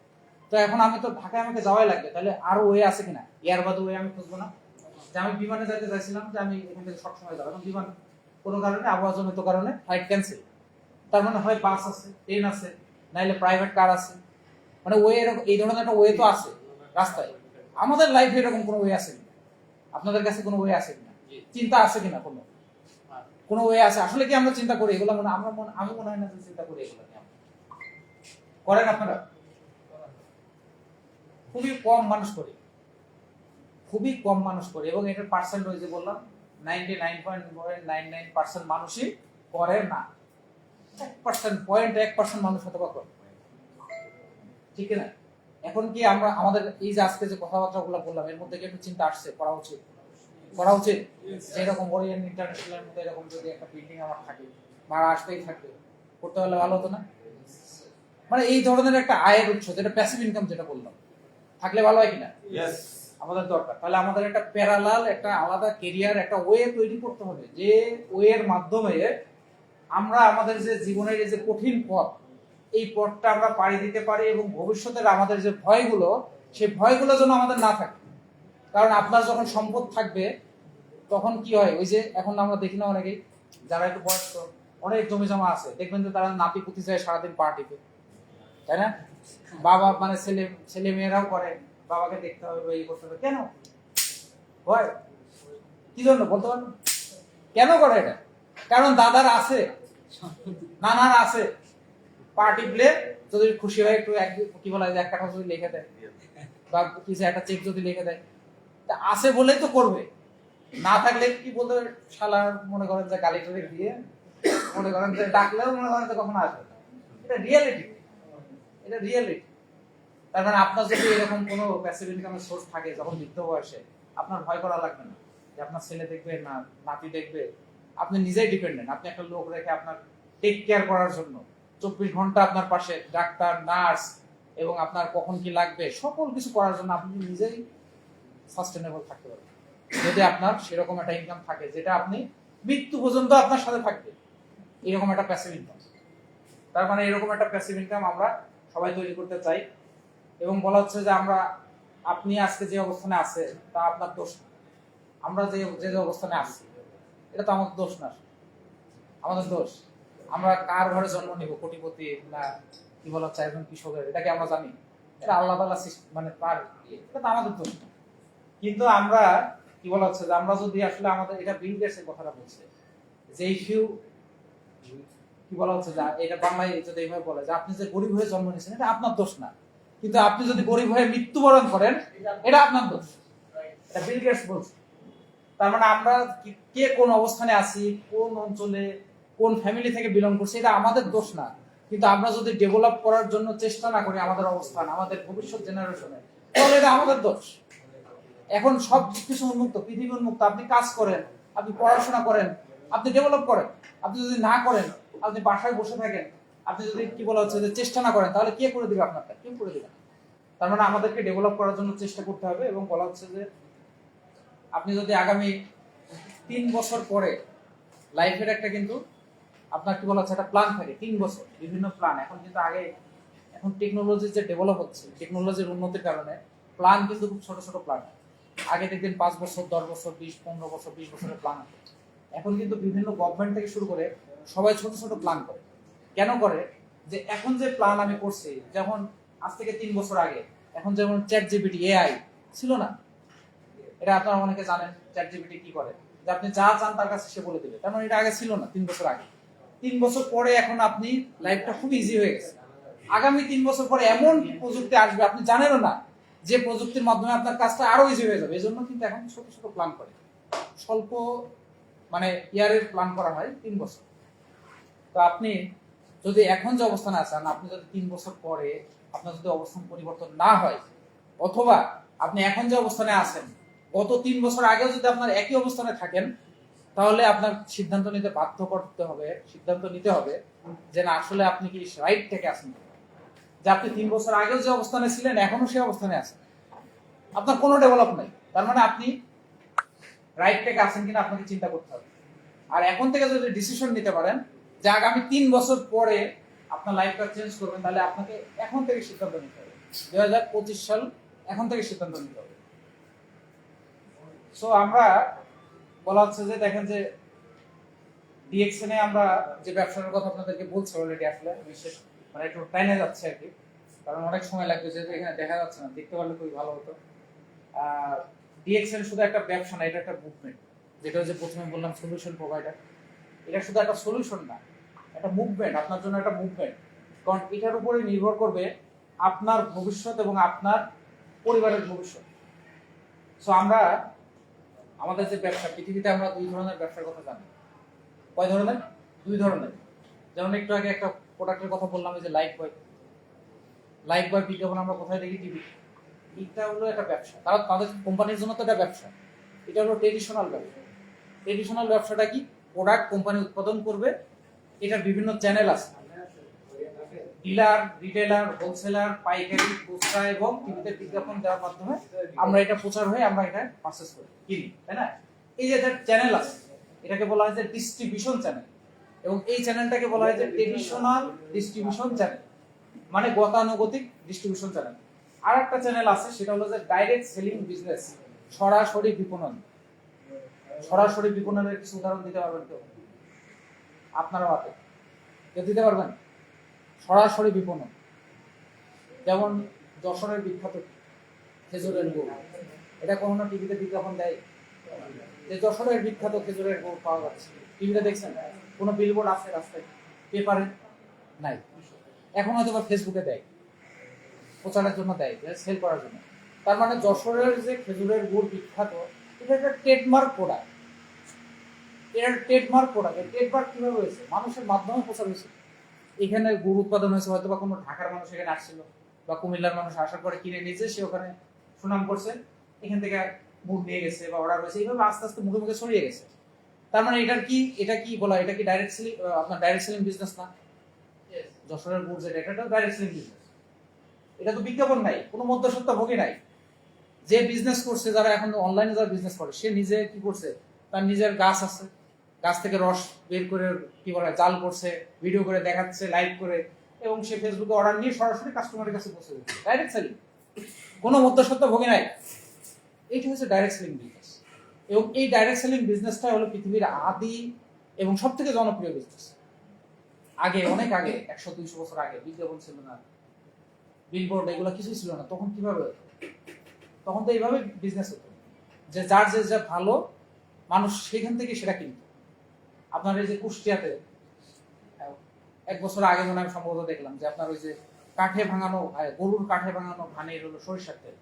তো এখন আমি তো ঢাকায় আমাকে যাওয়াই লাগবে, তাহলে আরো ওয়ে আছে কিনা, এয়ার বাদে ওয়ে আমি খুঁজবো না, যে আমি বিমানে যাইতে চাইছিলাম, যে আমি এখান থেকে সবসময় যাবো, এখন বিমান কোনো কারণে আবহাওয়াজনিত কারণে ফ্লাইট ক্যান্সেল, তার মানে হয় বাস আছে, ট্রেন আছে, নাইলে প্রাইভেট কার আছে, মানে ওয়ে এই ধরনের একটা ওয়ে তো আছে রাস্তায়। আমাদের লাইফে এরকম কোনো ওয়ে আছে কিনা, আপনাদের কাছে কোনো ওয়ে আছে কিনা, চিন্তা আছে কিনা, কোনো ওয়ে আছে? আসলে কি আমরা চিন্তা করি এগুলো? আমি মনে হয় না যে চিন্তা করি এগুলো নিয়ে। করেন আপনারা? খুবই কম মানুষ করে, খুবই কম মানুষ করে, এবং এটার পার্সেন্ট ওই যে বললাম 99.99% মানুষই করে না, 1% মানুষ হয়তো বা করে, ঠিক না? এখন কি আমরা আমাদের এই যে আজকে যে কথাবার্তা গুলো বললাম, এর মধ্যে কি একটু চিন্তা আসছে করা উচিত, করা উচিত যে এরকম ওরিয়েন্ট ইন্টারন্যাশনালের মধ্যে এরকম যদি একটা বিল্ডিং আমার থাকে, ভাড়া আসতেই থাকবে, করতে হলে ভালো হতো না? মানে এই ধরনের একটা আয়ের উৎস, যেটা প্যাসিভ ইনকাম যেটা বললাম, থাকলে ভালো হয় কিনা? আমাদের দরকার। তাহলে আমাদের একটা প্যারালাল, একটা আলাদা কেরিয়ার, একটা ওয়ে তৈরি করতে হবে, যে ওয়ের মাধ্যমে আমরা আমাদের যে জীবনের এই যে কঠিন পথ, এই পথটা আমরা পাড়ি দিতে পারি, এবং ভবিষ্যতের আমাদের যে ভয়গুলো, সেই ভয়গুলো যেন আমাদের না থাকে। কারণ আপনার যখন সম্পদ থাকবে তখন কি হয়, ওই যে এখন আমরা দেখি না অনেকেই যারা একটু বয়স্ক, অনেক জমি জমা আছে, দেখবেন যে তারা নাতি পুতি যায় সারাদিন পার্টিতে, তাই না? বাবা মানে ছেলে ছেলে মেয়েরাও করে, বাবাকে দেখতে হবে, এই করতে হবে, কেন হয়, কি জন্য বলতে পারবেন? কেন করে এটা? কারণ দাদার আছে, নানার আছে, পার্টি প্লে, যদি খুশি হয় একটু কি বলা যায় 1 কাঠা যদি লিখে দেয়, বা কিছু একটা চেক যদি লিখে দেয়, তা আছে বলেই তো করবে, না থাকলে কি বলতে শালার মনে করেন যে গালি টালি দিয়ে মনে করেন যে ডাকলেও মনে করেন যে কখনো আসবে না। এটা রিয়েলিটি, এটা রিয়েলিটি। তার মানে আপনার যদি এরকম কোনো প্যাসিভ ইনকামের সোর্স থাকে যখন বৃদ্ধ বয়সে, আপনার ভয় করা লাগবে না যে আপনার ছেলে দেখবে না নাতি দেখবে, আপনি নিজেই ডিপেন্ডেন্ট, আপনি একটা লোক রেখে আপনার টেক কেয়ার করার জন্য 24 ঘন্টা আপনার পাশে ডাক্তার, নার্স, এবং আপনার কখন কি লাগবে সকল কিছু করার জন্য আপনি নিজেই সাস্টেনেবল থাকতে পারবেন, যদি আপনার সেরকম একটা ইনকাম থাকে যেটা আপনি মৃত্যু পর্যন্ত আপনার সাথে থাকবে, এরকম একটা প্যাসিভ ইনকাম। তার মানে এরকম একটা প্যাসিভ ইনকাম আমরা সবাই তৈরি করতে চাই, এবং বলা হচ্ছে যে আমরা, আপনি আজকে যে অবস্থানে আছে তা আপনার দোষ না, আমরা যে যে অবস্থানে আছি এটা তো আমাদের দোষ না, আমাদের দোষ আমরা কার ঘরে জন্ম নিব, কোটিপতি না কি বলা হচ্ছে একজন কৃষকের, এটাকে আমরা জানি, এটা আল্লাহ তাআলা মানে তার, এটা তো আমাদের দোষ না। কিন্তু আমরা কি বলা হচ্ছে যে আমরা যদি আসলে আমাদের, এটা বিল গেটসের কথাটা বলছে যে ইফ ইউ কি বলা হচ্ছে যে এটা বাংলায় যদি এইভাবে বলে যে আপনি যে গরিব হয়ে জন্ম নিয়েছেন এটা আপনার দোষ না, কিন্তু আপনি যদি গরিব হয়ে মৃত্যুবরণ করেন এটা আপনার দোষ, এটা বিল গেটস বলছে। তার মানে আমরা কে কোন অবস্থানে আছি, কোন অঞ্চলে, কোন ফ্যামিলি থেকে বিলং করছি, এটা আমাদের দোষ না, কিন্তু আমরা যদি ডেভেলপ করার জন্য চেষ্টা না করি আমাদের অবস্থান, আমাদের ভবিষ্যৎ জেনারেশনে, তাহলে এটা আমাদের দোষ। এখন সব কিছু উন্মুক্ত, পৃথিবী উন্মুক্ত, আপনি কাজ করেন, আপনি পড়াশোনা করেন, আপনি ডেভেলপ করেন, আপনি যদি না করেন, আপনি বাসায় বসে থাকেন, আপনি যদি কি বলা হচ্ছে যে চেষ্টা না করেন, তাহলে কে করে দিবে আপনারটা? কেউ করে দিবে না। তার মানে আমাদেরকে ডেভেলপ করার জন্য চেষ্টা করতে হবে, এবং বলা হচ্ছে যে আপনি যদি আগামী 3 বছর পরে লাইফের একটা কিন্তু আপনার কি বলা হচ্ছে একটা প্ল্যান থাকে, 3 বছর বিভিন্ন প্ল্যান, এখন কিন্তু আগে, এখন টেকনোলজি যে ডেভেলপ হচ্ছে, টেকনোলজির উন্নতির কারণে প্ল্যান কিন্তু খুব ছোট ছোট প্ল্যান, আগে দেখবেন 5 বছর, 10 বছর, 20, 15 বছর, 20 বছরের প্ল্যান হতো, এখন কিন্তু বিভিন্ন গভর্নমেন্ট থেকে শুরু করে সবাই ছোট ছোট প্ল্যান করে। কেন করে? যে এখন যে প্ল্যান আমি করছি, যেমন আজ থেকে 3 বছর আগে এখন যেমন চ্যাট জিপিটি এআই ছিল না, এটা আপনারা অনেকে জানেন চ্যাট জিপিটি কি করে, যে আপনি যা চান তার কাছে সে বলে দেবে। তার মানে এটা আগে ছিল না 3 বছর আগে। 3 বছর পরে এখন আপনি লাইফটা খুব ইজি হয়ে গেছে। আগামী 3 বছর পরে এমন প্রযুক্তি আসবে আপনি জানেনও না, যে প্রযুক্তির মাধ্যমে আপনার কাজটা আরো ইজি হয়ে যাবে। এই জন্য কিন্তু এখন ছোট ছোট প্ল্যান করে, স্বল্প মানে ইয়ারের প্ল্যান করা হয় 3 বছর। তো আপনি যদি এখন যে অবস্থানে আছেন, আপনি যদি 3 বছর পরে আপনার যদি অবস্থান পরিবর্তন না হয়, অথবা আপনি এখন যে অবস্থানে আছেন গত 3 বছর আগেও যদি আপনার একই অবস্থানে থাকেন, তাহলে আপনার সিদ্ধান্ত নিতে বাধ্য করতে হবে, সিদ্ধান্ত নিতে হবে যে না আসলে আপনি কি রাইট থেকে আছেন, যে আপনি 3 বছর আগেও যে অবস্থানে ছিলেন এখনো সেই অবস্থানে আছেন, আপনার কোনো ডেভেলপ নাই। তার মানে আপনি রাইট থেকে আছেন কিনা আপনাকে চিন্তা করতে হবে। আর এখন থেকে যদি ডিসিশন নিতে পারেন যে আগামী 3 বছর পরে আপনার লাইফটা চেঞ্জ করবেন, তাহলে আপনাকে এখন থেকে সিদ্ধান্ত নিতে হবে। 2025 সাল এখন থেকে সিদ্ধান্ত নিতে হবে। সো আমরা বলা হচ্ছে যে দেখেন যে ডিএক্সএন এ আমরা যে ব্যবসার কথা আপনাদেরকে বলছি অলরেডি, আসলে বিশেষ মানে একটু টাইনে যাচ্ছে আর কি, কারণ অনেক সময় লাগবে, যেহেতু এখানে দেখা যাচ্ছে না, দেখতে পারলে খুবই ভালো হতো। ডিএক্সএন শুধু একটা ব্যবসা না, এটা একটা মুভমেন্ট। যেটা হচ্ছে প্রথমে বললাম সলিউশন প্রোভাইডার, এটা শুধু একটা সলিউশন না, একটা মুভমেন্ট, আপনার জন্য একটা মুভমেন্ট। কারণ এটার উপরে নির্ভর করবে আপনার ভবিষ্যৎ এবং আপনার পরিবারের ভবিষ্যৎ। সো আমরা আমাদের যে ব্যবসা, পৃথিবীতে আমরা 2 ধরনের ব্যবসার কথা জানি। কয় ধরনের? 2 ধরনের। যেমন একটু আগে একটা প্রোডাক্টের কথা বললাম, যে লাইফ বয় বিজ্ঞাপন আমরা কোথায় দেখি? টিভি। এটা হলো একটা ব্যবসা, তারা তাদের কোম্পানির জন্য তো এটা ব্যবসা। এটা হলো ট্রেডিশনাল ব্যবসা। ট্রেডিশনাল ব্যবসাটা কি? প্রোডাক্ট কোম্পানি উৎপাদন করবে, এটার বিভিন্ন চ্যানেল আছে, ডিলার, রিটেলার, হোলসেলার, পাইকারি, খুচরা এবং টিভিতে বিজ্ঞাপন দেওয়ার মাধ্যমে আমরা এটা প্রচার হয়ে আমরা এটা পারচেজ করি, কিনি, তাই না? এই যে একটা চ্যানেল আছে, এটাকে বলা হয় যে ডিস্ট্রিবিউশন চ্যানেল, এবং এই চ্যানেলটাকে বলা হয় যে ট্রেডিশনাল ডিস্ট্রিবিউশন চ্যানেল, মানে গতানুগতিক ডিস্ট্রিবিউশন চ্যানেল। আর একটা চ্যানেল আছে, সেটা হলো যে ডাইরেক্ট সেলিং বিজনেস, সরাসরি বিপণন। সরাসরি বিপণনের কিছু উদাহরণ দিতে পারবেন কেউ? আপনারা হাতে কেউ দিতে পারবেন? সরাসরি বিপণন, যেমন যশোরের বিখ্যাত খেজুরের গুড়, এটা কখনো টিভিতে বিজ্ঞাপন দেয়? যে যশোরের বিখ্যাত খেজুরের গুড় পাওয়া যাচ্ছে, টিভিতে দেখছেন? কোনো বিলবোর্ড আছে রাস্তায়, পেপারে? নাই। এখন হয়তো বা ফেসবুকে দেয়, প্রচারের জন্য দেয়, সেল করার জন্য। তার মানে যশোরের যে খেজুরের গুড় বিখ্যাত, এটা একটা ট্রেডমার্ক প্রোডাক্ট। এর ট্রেডমার্ক প্রোডাক্ট, এর ট্রেডমার্ক কিভাবে হয়েছে? মানুষের মাধ্যমে প্রচার হয়েছে। এখানে গুড় উৎপাদন হয়েছে, হয়তো বা কোনো ঢাকার মানুষ এখানে আসছিল, বা কুমিল্লার মানুষ আসার পরে কিনে নিয়েছে, সে ওখানে সুনাম করছে, এখান থেকে গুড় নিয়ে গেছে বা অর্ডার হয়েছে, এইভাবে আস্তে আস্তে মুখে মুখে ছড়িয়ে গেছে। তার মানে এটা কি বলা, এটা কি ডাইরেক্ট সেলিং? আপনার ডাইরেক্ট সেলিং বিজনেস না? যশোরের গুড় যেটা, এটা ডাইরেক্ট সেলিং বিজনেস। এটা তো বিজ্ঞাপন নাই, কোনো মধ্যস্বত্বভোগী নাই। যে বিজনেস করছে, যারা এখন অনলাইনে যারা বিজনেস করে, সে নিজে কি করছে? তার নিজের গাছ আছে, গাছ থেকে রস বের করে কি বলে জাল করছে, ভিডিও করে দেখাচ্ছে, লাইভ করে, এবং সে ফেসবুকে অর্ডার নিয়ে সরাসরি কাস্টমারের কাছে পৌঁছে দিচ্ছে। ডাইরেক্ট সেলিং, কোনো মধ্যস্বত্বভোগী নাই। এইটা হচ্ছে ডাইরেক্ট সেলিং বিজনেস। এবং এই ডাইরেক্ট সেলিং বিজনেসটা হলো পৃথিবীর আদি এবং সব থেকে জনপ্রিয় বিজনেস। আগে, অনেক আগে, 100-200 বছর আগে বিজ্ঞাপন ছিল না, বিলবোর্ড, এগুলো কিছুই ছিল না। তখন কিভাবে হতো? তখন তো এইভাবে বিজনেস হতো, যে যার যে যা ভালো, মানুষ সেখান থেকে সেটা কিনত। আপনার এই যে কুষ্টিয়াতে 1 বছর আগে মনে আমি সম্ভবত দেখলাম যে আপনার ওই যে কাঠে ভাঙানো, গরুর কাঠে ভাঙানো ধানের হলো সরিষার তেল,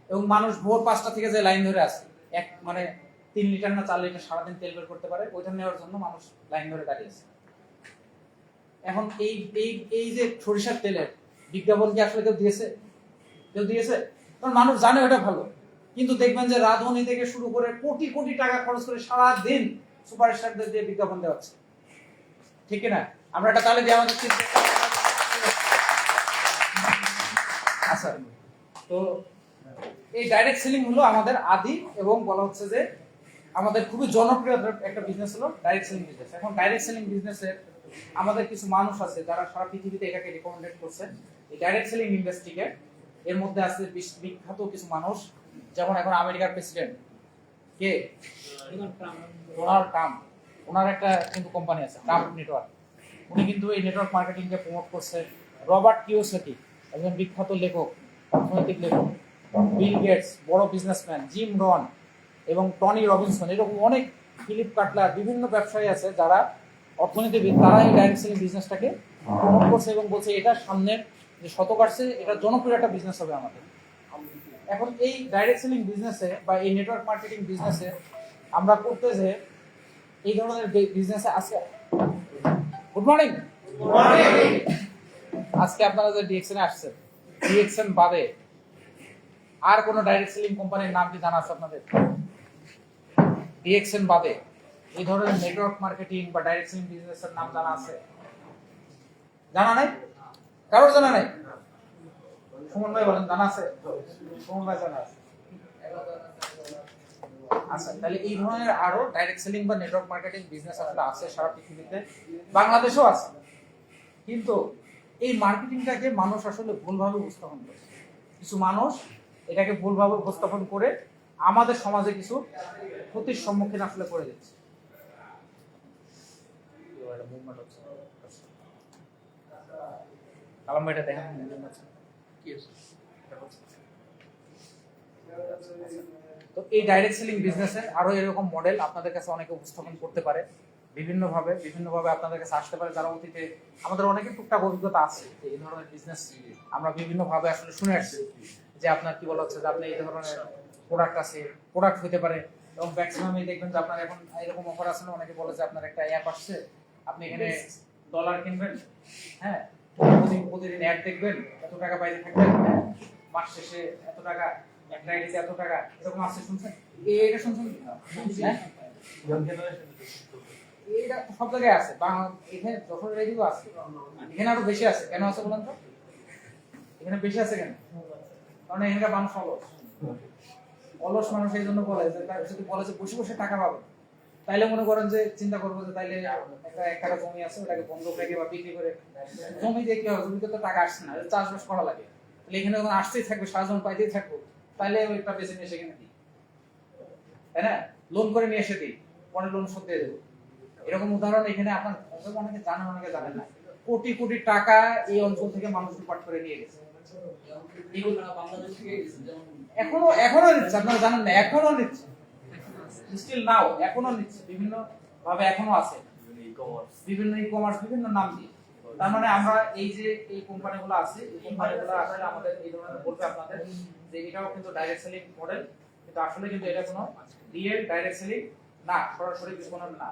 এবং মানুষ ভোর 5টা থেকে যে লাইন ধরে আছে, মানে 3 লিটার না 4 লিটার সারাদিন তেল বের করতে পারে, ওইটা নেওয়ার জন্য মানুষ লাইন ধরে দাঁড়িয়ে আছে। এখন এই এই এই যে সরিষার তেলের বিজ্ঞাপন কি আসলে কেউ দিয়েছে? কেউ দিয়েছে? কারণ মানুষ জানে ওটা ভালো, কিন্তু দেখবেন যে রাঁধুনি থেকে শুরু করে কোটি কোটি টাকা খরচ করে সারাদিন সুপারস্টারদের দিয়ে বিজ্ঞাপন দেওয়া হচ্ছে, ঠিক না? আমরা এটা তাহলে দিয়ে আমাদের চিন্তা। আচ্ছা, তো এই ডাইরেক্ট সেলিং হলো আমাদের আদি, এবং বলা হচ্ছে যে আমাদের খুবই জনপ্রিয় একটা বিজনেস হলো ডাইরেক্ট সেলিং বিজনেস। এখন ডাইরেক্ট সেলিং বিজনেসের আমাদের কিছু মানুষ আছে যারা সারা পৃথিবীতে এটাকে রিকমেন্ডেড করছে, এই ডাইরেক্ট সেলিং ইন্ডাস্ট্রিকে। এর মধ্যে আছে বিখ্যাত কিছু মানুষ, যেমন এখন আমেরিকার প্রেসিডেন্ট কে? Donald Trump. ওনার একটা কিন্তু কোম্পানি আছে ট্রাম্প নেটওয়ার্ক। উনি কিন্তু এই নেটওয়ার্ক মার্কেটিংকে প্রমোট করছে। রবার্ট কিওসাকি, একজন বিখ্যাত লেখক, অর্থনৈতিক লেখক, বিল গেটস, বড় বিজনেসম্যান, জিম রন এবং টনি রবিনসন, এরকম অনেক, ফিলিপ কাটলার, বিভিন্ন ব্যবসায়ী আছে যারা অর্থনীতিবিদ, তারা এই ডাইরেক্ট সেলিং বিজনেসটাকে প্রমোট করছে এবং বলছে এটা সামনের যে শতক আসছে এটা জনপ্রিয় একটা বিজনেস হবে আমাদের। এখন এই ডাইরেক্ট সেলিং বিজনেসে বা এই নেটওয়ার্ক মার্কেটিং বিজনেসে আমরা করতে যে এই ধরনের বিজনেসে আজকে, গুড মর্নিং, আজকে আপনারা যে ডিএক্সএন এ আসছেন, ডিএক্সএন বাদে আর কোন ডাইরেক্ট সেলিং কোম্পানির নাম কি জানা আছে আপনাদের? ডিএক্সএন বাদে এই ধরনের নেটওয়ার্ক মার্কেটিং বা ডাইরেক্ট সেলিং বিজনেসের নাম জানা আছে? জানা নাই? কারোর জানা নাই? সুমন ভাই বলেন, জানা আছে? সুমন ভাই জানা আছে। আচ্ছা, তাহলে এই ধরনের আরো ডাইরেক্ট সেলিং বা নেটওয়ার্ক মার্কেটিং বিজনেস আসলে আছে সারা পৃথিবীতে, বাংলাদেশেও আছে। কিন্তু এই মার্কেটিংটাকে মানুষ আসলে ভুলভাবে উপস্থাপন করে। কিছু মানুষ এটাকে ভুলভাবে উপস্থাপন করে আমাদের সমাজে কিছু ক্ষতির সম্মুখীন আসলে করে দিচ্ছে। কালাম ভাইটা দেখেন তো এই ডাইরেক্ট সেলিং বিজনেসের আরো এরকম মডেল আপনাদের কাছে অনেকে উপস্থাপন করতে পারে, বিভিন্নভাবে আপনাদের কাছে আসতে পারে, যারা অতীতে আমাদের অনেকের টুকটাক অভিজ্ঞতা আছে যে এই ধরনের বিজনেস আমরা বিভিন্নভাবে আসলে শুনে আসছি যে আপনার কি বলা হচ্ছে যে আপনি এই ধরনের প্রোডাক্ট আছে, প্রোডাক্ট হতে পারে এবং ম্যাক্সিমামই দেখবেন যে আপনার এখন এরকম অফার আছে না, অনেকে বলে যে আপনার একটা অ্যাপ আসছে, আপনি এখানে ডলার কিনবেন, হ্যাঁ, প্রতিদিন অ্যাড দেখবেন, এত টাকা বাইরে থাকবেন, মাস শেষে এত টাকা, একটা আইডিতে এত টাকা, এরকম আছে, শুনছেন? এটা শুনছেন? হ্যাঁ, এটা সব জায়গায় আছে, এখানে যশোর রেডিও আছে, এখানে আরো বেশি আছে। কেন আছে বলেন তো? এখানে বেশি আছে কেন? কারণ এখানকার মানুষ অলস মানুষ, এই জন্য বলে যে যদি বলে যে বসে বসে টাকা পাবে, তাইলে মনে করেন যে চিন্তা করবো যে তাইলে একটা 1 টাকা জমি আছে, ওটাকে বন্ধক রেখে বা বিক্রি করে, জমি দিয়ে কি হবে, জমিতে তো টাকা আসছে না, চাষবাস করা লাগে, তাহলে এখানে যখন আসতেই থাকবে, সারা জীবন পাইতেই থাকবো, তাইলে ওইটা বেছে নিয়ে সেখানে দিই, তাই না? লোন করে নিয়ে এসে দিই, পরে লোন শোধ দিয়ে দেবো। এরকম উদাহরণ এখানে আপনার অনেকে জানেন, অনেকে জানেন না, কোটি কোটি টাকা এই অঞ্চল থেকে মানুষ লুটপাট করে নিয়ে গেছে। এখনো নিচ্ছে, আপনারা জানেন না, এখনো নিচ্ছে, স্টিল নাও এখনো নিচ্ছে, বিভিন্ন ভাবে এখনো আছে, বিভিন্ন ই কমার্স, বিভিন্ন নাম দিয়ে। তার মানে আমরা এই যে এই কোম্পানিগুলো আছে, এই কোম্পানিগুলো আসলে আমাদের এই ধরনের বলবে আপনাদের যে এটাও কিন্তু ডাইরেক্ট সেলিং মডেল, কিন্তু আসলে কিন্তু এটা কোনো রিয়েল ডাইরেক্ট সেলিং না, সরাসরি বিপণন না।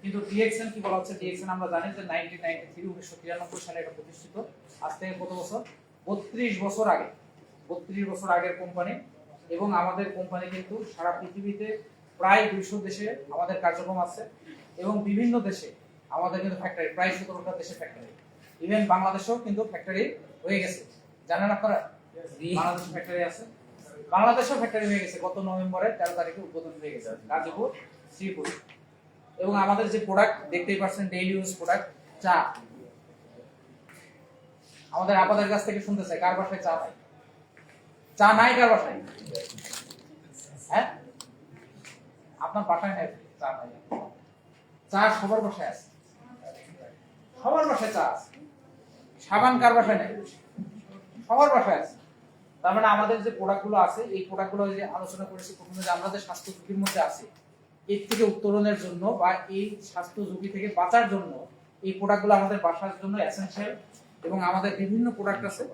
কিন্তু ডিএক্সএন কি বলা হচ্ছে? ডিএক্সএন আমরা জানি যে 1993 সালে এটা প্রতিষ্ঠিত। আজ থেকে কত বছর? 32 বছর আগে, 32 বছর আগের কোম্পানি। এবং আমাদের কোম্পানি কিন্তু সারা পৃথিবীতে প্রায় 200 দেশে আমাদের কার্যক্রম আছে এবং বিভিন্ন দেশে আমাদের কিন্তু ফ্যাক্টরি, প্রায় 17টা দেশে ফ্যাক্টরি, ইভেন বাংলাদেশেও কিন্তু ফ্যাক্টরি হয়ে গেছে। জানেন আপনারা বাংলাদেশে ফ্যাক্টরি আছে? বাংলাদেশেও ফ্যাক্টরি হয়ে গেছে, গত নভেম্বরের 13 তারিখে উদ্বোধন হয়ে গেছে গাজীপুর, শ্রীপুর। এবং আমাদের যে প্রোডাক্ট দেখতেই পাচ্ছেন, ডেইলি ইউজ প্রোডাক্ট, চা, আমাদের আপনাদের কাছ থেকে শুনতে চাই কার বাসায় চা নাই? চা নাই কার বাসায়? হ্যাঁ, আপনার বাসায় নাই চা নাই? চা সবার বাসায় আছে, সবার বাসায় চা আছে। সাবান কার বাসায় নাই? সবার বাসায় আছে। তার মানে আমাদের যে প্রোডাক্টগুলো আছে, এই প্রোডাক্টগুলো যে আলোচনা করেছি প্রথমে, যে আমরা যে স্বাস্থ্য ঝুঁকির মধ্যে আছি, এর থেকে উত্তরণের জন্য বা এই স্বাস্থ্য ঝুঁকি থেকে বাঁচার জন্য এই প্রোডাক্টগুলো আমাদের বাসার জন্য এসেনশিয়াল। এবং আমাদের বিভিন্ন প্রোডাক্ট আছে,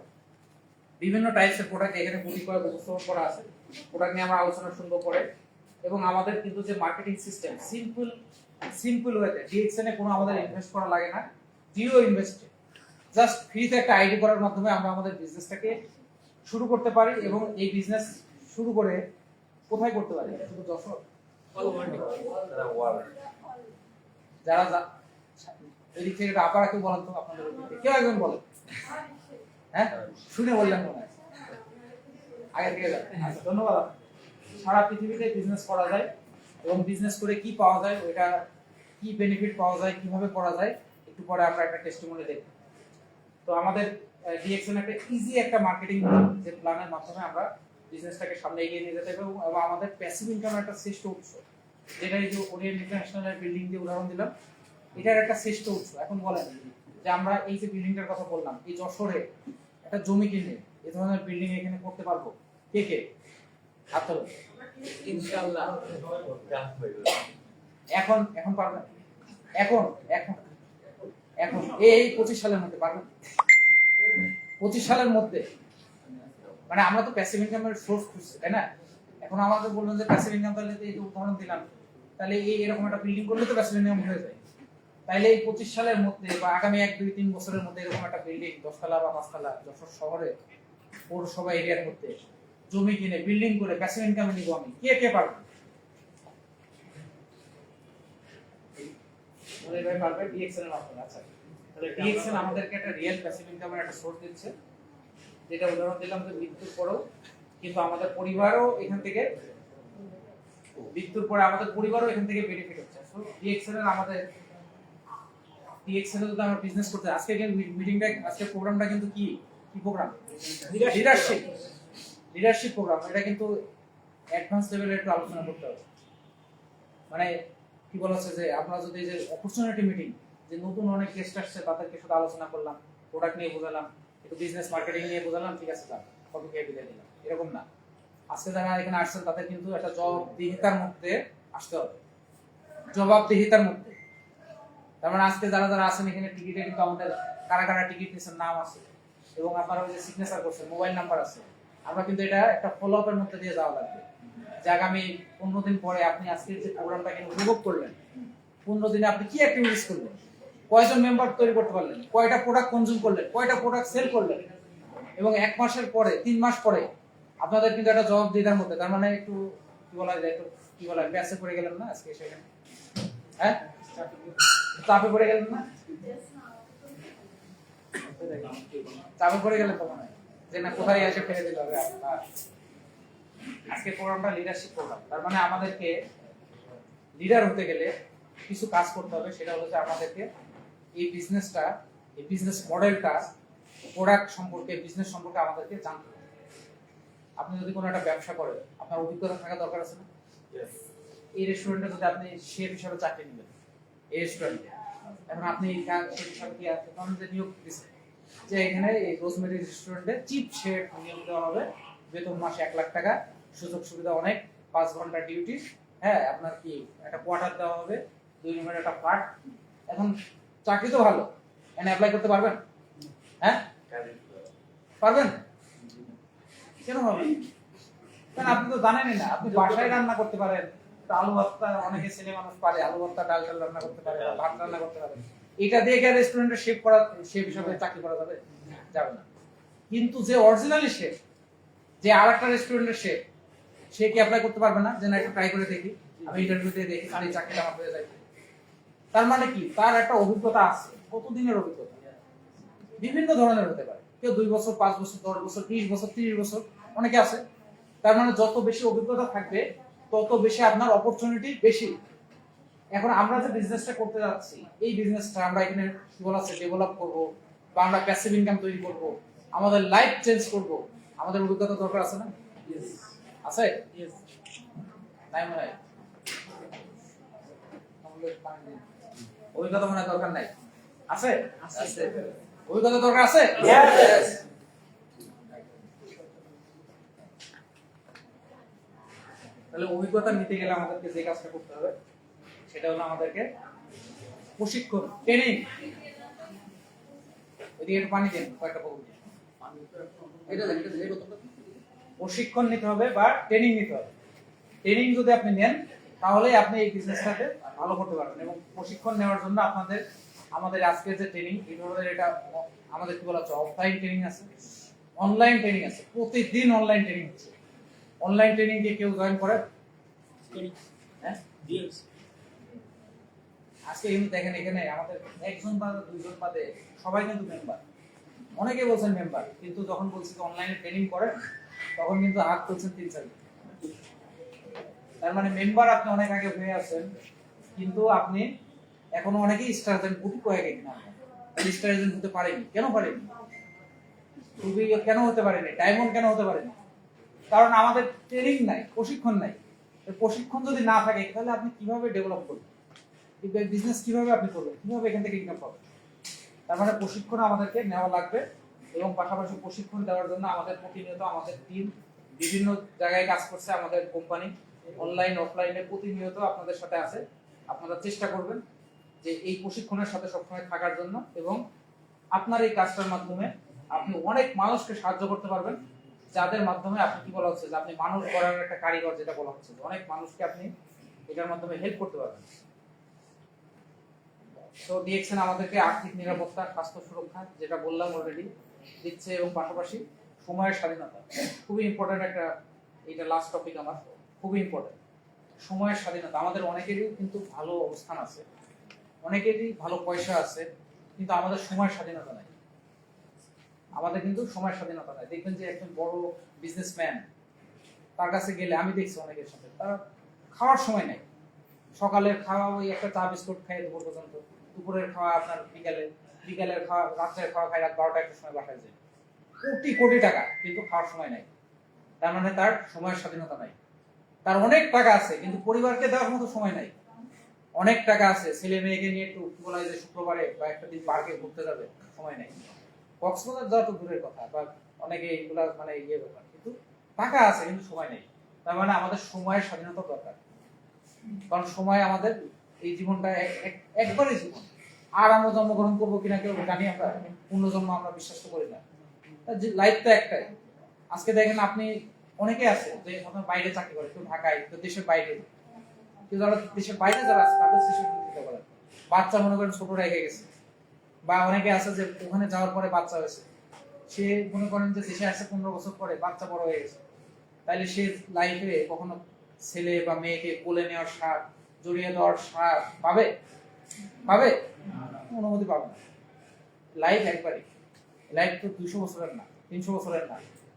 বিভিন্ন টাইপসের প্রোডাক্ট এখানে গুলি করে উপস্থাপন করা আছে, প্রোডাক্ট নিয়ে আমরা আলোচনা শুনবো পরে। এবং আমাদের কিন্তু যে মার্কেটিং সিস্টেম, সিম্পল ওয়েতে, ডিএক্সএন এ কোনো আমাদের ইনভেস্ট করা লাগে না, জিরো ইনভেস্টে, জাস্ট ফ্রিতে একটা আইডি করার মাধ্যমে আমরা আমাদের বিজনেসটাকে শুরু করতে পারি। এবং এই বিজনেস শুরু করে কোথায় করতে পারি? শুধু যশোর? যারা এদিক থেকে আপনারা কেউ বলেন তো, আপনাদের কেউ একজন বলেন। হ্যাঁ, শুনে বললেন মনে হয়, আগে থেকে আচ্ছা, ধন্যবাদ। সারা পৃথিবীতে বিজনেস করা যায় এবং বিজনেস করে কি পাওয়া যায়, ওইটা কি বেনিফিট পাওয়া যায়, কিভাবে করা যায়, একটু পরে আমরা একটা টেস্টিমনি দেখব। তো আমাদের ডিএক্সএন একটা ইজি একটা মার্কেটিং যে প্ল্যানের মাধ্যমে আমরা বিজনেসটাকে সামনে এগিয়ে নিয়ে যেতে হবে এবং আমাদের প্যাসিভ ইনকামের একটা শ্রেষ্ঠ উৎস, যেটা এই যে ওরিয়েন্ট ইন্টারন্যাশনাল বিল্ডিং দিয়ে উদাহরণ দিলাম, এটার একটা শ্রেষ্ঠ উৎস। এখন বলেন যে আমরা এই যে বিল্ডিংটার কথা বললাম, এই যশোরে একটা জমি কিনে এই ধরনের বিল্ডিং এখানে করতে পারবো কে কে? হাত তোলো। ইনশাআল্লাহ। এখন এখন পারবেন? এখন এখন এখন এই 25 সালের মধ্যে পারবেন? 25 সালের মধ্যে মানে আমরা তো প্যাসিভ ইনকামের সোর্স খুঁজছি, তাই না? এখন আমাদের বললেন যে প্যাসিভ ইনকাম, তাহলে এই যে উদাহরণ দিলাম, তাহলে এই এরকম একটা বিল্ডিং করলে তো প্যাসিভ ইনকাম হয়ে যায়। তাইলে এই 25 সালের মধ্যে বা আগামী 1-2-3 বছরের মধ্যে এরকম একটা বিল্ডিং 10 তলা বা 5 তলা যশোর শহরে পৌরসভা এরিয়ার মধ্যে জমি কিনে বিল্ডিং করে প্যাসিভ ইনকামে নিব আমি, কে কে পারবে? মনে ভাই পারবে? ডিএক্সএল এর মাধ্যমে। আচ্ছা, তাহলে ডিএক্সএল আমাদেরকে একটা রিয়েল প্যাসিভ ইনকামের একটা সোর্স দিচ্ছে, যেটা উদাহরণ দিলাম যে মৃত্যুর পরেও কিন্তু আমাদের পরিবারও এখান থেকে, মৃত্যুর পরে আমাদের পরিবারও এখান থেকে বেনিফিট হচ্ছে। সো ডিএক্সএল এর আমাদের ডিএক্সএল এর যদি আমরা বিজনেস করতে, আজকে মিটিংটা, আজকে প্রোগ্রামটা কিন্তু কি কি প্রোগ্রাম? Leadership leadership programme. এটা কিন্তু অ্যাডভান্স লেভেলে একটু আলোচনা করতে হবে। মানে কি বলা হচ্ছে যে আপনারা যদি এই যে অপরচুনিটি মিটিং, যে নতুন অনেক গেস্ট আসছে তাদেরকে শুধু আলোচনা করলাম, প্রোডাক্ট নিয়ে বোঝালাম, একটু বিজনেস মার্কেটিং নিয়ে বোঝালাম, ঠিক আছে স্যার কপি খেয়ে বিদায় দিলাম, এরকম না। আজকে যারা এখানে আসছেন তাদের কিন্তু একটা জবাবদিহিতার মধ্যে আসতে হবে, জবাবদিহিতার মধ্যে। তার মানে আজকে যারা যারা আছেন এখানে টিকিটে কিন্তু আমাদের কারা কারা টিকিট নিয়েছেন নাম আছে এবং আপনারা ওই যে সিগনেচার করছেন, মোবাইল নাম্বার আছে। আমরা কিন্তু এটা একটা ফলো আপের মধ্যে দিয়ে যাওয়া লাগবে, যে আগামী 15 দিন পরে আপনি আজকের যে প্রোগ্রামটা কিন্তু উপভোগ করলেন, 15 দিনে আপনি কি অ্যাক্টিভিটিস করলেন, কয়জন মেম্বার তৈরি করতে পারলেন, কয়টা প্রোডাক্ট কনজিউম করলেন, কয়টা প্রোডাক্ট সেল করলেন, এবং 1 মাসের পরে 3 মাস পরে আপনাদের কিন্তু একটা জবাব দিদার মধ্যে। তার মানে একটু কি বলা যায়, একটু কি বলা, ব্যাসে পড়ে গেলেন না আজকে সেখানে? হ্যাঁ, চাপে পড়ে গেলেন না? চাপে পড়ে গেলেন তো মনে হয় যে না কোথায় এসে ফেলে দিতে হবে। আজকে প্রোগ্রামটা লিডারশিপ প্রোগ্রাম। তার মানে আমাদেরকে লিডার হতে গেলে কিছু কাজ করতে হবে। সেটা হলো যে আমাদেরকে এই বিজনেসটা, এই বিজনেস মডেলটা, প্রোডাক্ট সম্পর্কে, বিজনেস সম্পর্কে আমাদেরকে জানতে হবে। আপনি যদি কোনো একটা ব্যবসা করেন, আপনার অভিজ্ঞতা থাকা দরকার আছে না? এই রেস্টুরেন্টে যদি আপনি শেফ হিসাবে চাকরি নেবেন, এই রেস্টুরেন্টে এখন আপনি শেফ হিসাবে কি আছে, কারণ যে নিয়োগ দিচ্ছে যে এখানে এই রোজমেরি রেস্টুরেন্টে চিফ শেফ নিয়োগ দেওয়া হবে, বেতন মাসে 1 লাখ টাকা, সুযোগ সুবিধা অনেক, 5 ঘন্টা ডিউটি, হ্যাঁ আপনার কি একটা কোয়ার্টার দেওয়া হবে, 2 রুমের একটা ফ্ল্যাট। এখন চাকরি তো ভালো, এখানে অ্যাপ্লাই করতে পারবেন? হ্যাঁ পারবেন? কেন পারবেন? কারণ আপনি তো জানেনই না। আপনি বাসায় রান্না করতে পারেন, আলু ভর্তা, অনেকে ছেলে মানুষ পারে আলু ভর্তা, ডাল ডাল রান্না করতে পারে, ভাত রান্না করতে পারে। এটা দিয়ে কি রেস্টুরেন্টে শেফ করা, শেফ হিসেবে চাকরি করা যাবে? যাবে না। কিন্তু যে অরিজিনালি শেফ, যে আরেকটা রেস্টুরেন্টের শেফ, সে কি অ্যাপ্লাই করতে পারবে না যে না একটু ট্রাই করে দেখি, আমি ইন্টারভিউ দিয়ে দেখি আর এই চাকরিটা আমার হয়ে যায়? তার মানে কি, তার একটা অভিজ্ঞতা আছে। কতদিনের অভিজ্ঞতা? বিভিন্ন ধরনের হতে পারে। কেউ 2 বছর, 5 বছর, 10 বছর, 20 বছর, 30 বছর, অনেকে আছে। তার মানে যত বেশি অভিজ্ঞতা থাকবে তত বেশি আপনার অপরচুনিটি বেশি। এখন আমরা যে বিজনেসটা করতে যাচ্ছি, এই বিজনেসটা আমরা এখানে কি বলা আছে ডেভেলপ করব বা আমরা প্যাসিভ ইনকাম তৈরি করব, আমাদের লাইফ চেঞ্জ করব, আমাদের অভিজ্ঞতা দরকার আছে না? আছে? নাই মনে হয়? অভিজ্ঞতা মনে হয় দরকার নাই? আছে? আছে। অভিজ্ঞতা দরকার আছে? Yes. তাহলে অভিজ্ঞতা নিতে গেলে আমাদেরকে যে কাজটা করতে হবে সেটা হলো আমাদেরকে প্রশিক্ষণ, ট্রেনিং। এদিকে একটু পানি দেন, কয়েকটা বলুন। প্রশিক্ষণ নিতে হবে বা ট্রেনিং নিতে হবে। ট্রেনিং যদি আপনি নেন তাহলে আপনি এই বিজনেসটাতে ভালো করতে পারবেন। এবং প্রশিক্ষণ নেওয়ার জন্য আমাদের আজকের যে ট্রেনিং, এই ধরনের এটা আমাদের কি বলা হচ্ছে অফলাইন ট্রেনিং আছে, অনলাইন ট্রেনিং আছে, প্রতিদিন অনলাইন ট্রেনিং হচ্ছে। অনলাইন ট্রেনিং দিয়ে কেউ জয়েন করে? হ্যাঁ, আজকে কিন্তু দেখেন এখানে আমাদের 1 জন বা 2 জন বাদে সবাই কিন্তু মেম্বার। অনেকে বলছেন মেম্বার, কিন্তু যখন বলছি অনলাইনে ট্রেনিং করেন তখন কিন্তু হাত তুলছেন 3-4 জন। তার মানে মেম্বার আপনি অনেক আগে হয়ে আছেন, কিন্তু আপনি এখনো অনেকেই স্টার এজেন্ট গুটি কয়েক কিনা স্টার এজেন্ট হতে পারেনি। কেন পারেনি? খুবই কেন হতে পারেনি? ডায়মন্ড কেন হতে পারেনি? কারণ আমাদের ট্রেনিং নাই, প্রশিক্ষণ নাই। এই প্রশিক্ষণ যদি না থাকে তাহলে আপনি কিভাবে ডেভেলপ করবেন, বিজনেস কিভাবে আপনি করবেন, কিভাবে এখান থেকে ইনকাম পাবেন? তার মানে প্রশিক্ষণ আমাদেরকে নেওয়া লাগবে, এবং পাশাপাশি প্রশিক্ষণ দেওয়ার জন্য আমাদের প্রতিনিয়ত আমাদের টিম বিভিন্ন জায়গায় কাজ করছে। আমাদের কোম্পানি অনলাইন অফলাইনে প্রতিনিয়ত আপনাদের সাথে আছে। আপনারা চেষ্টা করবেন যে এই প্রশিক্ষণের সাথে সবসময় থাকার জন্য, এবং আপনার এই কাজটার মাধ্যমে আপনি অনেক মানুষকে সাহায্য করতে পারবেন, যাদের মাধ্যমে আপনি কি বলা হচ্ছে যে আপনি মানুষ গড়ার একটা কারিগর, যেটা বলা হচ্ছে যে অনেক মানুষকে আপনি এটার মাধ্যমে হেল্প করতে পারবেন। তো ডিএক্সএন আমাদেরকে আর্থিক নিরাপত্তা, স্বাস্থ্য সুরক্ষা, যেটা বললাম অলরেডি, দিচ্ছে, এবং পাশাপাশি সময়ের স্বাধীনতা খুবই ইম্পর্টেন্ট একটা, এটা লাস্ট টপিক আমার, খুবই ইম্পর্টেন্ট। সময়ের স্বাধীনতা আমাদের অনেকেরই কিন্তু ভালো অবস্থান আছে, অনেকেরই ভালো পয়সা আছে, কিন্তু আমাদের সময়ের স্বাধীনতা নাই। আমাদের কিন্তু সময়ের স্বাধীনতা নাই। দেখবেন যে একজন বড় বিজনেসম্যান, তার কাছে গেলে আমি দেখছি অনেকের সাথে, তারা খাওয়ার সময় নেই। সকালের খাওয়া ওই একটা চা বিস্কুট খাই দুপুর পর্যন্ত, দুপুরের খাওয়া আপনার বিকালে, বিকালের খাওয়া, রাত্রের খাওয়া খাই রাত 12টা 1টার সময় বাসায় যায়। কোটি কোটি টাকা, কিন্তু খাওয়ার সময় নাই। তার মানে তার সময়ের স্বাধীনতা নাই। তার অনেক টাকা আছে, কিন্তু পরিবারকে দেওয়ার মতো সময় নাই। অনেক টাকা আছে, ছেলে মেয়েকে নিয়ে একটু কি বলা হয় যে শুক্রবারে বা একটা দিন পার্কে ঘুরতে যাবে, সময় নেই। কক্সবাজার যাওয়া তো দূরের কথা, বা অনেকে এইগুলা মানে ইয়ে ব্যাপার, কিন্তু টাকা আছে কিন্তু সময় নেই। তার মানে আমাদের সময়ের স্বাধীনতা দরকার, কারণ সময় আমাদের এই জীবনটা একবারই জীবন। আর আমরা জন্মগ্রহণ করবো কিনা কেউ জানি আমরা, পুনর্জন্ম আমরা বিশ্বাস তো করি না। লাইফ তো একটাই। আজকে দেখেন আপনি, অনেকে আছে যে আপনার বাইরে চাকরি করে, কেউ ঢাকায়, কেউ দেশের বাইরে, কেউ যারা দেশের বাইরে যারা আছে তাদের শিশু দিতে পারে, বাচ্চা মনে করেন ছোট রেখে গেছে, বা অনেকে আছে যে ওখানে যাওয়ার পরে বাচ্চা হয়েছে, সে মনে করেন যে দেশে আসছে 15 বছর পরে, বাচ্চা বড় হয়ে গেছে, তাইলে সে লাইফে কখনো ছেলে বা মেয়েকে কোলে নেওয়ার স্বাদ, জড়িয়ে দেওয়ার স্বাদ পাবে? পাবে? অনুমতি পাবে না। লাইফ একবারই, লাইফ তো 200 বছরের না, 300 বছরের না,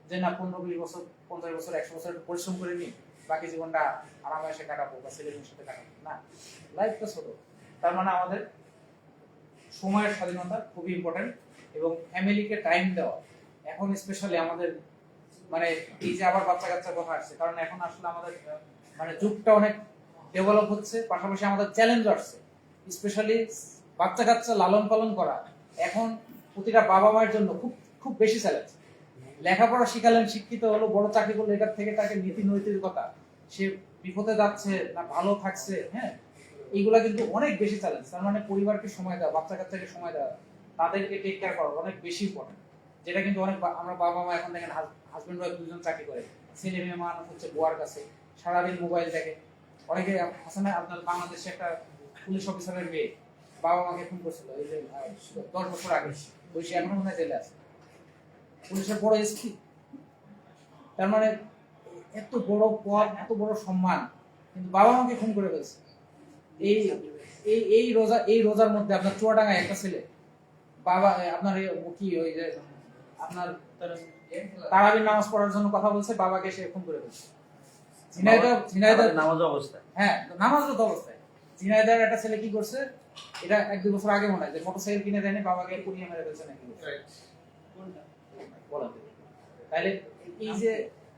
যে না 15-20 বছর, 50 বছর, 100 বছর পরিশ্রম করে নি, বাকি জীবনটা আরামে এসে কাটাবো বা ছেলে মেয়ের সাথে কাটাবো না। লাইফ তো ছোট। তার মানে আমাদের সময়ের স্বাধীনতা খুবই ইম্পর্টেন্ট, এবং ফ্যামিলিকে টাইম দেওয়া। এখন স্পেশালি আমাদের মানে এই যে আবার বাচ্চা কাচ্চার কথা আসছে, কারণ এখন আসলে আমাদের মানে যুগটা অনেক ডেভেলপ হচ্ছে, পাশাপাশি আমাদের চ্যালেঞ্জ আসছে। স্পেশালি বাচ্চা কাচ্চা লালন পালন করা এখন প্রতিটা বাবা মায়ের জন্য খুব খুব বেশি চ্যালেঞ্জ। লেখাপড়া শিখালেন, শিক্ষিত হলো, বড় চাকরি করলো, এটার থেকে তাকে নীতি নৈতিকতা, সে বিপদে যাচ্ছে না ভালো থাকছে, হ্যাঁ, এইগুলা কিন্তু অনেক বেশি চ্যালেঞ্জ। তার মানে পরিবারকে সময় দেওয়া, বাচ্চা কাচ্চাকে সময় দেওয়া, তাদেরকে টেক কেয়ার করা অনেক বেশি ইম্পর্টেন্ট। যেটা কিন্তু অনেক আমরা বাবা মা এখন দেখেন হাজবেন্ড ওয়াইফ দুজন চাকরি করে, ছেলে মেয়ে মানুষ হচ্ছে বুয়ার কাছে, সারাদিন মোবাইল দেখে। অনেকে আছে না, আপনার বাংলাদেশে একটা পুলিশ অফিসারের মেয়ে বাবা মাকে ফোন করছিল এই যে 10 বছর আগে, ওই সে এখনো মনে হয় জেলে আছে, পুলিশের বড় এসপি। তার মানে এত বড় পদ, এত বড় সম্মান, কিন্তু বাবা মাকে ফোন করে ফেলছে। এই এই এই রোজার মধ্যে আপনার চুয়াডাঙ্গায় একটা ছেলে, বাবা আপনার কি ওই যে আপনার তারাবির নামাজ পড়ার জন্য কথা বলছে, বাবাকে সে ফোন করে ফেলছে। ঝিনাইদহ নামাজ অবস্থায়, হ্যাঁ নামাজরত অবস্থায় ঝিনাইদহের একটা ছেলে কি করছে, এটা 1-2 বছর আগে মনে হয়, যে মোটরসাইকেল কিনে দেয়নি, বাবাকে পুড়িয়ে মেরে ফেলছে নাকি বলেন। তাহলে এই যে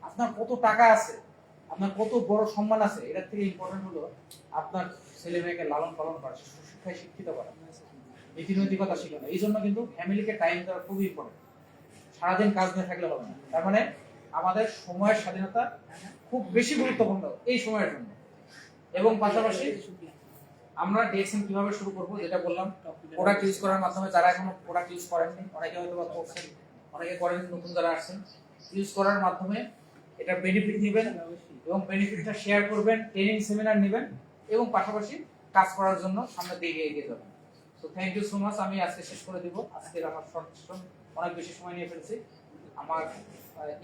আপনার কত টাকা আছে, আপনার কত বড় সম্মান আছে, এটার থেকে ইম্পর্টেন্ট হলো আপনার ছেলে মেয়েকে লালন পালন করা, শিক্ষায় শিক্ষিত করা, নীতি নৈতিকতা শেখানো। এই জন্য কিন্তু ফ্যামিলিকে টাইম দেওয়া খুবই ইম্পর্টেন্ট। সারাদিন কাজ নিয়ে থাকলে হবে না। তার মানে আমাদের সময়ের স্বাধীনতা খুব বেশি গুরুত্বপূর্ণ এই সময়ের জন্য। এবং পাশাপাশি আমরা ডিএক্সএন কিভাবে শুরু করব, যেটা বললাম, প্রোডাক্ট ইউজ করার মাধ্যমে, যারা এখনো প্রোডাক্ট ইউজ করেননি, অনেকে হয়তো বা করছেন, অনেকে করেন, নতুন যারা আসছেন, ইউজ করার মাধ্যমে এটা বেনিফিট নেবেন, এবং বেনিফিটটা শেয়ার করবেন, ট্রেনিং সেমিনার নেবেন, এবং পাশাপাশি কাজ করার জন্য সামনে দিকে এগিয়ে যাবেন। তো থ্যাংক ইউ সো মাচ। আমি আজকে শেষ করে দিব। আজকের আমার শর্ট সেশন অনেক বেশি সময় নিয়ে ফেলছি। আমার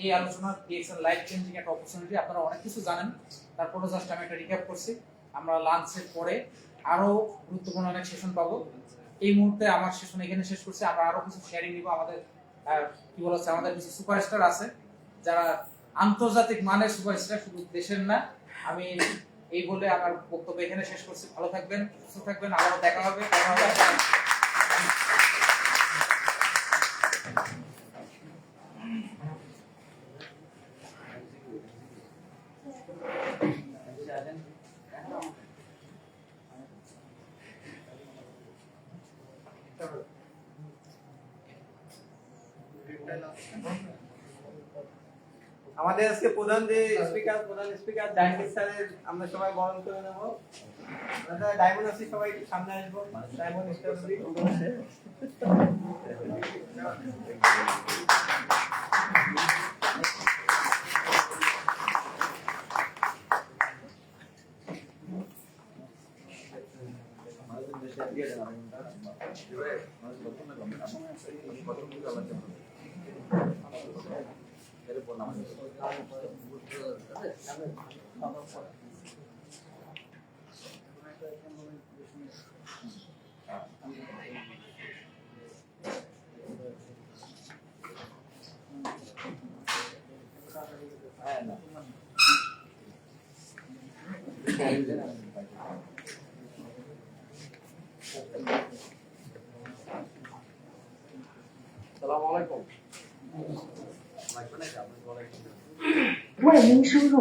এই আলোচনা ডিএক্সএন লাইফ চেঞ্জিং একটা অপরচুনিটি। আপনারা অনেক কিছু জানেন, তারপরে জাস্ট আমি একটা রিক্যাপ করছি। আমরা লাঞ্চের পরে আরো গুরুত্বপূর্ণ অনেক সেশন পাবো। এই মুহূর্তে আমার সেশন এখানে শেষ করছি। আমরা আরো কিছু শেয়ারিং নিব। আমাদের কি বলা হচ্ছে, আমাদের কিছু সুপারস্টার আছে যারা আন্তর্জাতিক মানের সুপারস্টার, শুধু দেশের না। আমি এই বলে আমার বক্তব্য এখানে শেষ করছি। ভালো থাকবেন, সুস্থ থাকবেন, আবারও দেখা হবে। আমাদের আজকে প্রধান স্পিকার জাহাঙ্গীর স্যারের আমরা সবাই বরণ করে নেব। আমরা ডায়মন্ড আছি, সবাই একটু সামনে আসবো। ডায়মন্ড স্টাফি আসসালামু আলাইকুম। 为您输入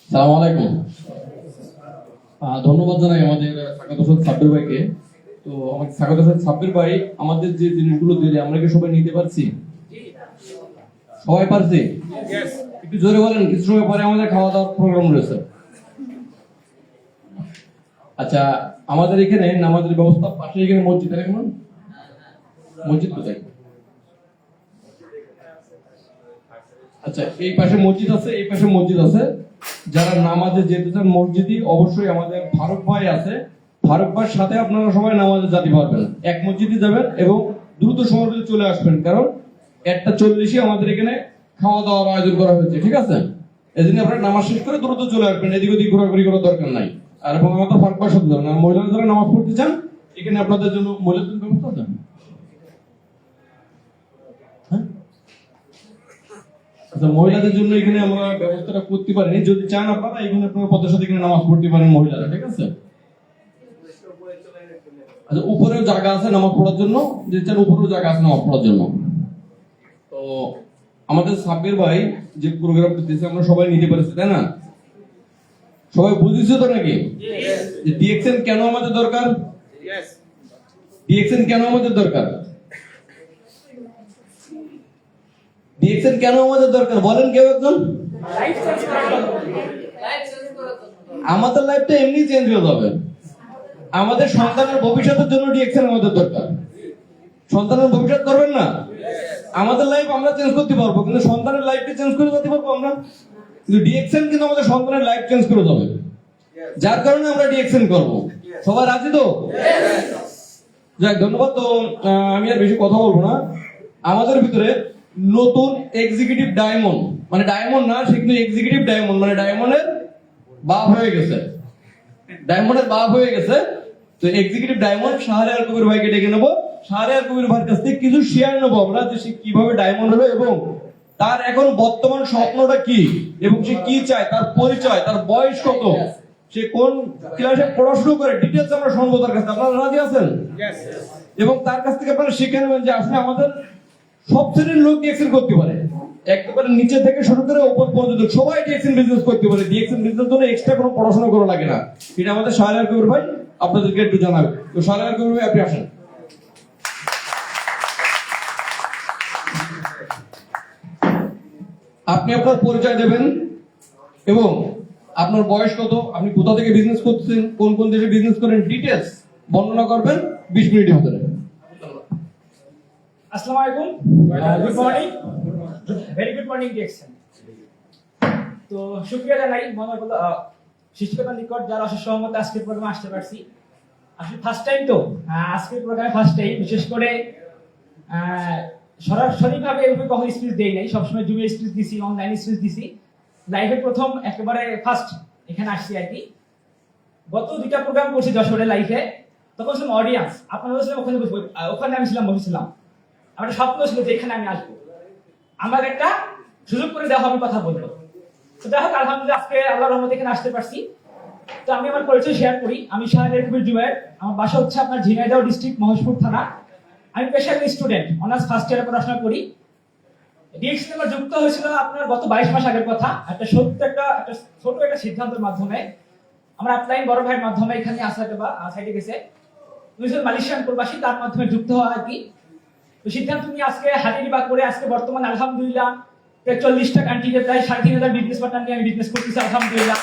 আসসালামু আলাইকুম। ধন্যবাদ জানাই আমাদের স্বাগত হোসেন সাব্বির ভাইকে। তো আমাদের স্বাগত হোসেন সাব্বির ভাই আমাদের যে জিনিসগুলো দিলে আমরা কি সবাই নিতে পারছি? সবাই পারছি? একটু জোরে বলেন। কিছু সময় পরে আমাদের খাওয়া দাওয়ার প্রোগ্রাম রয়েছে। আচ্ছা, আমাদের এখানে নামাজের ব্যবস্থা পাশে এখানে মসজিদ আছে, কেমন মসজিদ কোথায়? আচ্ছা, এই পাশে মসজিদ আছে, এই পাশে মসজিদ আছে। যারা নামাজে যেতে চান মসজিদই অবশ্যই আমাদের ফারুক ভাই আছে। ফারুক ভাইয়ের সাথে আপনারা সবাই নামাজে যেতে পারবেন। এক মসজিদে যাবেন এবং দ্রুত সময়ের ভিতরে চলে আসবেন, কারণ 1:40 আমাদের এখানে খাওয়া দাওয়ার আয়োজন করা হয়েছে। ঠিক আছে? এই জন্য আপনারা নামাজ শেষ করে দ্রুত চলে আসবেন, এদিক ওদিক ঘোরাঘুরি করার দরকার নাই। আর এবং আমাদের ফারুক ভাই সাথে যাবেন। আর মহিলারা যারা নামাজ পড়তে চান এখানে আপনাদের জন্য মহিলাদের ব্যবস্থা আছে। আচ্ছা, মহিলাদের জন্য এখানে আমরা ব্যবস্থাটা করতে পারিনি। যদি চান আপনারা এখানে আপনারা পদের সাথে এখানে নামাজ পড়তে পারেন মহিলারা। ঠিক আছে? আচ্ছা, উপরেও জায়গা আছে নামাজ পড়ার জন্য, যে চান উপরেও জায়গা আছে নামাজ পড়ার জন্য। তো আমাদের সাব্বির ভাই যে প্রোগ্রাম করতেছে আমরা সবাই নিতে পারছি, তাই না? সবাই বুঝেছো তো নাকি যে ডিএক্সএন কেন আমাদের দরকার? ডিএক্সএন কেন আমাদের দরকার? ডিএক্সএন কেন আমাদের দরকার বলেন কেউ একজন। আমাদের লাইফটা এমনি চেঞ্জ হয়ে যাবে। আমাদের সন্তানের ভবিষ্যতের জন্য ডিএক্সএন আমাদের দরকার। সন্তানের ভবিষ্যৎ করবেন না, আমাদের লাইফ আমরা চেঞ্জ করতে পারবো, কিন্তু সন্তানের লাইফকে চেঞ্জ করে দিতে পারবো আমরা। কিন্তু ডিএক্সএন কিন্তু আমাদের সন্তানের লাইফ চেঞ্জ করে যাবে, যার কারণে আমরা ডিএক্সএন করব। সবাই রাজি তো? যাক, ধন্যবাদ। তো আমি আর বেশি কথা বলবো না। আমাদের ভিতরে নতুন এক্সিকিউটিভ ডায়মন্ড, মানে ডায়মন্ড না, সে কিন্তু এক্সিকিউটিভ ডায়মন্ড, মানে ডায়মন্ডের বাপ হয়ে গেছে। ডায়মন্ডের বাপ হয়ে গেছে। তো এক্সিকিউটিভ ডায়মন্ড শাহরিয়ার কবির ভাইকে ডেকে নেবো। শাহরিয়ার কবির ভাইয়ের কাছ থেকে কিছু শেয়ার নেবো আমরা, যে সে কিভাবে ডায়মন্ড হলো এবং তার এখন বর্তমান স্বপ্নটা কি এবং সে কি চায়, তার পরিচয়, তার বয়স কত, সে কোন ক্লাসে পড়াশোনা করে, ডিটেইলস আমরা শুনবো তার কাছে। আপনারা রাজি আছেন? এবং তার কাছ থেকে আপনারা শিখে নেবেন যে আসলে আমাদের সব শ্রেণীর লোক ডিএক্সএন করতে পারে, একেবারে নিচে থেকে শুরু করে উপর পর্যন্ত সবাই ডিএক্সএন বিজনেস করতে পারে। ডিএক্সএন বিজনেস জন্য এক্সট্রা কোনো পড়াশোনা করা লাগে না। এটা আমাদের শাহরিয়ার কবির ভাই আপনাদেরকে একটু জানাবে। তো শাহরিয়ার কবির ভাই, আপনি আসেন। আপনি আপনার পরিচয় দেবেন এবং আপনার বয়স কত, আপনি কোথা থেকে বিজনেস করছেন, কোন কোন দেশে বিজনেস করেন, ডিটেইলস বর্ণনা করবেন 20 মিনিটের ভিতরে। আসসালামু আলাইকুম, good morning, very good morning DXN. তো শুকরিয়া জানাই মহানগর শিক্ষকতার নিকট যারা অশেষ সহমতে আজকের প্রোগ্রামে আসতে পারছি। আসলে ফার্স্ট টাইম তো, আজকের প্রোগ্রামে ফার্স্ট টাইম। বিশেষ করে সরাসরিভাবে এরকম কখনো স্পিচ দেই নাই, সবসময় জুমে স্পিচ দিছি, অনলাইন স্পিচ দিছি। লাইভে প্রথম একেবারে ফার্স্ট এখানে আসছি আর কি। গত 2টা প্রোগ্রাম করছি যশোরে লাইভে, তখন ছিলাম অডিয়েন্স, আপনারা ছিলাম ওখানে বসে, ওখানে আমি ছিলাম বসেছিলাম। আমার স্বপ্ন ছিল যে এখানে আমি আসবো, আমার একটা সুযোগ করে দেওয়া হবে কথা বলবো। তো যাই হোক, আলহামদুলিল্লাহ আজকে আল্লাহর রহমতে এখানে আসতে পারছি। তো আমি আমার পরিচয় শেয়ার করি। আমি শাহরিয়ার কবির জুবায়ের, আমার বাসা হচ্ছে আপনার ঝিনাইদহ ডিস্ট্রিক্ট মহেশপুর থানা। আমি পেশায় স্টুডেন্ট, অনার্স ফার্স্ট ইয়ারে পড়াশোনা করি। ডিএক্সএন আমার যুক্ত হয়েছিল আপনার গত 22 মাস আগের কথা। একটা ছোট একটা সিদ্ধান্তের মাধ্যমে, আমরা আপলাইন বড় ভাইয়ের মাধ্যমে এখানে আসাতে বা সাইডে গেছে। উনি ছিলেন মালয়েশিয়ান প্রবাসী, তার মাধ্যমে যুক্ত হওয়া আর কি। তো সিদ্ধান্ত নিয়ে আজকে হাজিরিবাগ করে আজকে বর্তমানে আলহামদুলিল্লাহ প্রায় 40টা কান্ট্রিতে প্রায় 3,500 বিজনেস পার্টনার নিয়ে আমি বিজনেস করতেছি আলহামদুলিল্লাহ।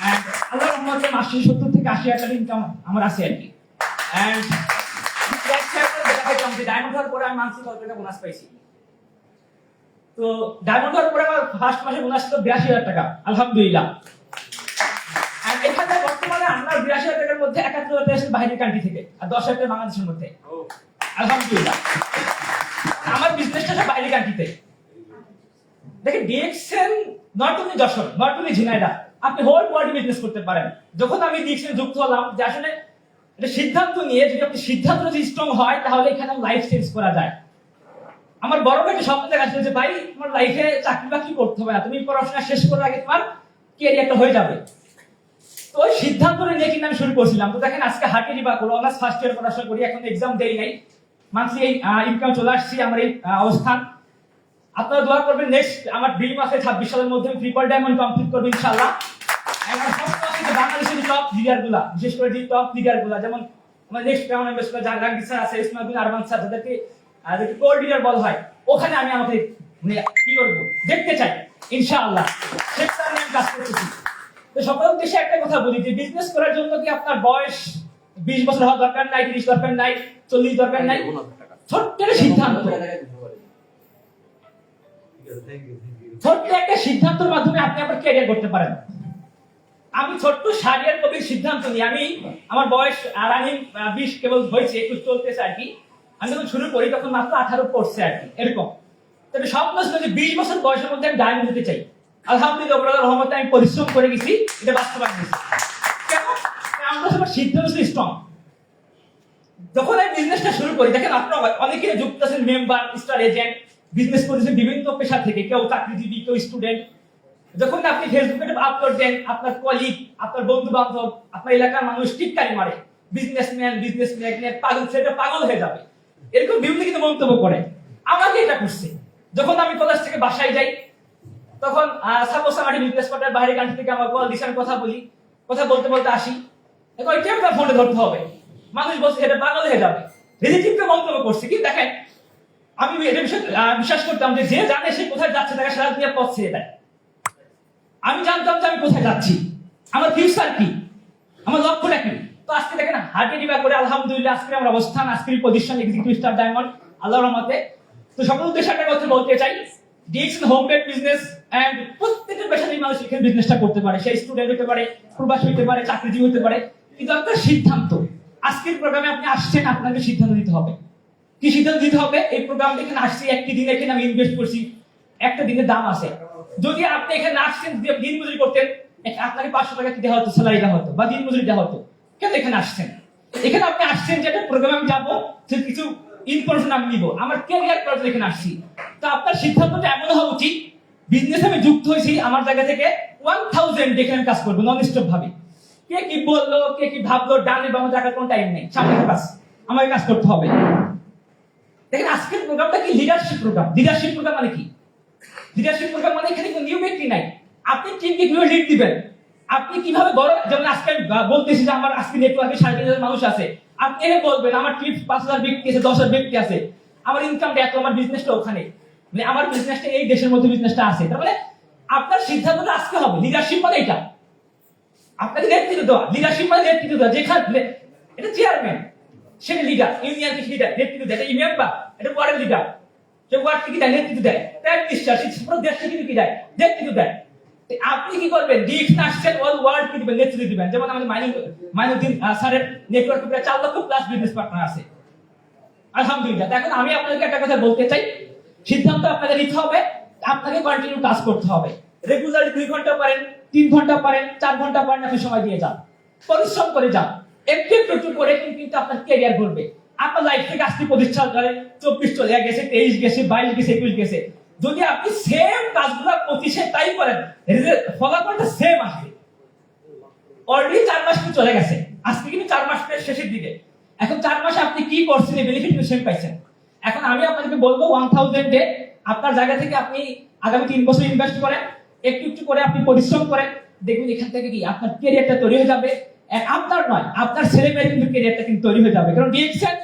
এন্ড আল্লাহর রহমতে মাসে 70 থেকে 80 হাজার ইনকাম আমার আছে আর কি। এন্ড ডায়মন্ড হওয়ার পরে আমি মান্থলি কত টাকা বোনাস পাইছি। তো ডায়মন্ড হওয়ার পরে আমার ফার্স্ট মাসে বোনাস ছিল 82,000 টাকা আলহামদুলিল্লাহ। আর এখানে বর্তমানে আমরা 82,000 টাকার মধ্যে 71,000 টাকা আসলে বাইরের কান্ট্রি থেকে আর 10,000 টাকা বাংলাদেশের মধ্যে আলহামদুলিল্লাহ। আমার বিজনেসটা সব বাইরের কান্ট্রিতে। দেখেন DXN not only Jessore, not only Jhenaidah, আপনি হোল ওয়ার্ল্ড বিজনেস করতে পারেন। যখন আমি ডিএক্সএন যুক্ত হলাম যে আসলে এটা সিদ্ধান্ত নিয়ে যদি আপনি সিদ্ধান্ত যদি স্ট্রং হয় তাহলে এখানে লাইফ চেঞ্জ করা যায়। আমার বড় ভাই একটা স্বপ্ন দেখা ছিল যে ভাই তোমার লাইফে চাকরি বাকরি করতে হবে না, তুমি পড়াশোনা শেষ করার আগে তোমার ক্যারিয়ারটা হয়ে যাবে। তো ওই সিদ্ধান্তটা নিয়ে কিন্তু আমি শুরু করছিলাম। তো দেখেন আজকে হাজিরিবাগ হলো, অনার্স ফার্স্ট ইয়ার পড়াশোনা করি, এখন এক্সাম দেই নাই, মান্থলি ইনকাম চলে আসছি আমার এই অবস্থান। আপনারা দোয়া করবেন নেক্সট আমার ড্রিম আছে 26 সালের মধ্যে আমি ট্রিপল ডায়মন্ড কমপ্লিট করব ইনশাআল্লাহ। আমার স্বপ্ন আছে যে বাংলাদেশের টপ লিডারগুলা, বিশেষ করে যে টপ লিডারগুলা যেমন আমার নেক্সট রাউন্ড এমবিএসগুলো জানলাম স্যার আছে, ইসমাইল বিন আরমান স্যার, যাদেরকে কোর লিডার বলা হয়, ওখানে আমি আমাকে কি করব দেখতে চাই ইনশাআল্লাহ। সেটা নিয়ে আমি কাজ করতেছি। তো সকল দেশে একটা কথা বলি যে বিজনেস করার জন্য কি আপনার বয়স 20 বছর হওয়া দরকার নাই, 30 দরকার নাই, 40 দরকার নাই। ছোট্ট একটা সিদ্ধান্ত, ছোট্ট একটা সিদ্ধান্তের মাধ্যমে আপনি আপনার ক্যারিয়ার করতে পারেন। আমি ছোট্ট শারিয়ার কবির সিদ্ধান্ত নিয়ে আমি আমার বয়স রানিং 20 কেবল হয়েছে, 21 চলতেছে আর কি। আমি যখন শুরু করি তখন মাত্র 18 পড়ছে আর কি এরকম। তবে স্বপ্ন ছিল যে 20 বছর বয়সের মধ্যে আমি ডায়মন্ড হতে চাই। আলহামদুলিল্লাহ আল্লাহর রহমতে আমি পরিশ্রম করে গেছি, এটা বাস্তবায়ন হয়েছে। কেন? আমরা সবার সিদ্ধান্ত ছিল স্ট্রং। যখন আমি বিজনেসটা শুরু করি, দেখেন আপনারা অনেকে যুক্ত আছেন, মেম্বার, স্টার এজেন্ট, বিজনেস করেছেন বিভিন্ন পেশা থেকে, কেউ চাকরিজীবী, কেউ স্টুডেন্ট। যখন আপনি ফেসবুকে আপলোড দেন, আপনার কলিগ, আপনার বন্ধু বান্ধব, আপনার এলাকার মানুষ টিটকারি মারে, বিজনেসম্যান, বিজনেস ম্যাগনেট, পাগল ছেলে পাগল হয়ে যাবে, এরকম বিভিন্ন কিন্তু মন্তব্য করে। আমাকে এটা করছে। যখন আমি কলেজ থেকে বাসায় যাই তখন সাপোজ আমার বিজনেস পার্টনার বাইরের কান্ট্রি থেকে আমার কল দিশার কথা বলি, কথা বলতে বলতে আসি, এখন ওই টেপটা ফোনে ধরতে হবে। মানুষ বলছে এটা পাগল হয়ে যাবে, রিলেটিভকে মন্তব্য করছে। কি দেখেন আমি এটা বিশ্বাস করতাম যে যে জানে সে কোথায় যাচ্ছে তাকে সারা দুনিয়া পথ ছেড়ে দেয়। আমি জানতাম যে আমি কোথায় যাচ্ছি, আমার ফিউচার কি, আমার লক্ষ্যটা কি। তো আজকে দেখেন হাজিরিবাগ করে আলহামদুলিল্লাহ আজকে আমার অবস্থান, আজকের পজিশন এক্সিকিউটিভ স্টার ডায়মন্ড আল্লাহর রহমতে। তো সকল উদ্দেশ্যে একটা কথা বলতে চাই, DXN home made business and প্রত্যেকটা পেশাজীবী মানুষ এখানে বিজনেসটা করতে পারে। সেই স্টুডেন্ট হতে পারে, প্রবাসী হতে পারে, চাকরিজীবী হতে পারে, কিন্তু একটা সিদ্ধান্ত। আজকের প্রোগ্রামে আপনি আসছেন, আপনাকে সিদ্ধান্ত নিতে হবে। কি সিদ্ধান্ত নিতে হবে? এই প্রোগ্রাম এখানে আসছি, একটি দিন এখানে আমি ইনভেস্ট করছি, একটা দিনের দাম আছে। যদি আপনি এখানে আসছেন দিন মজুরি করতেন, আপনাকে 500 টাকা দেওয়া হতো, স্যালারি দেওয়া হতো বা দিন মজুরি দেওয়া হতো। কেন এখানে আসছেন? এখানে আপনি আসছেন যে একটা প্রোগ্রামে আমি যাবো, যে কিছু ইনফরমেশন আমি নিব, আমার ক্যারিয়ার করার জন্য এখানে আসছি। তো আপনার সিদ্ধান্তটা এমন হওয়া উচিত, বিজনেসে আমি যুক্ত হয়েছি, আমার জায়গা থেকে 1000 দেখে আমি কাজ করবো নন স্টপ ভাবে। কে কি বললো, কে কি ভাবলো, ডানে বামে দেখার কোনো টাইম নেই, সামনে কাজ, আমাকে কাজ করতে হবে। দেখেন আজকের প্রোগ্রামটা কি লিডারশিপ প্রোগ্রাম। লিডারশিপ প্রোগ্রাম মানে কি? লিডারশিপ প্রোগ্রাম মানে এখানে কোনো নিউ ব্যক্তি নাই। আপনি টিমকে কিভাবে লিড দিবেন, আপনি কিভাবে বড়, যেমন আজকে আমি বলতেছি যে আমার আজকে নেটওয়ার্কে 3,500 মানুষ আছে, আপনি এনে বলবেন আমার টিম 5,000 ব্যক্তি আছে, 10,000 ব্যক্তি আছে, আমার ইনকামটা এত, আমার বিজনেসটা ওখানে, মানে আমার বিজনেসটা এই দেশের মধ্যে বিজনেসটা আছে। তার মানে আপনার সিদ্ধান্তটা আজকে হবে। লিডারশিপ মানে এটা, আপনাকে নেতৃত্ব দেওয়া। লিডারশিপ মানে নেতৃত্ব দেওয়া। যেখানে এটা চেয়ারম্যান, সেটা লিডার, ইউনিয়ন কি লিডার, নেতৃত্ব দেয়। এটা মেম্বার, এটা ওয়ার্ডের লিডার, সে ওয়ার্ড থেকে দেয়, নেতৃত্ব দেয়। প্রাইম মিনিস্টার সে পুরো দেশকে কিন্তু কি দেয়, নেতৃত্ব দেয়। আপনি কি করবেন? ডিএক্সএন আসছেন, অল ওয়ার্ল্ড কি দিবেন, নেতৃত্ব দিবেন। যেমন আমাদের মাইনুদ্দিন স্যারের নেটওয়ার্কে প্রায় 4 লক্ষ প্লাস বিজনেস পার্টনার আছে আলহামদুলিল্লাহ। এখন আমি আপনাদেরকে একটা কথা বলতে চাই, সিদ্ধান্ত আপনাকে নিতে হবে, আপনাকে কন্টিনিউ কাজ করতে হবে। রেগুলার 2 ঘন্টা পারেন, 3 ঘন্টা পারেন, 4 ঘন্টা পারেন, আপনি সময় দিয়ে যান, পরিশ্রম করে যান, একটু একটু করে কিন্তু আপনার ক্যারিয়ার গড়বে। আপনার লাইফ থেকে আজকে 25 সাল ধরে 24 চলে গেছে, 23 গেছে, 22 গেছে, 21 গেছে। যদি আপনি সেম কাজগুলো 25-এ তাই করেন, ফলাফলটা সেম আসবে। অলরেডি 4 মাস কিন্তু চলে গেছে, আজকে কিন্তু 4 মাসের শেষের দিকে। এখন 4 মাসে আপনি কি করছেন, এই বেনিফিট কিন্তু সেম পাইছেন। এখন আমি আপনাদেরকে বলবো 1000-এ আপনার জায়গা থেকে আপনি আগামী 3 বছর ইনভেস্ট করেন, একটু একটু করে আপনি পরিশ্রম করেন, দেখবেন এখান থেকে কি আপনার ক্যারিয়ারটা তৈরি হয়ে যাবে আপনার নয়, আপনার ছেলে মেয়ের কিন্তু ক্যারিয়ারটা কিন্তু তৈরি হয়ে যাবে। কারণ DXN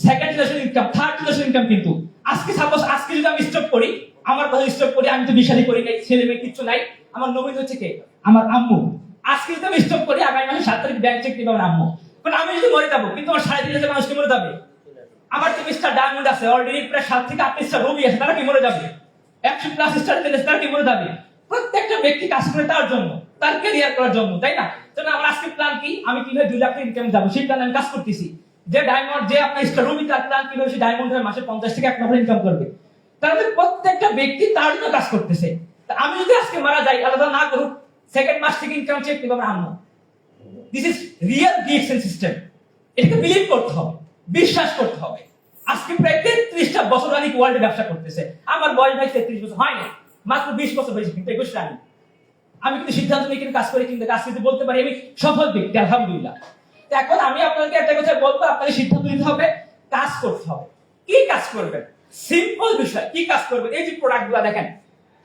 second generation income, third generation income কিন্তু। আজকে সাপোজ আজকে যদি আমি স্টপ করি, আমার কথা স্টপ করি, আমি তো বিশালি করি নাই, ছেলে মেয়ে কিচ্ছু নাই, আমার নবীন হচ্ছে কে? আমার আম্মু। আজকে যদি আমি স্টপ করি, আগামী মাসে 7 তারিখ ব্যাংক চেক দিবে আমার আম্মু। কারণ আমি যদি মরে যাবো, কিন্তু আমার 3.5 মানুষকে মরে যাবে। আমার তো মিস্টার ডায়মন্ড আছে, অলরেডি প্রায় 7 থেকে 8 স্টার রবি আছে, তারা কি মরে যাবে? 100+ স্টার পেলে তারা কি মরে যাবে? প্রত্যেকটা ব্যক্তি কাজ করে তার জন্য, তার ক্যারিয়ার করার জন্য, তাই না? তাহলে আমার আজকে প্ল্যান কি? আমি কিভাবে 2 লাখ ইনকাম যাবো, সেই প্ল্যান আমি কাজ করতেছি। যে ডায়মন্ড, যে আপনার স্টার রবি, তার প্ল্যান কিভাবে সে ডায়মন্ড হয়ে মাসে 50 থেকে 1 লাখ ইনকাম করবে। তার মানে প্রত্যেকটা ব্যক্তি তার জন্য কাজ করতেছে। তা আমি যদি আজকে মারা যাই, আলাদা না করুক, সেকেন্ড মাস থেকে ইনকাম চেক দিবে আমার আম্মু। This is real DXN system. এটাকে বিলিভ করতে হবে, বিশ্বাস করতে হবে। আজকে প্রায় 33টা বছর আমি ওয়ার্ল্ডে ব্যবসা করতেছে। আমার বয়স ভাই 33 বছর হয় না, মাত্র 20 বছর হয়েছে, কিন্তু 21 রানি। আমি কিন্তু সিদ্ধান্ত নিয়ে কিন্তু কাজ করে, কিন্তু কাজ করতে বলতে পারি আমি সফল ব্যক্তি, আলহামদুলিল্লাহ। তো এখন আমি আপনাদেরকে একটা কথা বলবো, আপনাকে সিদ্ধান্ত নিতে হবে, কাজ করতে হবে। কি কাজ করবেন? সিম্পল বিষয়, কি কাজ করবেন? এই যে প্রোডাক্টগুলো দেখেন,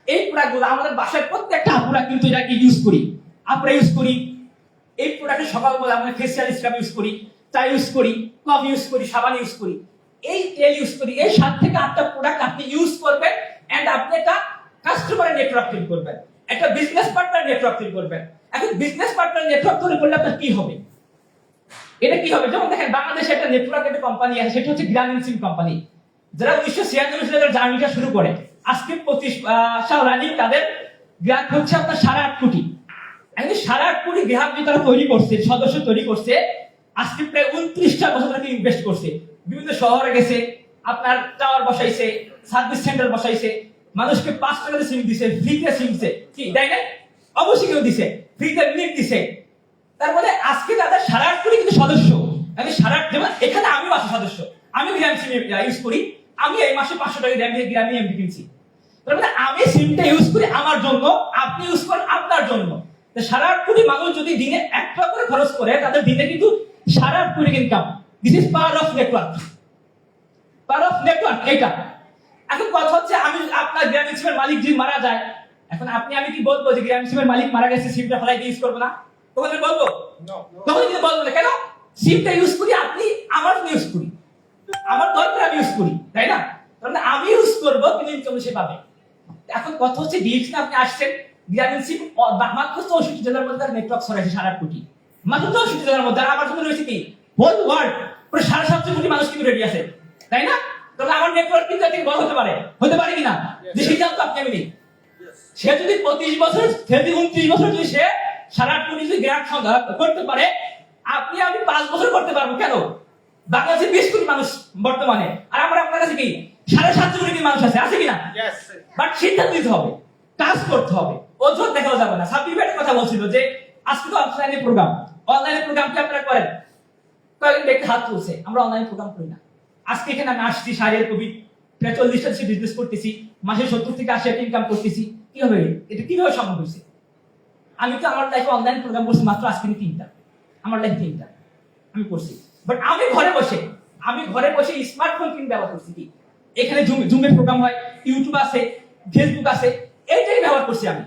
এই প্রোডাক্টগুলো আমাদের বাসায় প্রত্যেকটা আপুরা কিন্তু এটাকে ইউজ করি, আমরা ইউজ করি। এই প্রোডাক্টে সকালবেলা আমরা ফেসিয়াল স্ক্রাব ইউজ করি, চা ইউজ করি, কফি ইউজ করি, সাবান ইউজ করি, এই তেল ইউজ করি। এই 7 থেকে 8টা প্রোডাক্ট আপনি ইউজ করবেন, এন্ড আপনি একটা কাস্টমারের নেটওয়ার্ক তৈরি করবেন, একটা বিজনেস পার্টনার নেটওয়ার্ক তৈরি করবেন। এখন বিজনেস পার্টনার নেটওয়ার্ক তৈরি করলে আপনার কি হবে? এটা কি হবে? যেমন দেখেন, বাংলাদেশে একটা নেটওয়ার্ক, একটা কোম্পানি আছে, সেটা হচ্ছে গ্রামীণ সিম কোম্পানি, যারা 1996 সালে জার্নিটা শুরু করে। আজকে 25 সাল রানিং, তাদের গ্রাহক হচ্ছে আপনার 8.5 কোটি। এখন 8.5 কোটি গ্রাহক যে তারা তৈরি করছে, সদস্য তৈরি করছে, আজকে প্রায় 29টা বছর ধরে ইনভেস্ট করছে। বিভিন্ন শহরে গেছে, আপনার টাওয়ার বসাইছে, সার্ভিস সেন্টার বসাইছে, মানুষকে 5 টাকাতে সিম দিছে, ফ্রিতে সিম দিছে, কি তাই না? অবশ্যই কেউ দিছে, ফ্রিতে মিনিট দিছে। তারপরে আজকে তাদের 8.5 কোটি কিন্তু সদস্য। আমি 8.5, যেমন এখানে আমি মাসে সদস্য, আমি গ্রাম সিম ইউজ করি, আমি এই মাসে 500 টাকা দিয়ে গ্রামে এমবি কিনছি। তার মানে আমি সিমটা ইউজ করি আমার জন্য, আপনি ইউজ করেন আপনার জন্য। 8.5 কোটি মানুষ যদি দিনে 1 টাকা করে খরচ করে, তাদের দিনে কিন্তু 8.5 কোটি income. This is power of network, power of network এটা। এখন কথা হচ্ছে, আমি আপনার গ্রামীণ সিমের মালিক যদি মারা যায়, এখন আমি কি বলবো যে গ্রামীণ সিমের মালিক মারা গেছে, সিমটা ফেলাই দিয়ে ইউজ করবো না? তখন বলবো তখন কিন্তু বলবো না। কেন? সিমটা ইউজ করি, আপনি আমার ইউজ করি, আমার দরকার আমি ইউজ করি, তাই না? তাহলে আমি ইউজ করবো, কিন্তু ইনকাম সে পাবে। এখন কথা হচ্ছে, ডিএক্সএন আপনি আসছেন, গ্রামীণ সিম মাত্র 64 জেলার মধ্যে নেটওয়ার্ক ছড়াইছে 8.5 কোটি, মাত্র 64 জেলার মধ্যে। আর আমার জন্য রয়েছে কি হোল ওয়ার্ল্ড, প্রায় 750 কোটি মানুষ কিন্তু রেডি আছে, তাই না? তাহলে আমার নেটওয়ার্ক কিন্তু এত বড় হতে পারে কিনা? যে সিদ্ধান্ত আপনি আমি নিই। সে যদি 25 বছর, সে যদি 29 বছর যদি সে 8.5 কোটি যদি গ্রাহক সংগ্রহ করতে পারে, আপনি আমি 5 বছর করতে পারবো। কেন? বাংলাদেশে 20 কোটি মানুষ বর্তমানে, আর আমার আপনার কাছে কি 750 কোটি মানুষ আছে কিনা? বাট সিদ্ধান্ত নিতে হবে, কাজ করতে হবে, ওজন দেখাও যাবে না। সাব্বির ভাই একটা কথা বলছিল যে আজকে তো অনলাইনে প্রোগ্রাম, অনলাইনে প্রোগ্রাম কি আপনারা করেন? কয়েকজন ব্যক্তি হাত তুলছে, আমরা অনলাইনে প্রোগ্রাম করি না। আজকে এখানে আমি আসছি, শাড়ির কবি, প্রায় 40টা দেশে বিজনেস করতেছি, মাসে 70 থেকে 80 ইনকাম করতেছি। কিভাবে এটা কিভাবে সম্ভব হয়েছে? আমি তো আমার লাইফে অনলাইন প্রোগ্রাম করছি মাত্র আজকে 3টা, আমার লাইফে 3টা আমি করছি। বাট আমি ঘরে বসে স্মার্টফোন কিনে ব্যবহার করছি। কি এখানে জুমের প্রোগ্রাম হয়, ইউটিউব আছে, ফেসবুক আছে, এইটাই ব্যবহার করছি আমি।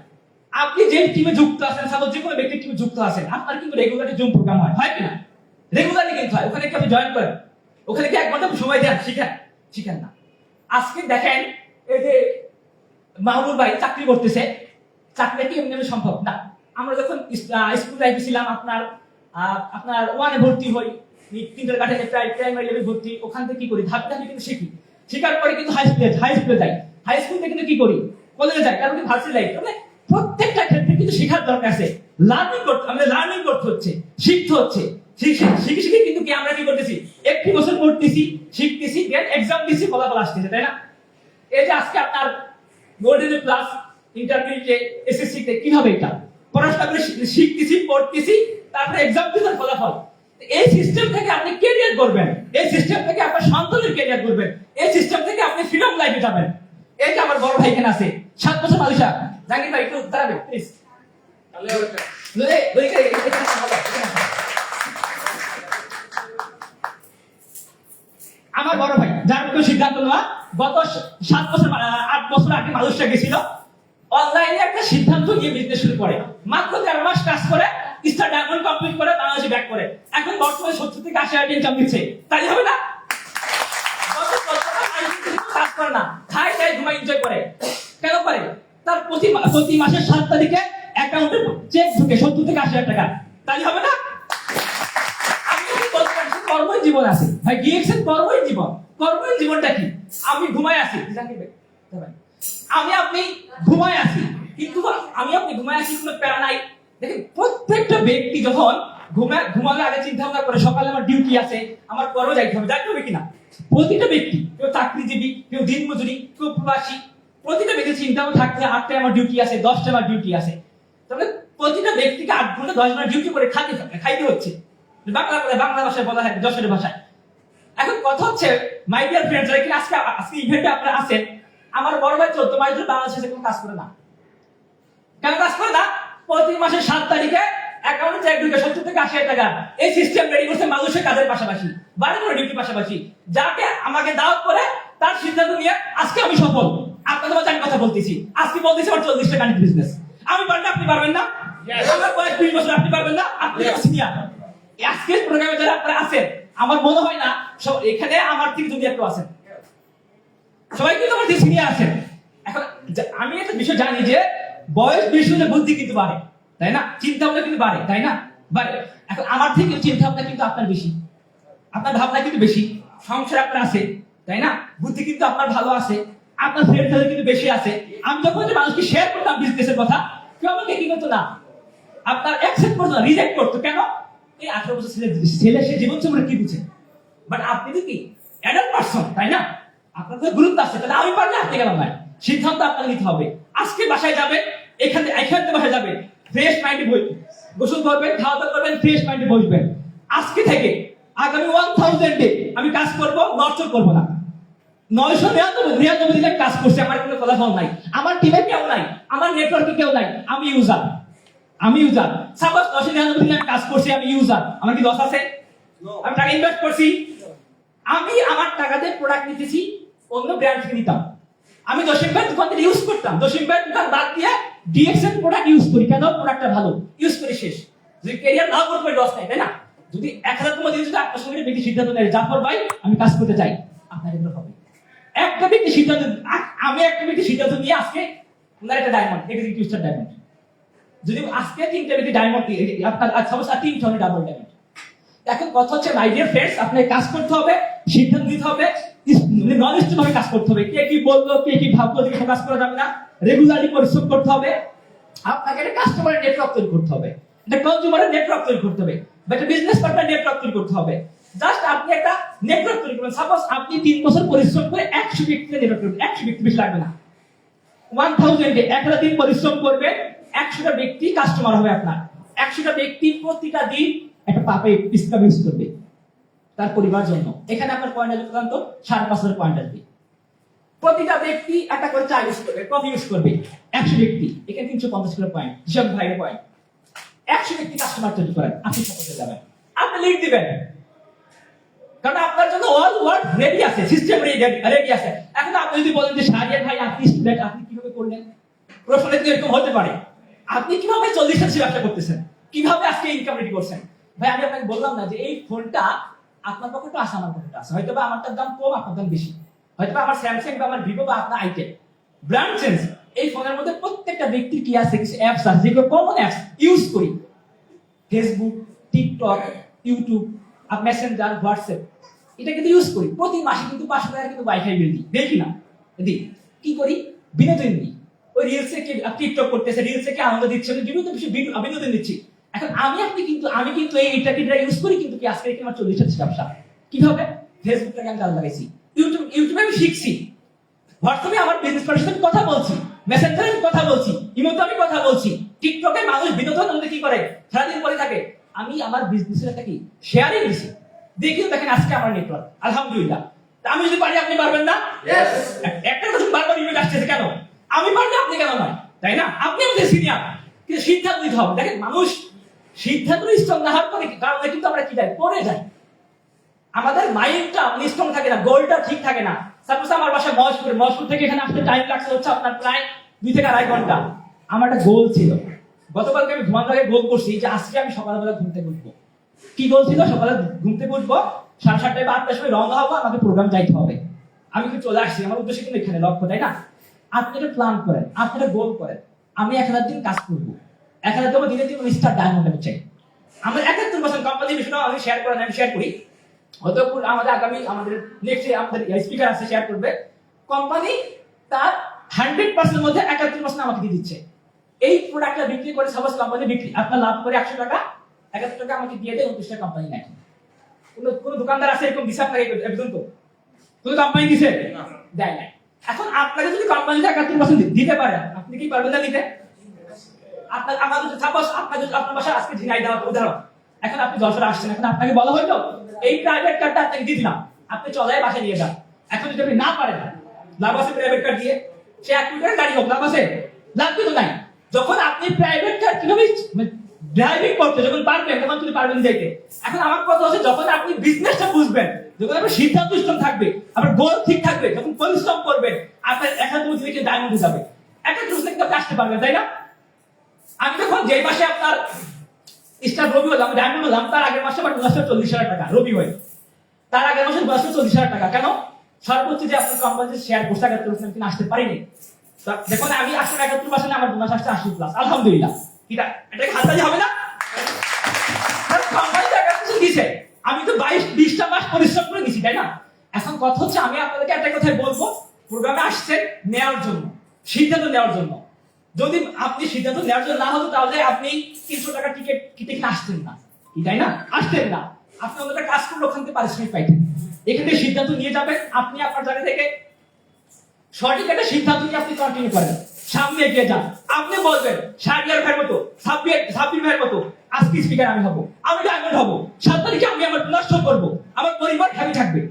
আপনি যে টিমে যুক্ত আছেন, সাপোজ যে কোনো ব্যক্তি টিমে যুক্ত আছেন, আপনার কিন্তু রেগুলারলি জুম প্রোগ্রাম হয় কিনা? রেগুলারলি কিন্তু হয়। ওখানে কি আপনি জয়েন করেন? ওখানে কি 1 ঘন্টা সময় দেন? শিখেন না। আজকে দেখেন, এই যে মাহবুব ভাই চাকরি করতেছে, চাকরি কি এমনি সম্ভব না। আমরা যখন স্কুল লাইফে ছিলাম, আপনার ওয়ানে ভর্তি হই, কিন্ডার গার্ডেনে প্রাইমারি লেভেল ভর্তি, ওখান থেকে কি করি, ধাপে ধাপে কিন্তু শিখি। শেখার পরে কিন্তু হাই স্কুলে যাই, হাই স্কুল থেকে কিন্তু কি করি, কলেজে যাই, তারপরে ভার্সিটি লাইফ। মানে প্রত্যেকটা ক্ষেত্রে কিন্তু শেখার দরকার আছে, লার্নিং করতে হচ্ছে, শিখতে হচ্ছে। শিখে কিন্তু কি আমরা কি করতেছি, 1 বছর পড়তেছি, শিখতেছি, দেন এক্সাম দিছি, ফলাফল আসতেছে, তাই না? এই যে আজকে আপনার গোল্ডেন প্লাস ইন্টারমিডিয়েটে, এসএসসি তে কিভাবে এটা পড়াশোনা করে শিখতেছি, পড়তেছি, তারপরে এক্সাম দিতে ফলাফল। এই সিস্টেম থেকে আপনি ক্যারিয়ার করবেন, এই সিস্টেম থেকে আপনার সন্তানের ক্যারিয়ার করবেন, এই সিস্টেম থেকে আপনি ফ্রিডম লাইফে যাবেন। এই যে আমার বড় ভাই এখানে আছে, 7 বছর মালয়েশিয়া। জাহাঙ্গীর ভাই একটু দাঁড়াবে প্লিজ। আমার বড় ভাই, যার কেউ সিদ্ধান্ত নেওয়া, গত 7 বছর 8 বছর আগে মালয়েশিয়া গেছিল, অনলাইনে একটা সিদ্ধান্ত নিয়ে বিজনেস শুরু করে, মাত্র 13 মাস কাজ করে স্টার ডায়মন্ড কমপ্লিট করে বাংলাদেশে ব্যাক করে এখন বর্তমানে 70 থেকে 80 ইনকাম দিচ্ছে, তাই হবে না? গত বছর কাজ করে না, খায় খায় ঘুমায় এনজয় করে, কেন করে? তার প্রতি মাসের 7 তারিখে অ্যাকাউন্টে চেক ঢুকে 70 থেকে 80 হাজার টাকা, তাই হবে না? আমি বলতে পারি কর্মই জীবন আছে ভাই, গিয়েছেন কর্মই জীবন। কর্মই জীবনটা কি? আমি ঘুমায় আছি, আমি আপনি ঘুমায় আছি, কিন্তু আমি আপনি ঘুমায় আছি কোনো প্যারা নাই। দেখেন প্রত্যেকটা ব্যক্তি যখন ঘুমানোর আগে চিন্তা ভাবনা করে সকালে আমার ডিউটি আছে, আমার কর্মে যাইতে হবে কিনা। প্রতিটা ব্যক্তি, কেউ চাকরিজীবী, কেউ দিনমজুরি, কেউ প্রবাসী, প্রতিটা ব্যক্তি চিন্তা থাকতে 8টায় আমার ডিউটি আছে, 10টায় আমার ডিউটি আছে। তবে প্রতিটা ব্যক্তিকে 8 ঘন্টা 10 ঘন্টা ডিউটি করে খাইতে হচ্ছে। বাংলা ভাষায় বলা হয়, যশোরের ভাষায়। এখন কথা হচ্ছে মাই ডিয়ার ফ্রেন্ডস, আজকে ইভেন্টে আপনারা আছেন, আমার বড় ভাই 14 মাস ধরে বাংলাদেশে কোনো কাজ করে না। কেন কাজ করে না? প্রতি মাসের 7 তারিখে অ্যাকাউন্টে চেক ঢুকে 70 থেকে 80 হাজার টাকা। এই সিস্টেম রেডি করছে মানুষের কাজের পাশাপাশি, বাড়ি করে ডিউটির পাশাপাশি। যাকে আমাকে দাওয়াত করে তার সিদ্ধান্ত নিয়ে আজকে আমি সফল। আপনাদের মাঝে আমি কথা বলতেছি, আজকে বলতেছি আমার 40টা কানেক্ট বিজনেস। আমি পারলে আপনি পারবেন না? আমার বয়স 20 বছর, আপনি পারবেন না? আপনি সিনিয়র। আজকে প্রোগ্রামে যারা আপনারা আছেন, আমার মনে হয় না এখানে আমার থেকে যদি একটু আছেন, সবাই কিন্তু আমার থেকে সিনিয়র আছেন। এখন আমি একটা বিষয় জানি যে বয়স বেশি হলে বুদ্ধি কিন্তু বাড়ে, তাই না? চিন্তা ভাবনা কিন্তু বাড়ে, তাই না? বাড়ে। এখন আমার থেকে চিন্তা ভাবনা কিন্তু আপনার বেশি, আপনার ভাবনা কিন্তু বেশি, সংসার আপনার আছে, তাই না? বুদ্ধি কিন্তু আপনার ভালো আছে, আপনার ফ্রেন্ড সার্কেল কিন্তু বেশি আছে। আমি যখন মানুষকে শেয়ার করতাম বিজনেসের কথা, কেউ আমাকে কি করতো না, আপনার অ্যাকসেপ্ট করতো না, রিজেক্ট করতো। কেন? এই 18 বছর ছেলে সে জীবন সম্পর্কে কি বুঝে? বাট আপনি তো কি অ্যাডাল্ট পারসন, তাই না? আপনার তো গুরুত্ব আছে, তাহলে আমি পারলে আপনি কেন নয়? সিদ্ধান্ত আপনাকে নিতে হবে। আজকে বাসায় যাবেন, এখানে বাসায় যাবেন, ফ্রেশ মাইন্ডে বসবেন, গোসল করবেন, খাওয়া দাওয়া করবেন, ফ্রেশ মাইন্ডে বসবেন। আজকে থেকে আগামী 1000 ডে আমি কাজ করব, নড়চড় করব না। 999 দিন কাজ করছি, আমার কোনো ফলাফল নাই, আমার টিমে কেউ নাই, আমার নেটওয়ার্কে কেউ নাই, আমি ইউজার। সাপোজ 999 দিন আমি কাজ করছি, আমি ইউজার, আমার কি লস আছে? আমি টাকা ইনভেস্ট করছি, আমি আমার টাকা দিয়ে প্রোডাক্ট নিতেছি, অন্য ব্র্যান্ড থেকে নিতাম। আমি দশম ভাই দোকান থেকে ইউজ করতাম, দশম ভাই দোকান বাদ দিয়ে ডিএক্সএল প্রোডাক্ট ইউজ করি। কেন? প্রোডাক্টটা ভালো, ইউজ করে শেষ। যদি ক্যারিয়ার না করবে লস নাই, তাই না? যদি 1000 দিন যদি আপনার সঙ্গে ব্যক্তি সিদ্ধান্ত নেয় জাফর ভাই আমি কাজ করতে চাই, আপনার এগুলো হবে। একটা ব্যক্তি সিদ্ধান্ত, আমি একটা ব্যক্তি সিদ্ধান্ত নিয়ে আজকে ওনার একটা ডায়মন্ড, এক্সিকিউটিভ স্টার ডায়মন্ড। যদি আজকে 3টে ব্যক্তি ডায়মন্ড আপনার সাপোজ 3 জনের ডাবল ডায়মন্ড। এখন কথা হচ্ছে মাই ডিয়ার ফ্রেন্ডস, আপনাকে কাজ করতে হবে, সিদ্ধান্ত নিতে হবে, নলেজটা ভাবে কাজ করতে হবে। কে কি বললো, কে কি ভাবলো, দিকে কাজ করা যাবে না। রেগুলারলি পরিশ্রম করতে হবে। আপনাকে একটা কাস্টমারের নেটওয়ার্ক তৈরি করতে হবে, একটা কনজিউমারের নেটওয়ার্ক তৈরি করতে হবে, বা একটা বিজনেস পার্টনার নেটওয়ার্ক তৈরি করতে হবে। জাস্ট আপনি একটা নেটওয়ার্ক তৈরি করবেন। সাপোজ আপনি 3 বছর পরিশ্রম করে 100 ব্যক্তিকে নেটওয়ার্ক করবেন, 100 ব্যক্তি বেশি লাগবে না। 1000 ডে 1 দিন পরিশ্রম করবেন, 100টা ব্যক্তি কাস্টমার হবে আপনার। 100টা ব্যক্তি প্রতিটা দিন একটা পাপে ইনকাম ইউজ করবে তার পরিবার জন্য। এখানে আপনার পয়েন্ট আসবে পর্যন্ত 5,500 পয়েন্ট আসবে। প্রতিটা ব্যক্তি একটা করে চা ইউজ করবে, কফি ইউজ করবে। 100 ব্যক্তি, এখানে 350 করে পয়েন্ট, হিসাব ভাইয়ের পয়েন্ট। 100 ব্যক্তি কাস্টমার তৈরি করেন, আপনি সফল হয়ে যাবেন। আপনি লিড দিবেন, কারণ আপনার জন্য অল ওয়ার্ড রেডি আছে, সিস্টেম রেডি আছে। এখন আপনি যদি বলেন যে শাহরিয়ার ভাই আপনি স্টুডেন্ট, আপনি কিভাবে করলেন? প্রশ্ন এরকম হতে পারে, আপনি কিভাবে 40টা ব্যবসা করতেছেন, কিভাবে আজকে ইনকাম রেডি করছেন? ভাই আমি আপনাকে বললাম না যে এই ফোনটা আপনার পকেটে আছে, আমার পকেটে আছে, হয়তো বা আমারটার দাম কম, আপনার দাম বেশি, হয়তো বা আমার স্যামসাং বা আমার ভিভো বা আপনার আইটেল, ব্র্যান্ড চেঞ্জ। এই ফোনের মধ্যে প্রত্যেকটা ব্যক্তির কি আছে, কিছু অ্যাপস আছে যেগুলো কমন অ্যাপস ইউজ করি। ফেসবুক, টিকটক, ইউটিউব, আর মেসেঞ্জার, হোয়াটসঅ্যাপ, এটা কিন্তু ইউজ করি। প্রতি মাসে কিন্তু 500 টাকা কিন্তু ওয়াইফাই বিল দিই, দেখি না দিই। কি করি? বিনোদন দিই। ওই রিলসে কি টিকটক করতেছে, রিলসে কি আনন্দ দিচ্ছে, বিভিন্ন কিছু বিনোদন দিচ্ছি। এখন আমি কিন্তু এইটাকে ইউজ করি, কিন্তু কি আজকে আমার 40টা ব্যবসা। কিভাবে? ফেসবুকটাকে আমি কাজে লাগাইছি, ইউটিউবে আমি শিখছি, হোয়াটসঅ্যাপে আমার বিজনেস পার্টনারের সাথে কথা বলছি, মেসেঞ্জারে কথা বলছি, ইমোতে আমি কথা বলছি, টিকটকে মানুষ বিনোদন মধ্যে কি করে সারাদিন পরে থাকে। আমি আমার বিজনেসের একটা কি শেয়ারিং দিছি, দেখি দেখেন আজকে আমার নেটওয়ার্ক আলহামদুলিল্লাহ। আমি যদি পারি, আপনি পারবেন না? একটা কথা বারবার ইমেল আসছে কেন? আমি পারলে আপনি কেন নয়, তাই না? আপনি আমাদের সিনিয়র, কিন্তু সিদ্ধান্ত নিতে হবে। দেখেন মানুষ সিদ্ধান্ত স্ট্রং না হওয়ার কারণে কিন্তু আমরা কি যাই, পড়ে যাই। আমাদের মাইন্ডটা স্ট্রং থাকে না, গোলটা ঠিক থাকে না। সাপোজ আমার বাসা মহেশপুর থেকে এখানে আসতে টাইম লাগছে হচ্ছে আপনার প্রায় 2 থেকে 2.5 ঘন্টা। আমার একটা গোল ছিল, গতকালকে আমি ঘুমানোর আগে গোল করছি যে আজকে আমি সকালবেলা ঘুম থেকে উঠবো। কি গোল ছিল? সকালে ঘুম থেকে উঠবো, 7:30 বা 8টার সময় রওনা হবো, আমাকে প্রোগ্রাম যাইতে হবে। আমি কিন্তু চলে আসছি, আমার উদ্দেশ্য কিন্তু এখানে লক্ষ্য, তাই না? আপনি একটা প্ল্যান করেন, আপনি একটা গোল করেন, আমি 1000 দিন কাজ করবো, 1000 দেবো, দিনে দিন স্টার ডায়মন্ড আমি চাই। আমার 71% কোম্পানির বিষয়টা আমি শেয়ার করেন, আমি শেয়ার করি। হয়তো আমাদের আগামী আমাদের নেক্সট আমাদের স্পিকার আছে, শেয়ার করবে। কোম্পানি তার 100% মধ্যে 71% আমাকে দিয়ে দিচ্ছে। এই প্রোডাক্টটা বিক্রি করে সাপোজ কোম্পানি বিক্রি আপনার লাভ করে 100 টাকা, 71 টাকা আমাকে দিয়ে দেয়, 29 টাকা কোম্পানি নেয়। কোন দোকানদার আছে এরকম দিছে আপনাকে একজন? তো কোন কোম্পানি দিছে? দেয় না। এখন আপনাকে যদি কোম্পানি 71% দিতে পারে, আপনি কি পারবেন না দিতে? আপনার আমাদের সাপোজ আপনার বাসা আজকে ঝিনাইদহ উদাহরণ, এখন আপনি যশোরে আসছেন, এখন আপনাকে বলা হইলো এই প্রাইভেট কার্ডটা আপনাকে দিয়ে দিলাম, আপনি চলাই বাসায় নিয়ে যান। এখন যদি আপনি না পারেন, লাভ আছে প্রাইভেট কার্ড দিয়ে, সে 1 কোটি টাকার গাড়ি হোক, লাভ আছে? লাভ কিন্তু নাই। যখন আপনি প্রাইভেট কার কিভাবে ড্রাইভিং করতে যখন পারবেন, তখন তুমি পারবেন যাইতে। এখন আমার কথা হচ্ছে, যখন আপনি বিজনেসটা বুঝবেন, যখন আপনার সিদ্ধান্ত স্ট্রং থাকবে, আপনার গোল ঠিক থাকবে, যখন পরিশ্রম করবেন, আপনার 71 থেকে ডায়মন্ডে যাবে। 71 থেকে আপনি আসতে পারবেন, তাই না? আমি যখন যে মাসে আপনার স্টার রবি হলাম, ডায়মন্ড হলাম, তার আগের মাসে আমার 40,000 টাকা রবি হয়। তার আগের মাসে 40,000 টাকা। কেন? সর্বোচ্চ যে আপনার কোম্পানিতে শেয়ার 71% কিনা আসতে পারিনি। দেখুন আমি আসলে 71% আমার বোনাস আসছে 80+, আলহামদুলিল্লাহ। এটা হাততালি হবে না? কোম্পানি 71% দিছে, আমি তো 22-20টা মাস পরিশ্রম করে দিছি, তাই না? এখন কথা হচ্ছে, আমি আপনাদেরকে একটা কথাই বলবো, প্রোগ্রামে আসছেন নেওয়ার জন্য, সিদ্ধান্ত নেওয়ার জন্য। যদি আপনি সিদ্ধান্ত নেওয়ার জন্য না হতো, তাহলে আপনি 300 টাকা টিকিট কিনে আসতেন না, তাই না? আসতেন না। আপনি অন্যটা কাজ করলে ওখান থেকে পারিশ্রমিক পাইতেন। এখানে সিদ্ধান্ত নিয়ে যাবেন, আপনি আপনার জায়গা থেকে সঠিক একটা সিদ্ধান্ত নিয়ে আপনি কন্টিনিউ করেন, সামনে এগিয়ে যান। আপনি বলবেন শাহরিয়ার ভাইয়ের মতো, সাব্বির ভাইয়ের মতো, আজকে স্পিকার আমি হব, আমি ডায়মন্ড হব, 7 তারিখে আমি আমার বোনাস শো করবো, আমার পরিবার হ্যাপি থাকবে।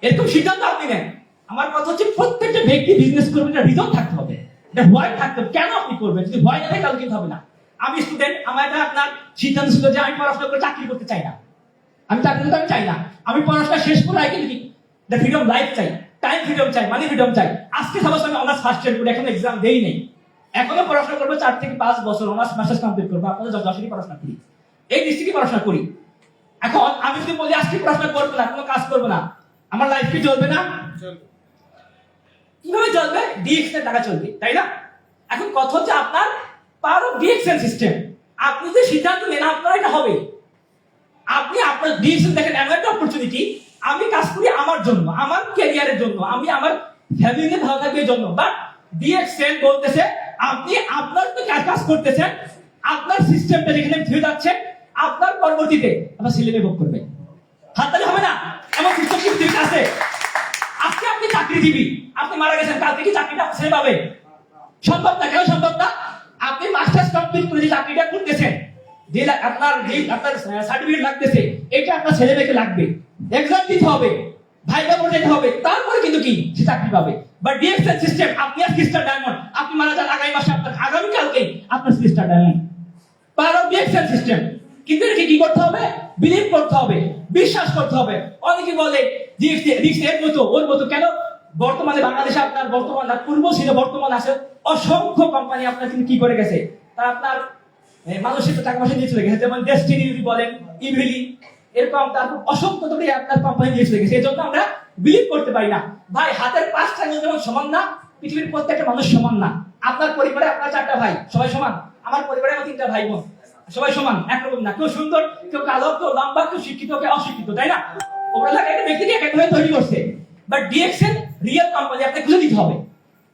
এরকম সিদ্ধান্ত আপনি নেন। আমার কথা হচ্ছে, প্রত্যেকটা ব্যক্তি বিজনেস করবেন, একটা রিজন থাকতে হবে, একটা ভয় থাকতে হবে। কেন আপনি করবেন? যদি ভয় না থাকে তাহলে কিন্তু হবে না। আমি স্টুডেন্ট, আমার এটা আপনার সিদ্ধান্ত ছিল যে আমি পড়াশোনা করে চাকরি করতে চাই না, আমি চাকরি করতে আমি চাই না। আমি পড়াশোনা শেষ করে আগে কি ফ্রিডম লাইফ চাই, টাইম ফ্রিডম চাই, মানি ফ্রিডম চাই। আজকে সাপোজ আমি অনার্স ফার্স্ট ইয়ার করি, এখনো এক্সাম দেই নেই, এখনো পড়াশোনা করবো 4 থেকে 5 বছর, অনার্স মাস্টার্স কমপ্লিট করবো। আপনাদের যশোরে পড়াশোনা করি, এই ডিস্ট্রিক্টে পড়াশোনা করি। এখন আমি যদি বলি আজকে পড়াশোনা করবো না, কোনো কাজ করবো না, আমার লাইফ কি চলবে না? কিভাবে চলবে? ডিএক্সএল টাকা চলবে, তাই না? এখন কথা হচ্ছে, আপনার পাওয়ার অফ ডিএক্সএল সিস্টেম, আপনি যে সিদ্ধান্ত নেন, আপনার এটা হবে। আপনি আপনার ডিএক্সএল দেখেন এমন একটা অপরচুনিটি, আমি কাজ করি আমার জন্য, আমার ক্যারিয়ারের জন্য, আমি আমার ফ্যামিলি ভালো থাকবে এর জন্য। বাট ডিএক্সএল বলতেছে, আপনি আপনার তো কাজ করতেছেন, আপনার সিস্টেমটা যেখানে ফিরে যাচ্ছে, আপনার পরবর্তীতে আপনার ছেলে ভোগ করবে। হাততালি হবে না? এমন সিস্টেম কি ঠিক আছে? আজকে আপনি চাকরিজীবী, আপনি মারা গেছেন, কালকে কি চাকরিটা ছেড়ে পাবে? সম্ভব না। কেন সম্ভব না? আপনি মাস্টার্স কমপ্লিট করে যে চাকরিটা করতেছেন, যে আপনার সার্টিফিকেট লাগতেছে, এটা আপনার ছেলে মেয়েকে লাগবে, এক্সাম দিতে হবে, ভাইবা পড়াতে হবে, তারপরে কিন্তু কি সে চাকরি পাবে। বাট ডিএক্সএল সিস্টেম, আপনি আর স্টার ডায়মন্ড, আপনি মারা যান আগামী মাসে, আপনার আগামী কালকে আপনার star diamond. Power of DXL system. কিন্তু এটাকে কি করতে হবে? বিলিভ করতে হবে, বিশ্বাস করতে হবে। অনেকে বলে ডিএক্সএল এর মতো ওর মতো। কেন? বর্তমানে বাংলাদেশে আপনার বর্তমান পূর্ব ছিল, বর্তমান আছে অসংখ্য কোম্পানি আপনার কিন্তু কি করে গেছে, তারা আপনার মানুষের টাকা পয়সা দিয়ে চলে গেছে। যেমন ডেস্টিনি বলেন, ইভিলি, এরকম তারপর অসংখ্য তোকে আপনার কোম্পানি দিয়ে চলে গেছে। এই জন্য আমরা বিলিভ করতে পারি না। ভাই, হাতের 5টা আঙুল যেমন সমান না, পৃথিবীর প্রত্যেকটা মানুষ সমান না। আপনার পরিবারে আপনার 4টা ভাই, সবাই সমান? আমার পরিবারে আমার 3টা ভাই বোন, সবাই সমান, একরকম না। কেউ সুন্দর, কেউ কালো, কেউ লম্বা, কেউ শিক্ষিত, কেউ অশিক্ষিত, তাই না? ওরা লাগে একটা ব্যক্তিকে একভাবে তৈরি করছে। বাট ডিএক্সএল রিয়েল কোম্পানি, আপনাকে খুঁজে দিতে হবে